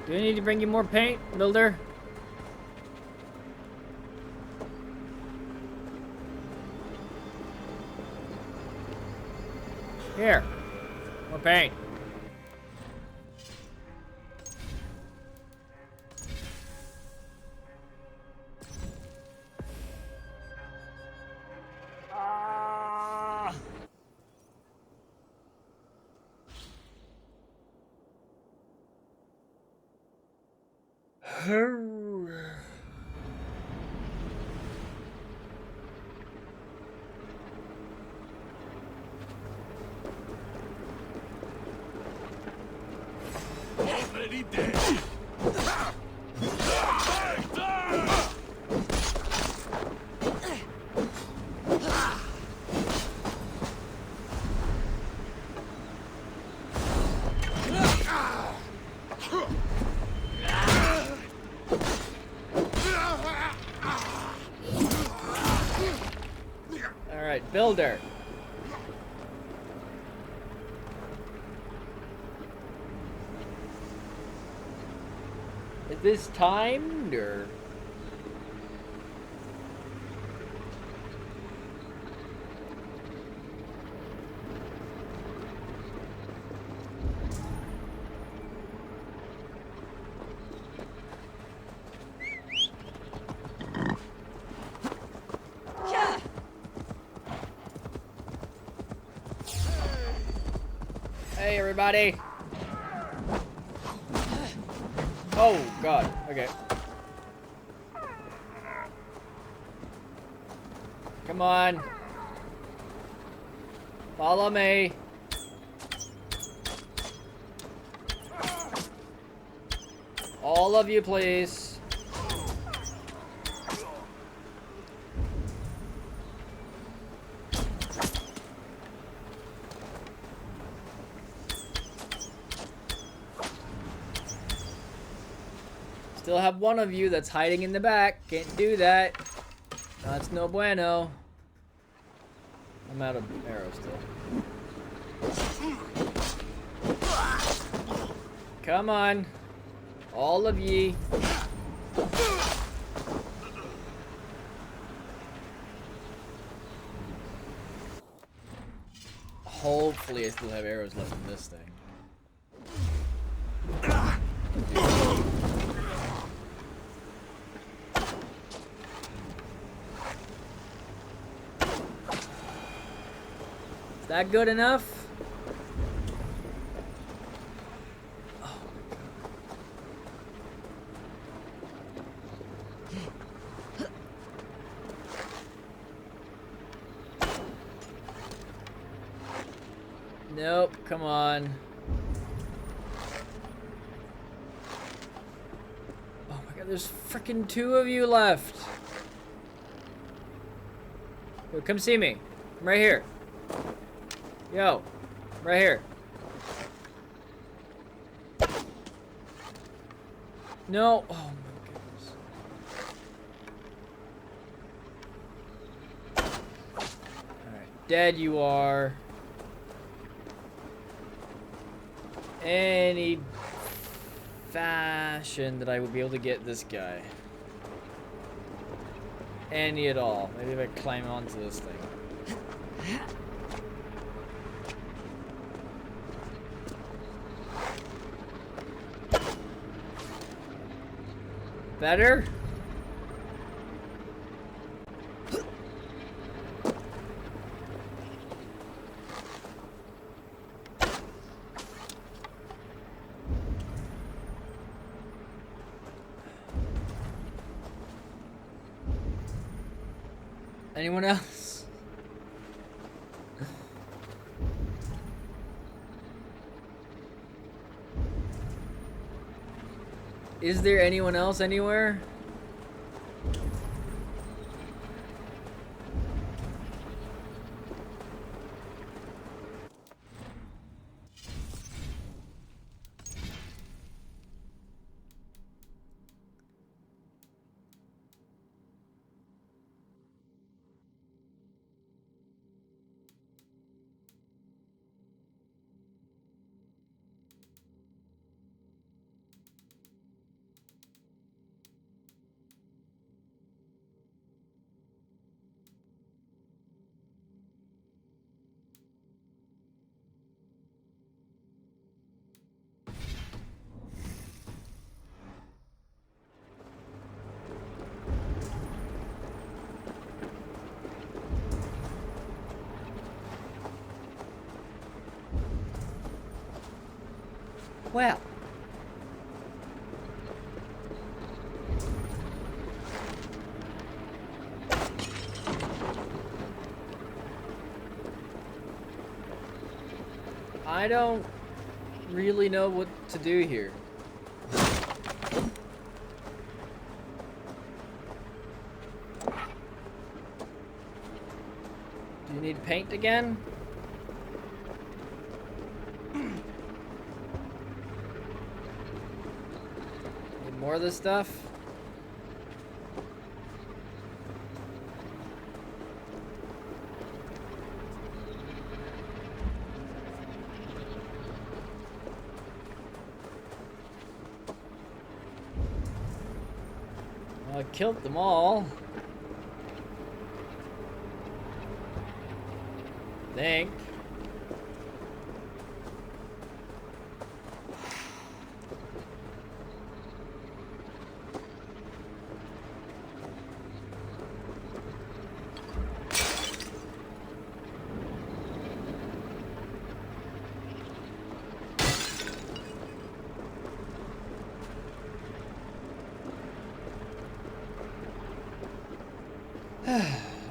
Speaker 1: Do I need to bring you more paint, Builder? Here. More paint.
Speaker 10: Already dead.
Speaker 1: All right, Builder. Is this timed or? Hey, everybody. Oh, God. Okay. Come on. Follow me. All of you, please. Still still have one of you that's hiding in the back. Can't do that. That's no bueno. I'm out of arrows still. Come on. All of ye. Hopefully I still have arrows left in this thing. Is that good enough? Oh my God. Nope, come on. Oh my God, there's freaking 2 of you left. Yo, come see me. I'm right here. Yo, right here. No. Oh my goodness. Alright, dead you are. Any fashion that I would be able to get this guy. Any at all. Maybe if I climb onto this thing. Better? Anyone else? Is there anyone else anywhere? Well. I don't really know what to do here. Do you need paint again? Need more of this stuff? Well, I killed them all. Think.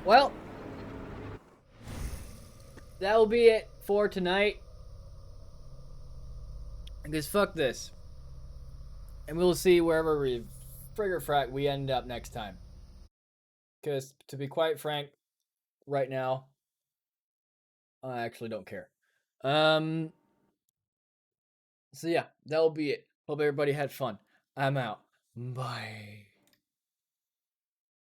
Speaker 1: Well, that will be it for tonight. Because fuck this. And we'll see wherever we we end up next time. Because, to be quite frank, right now, I actually don't care. So yeah, that'll be it. Hope everybody had fun. I'm out. Bye.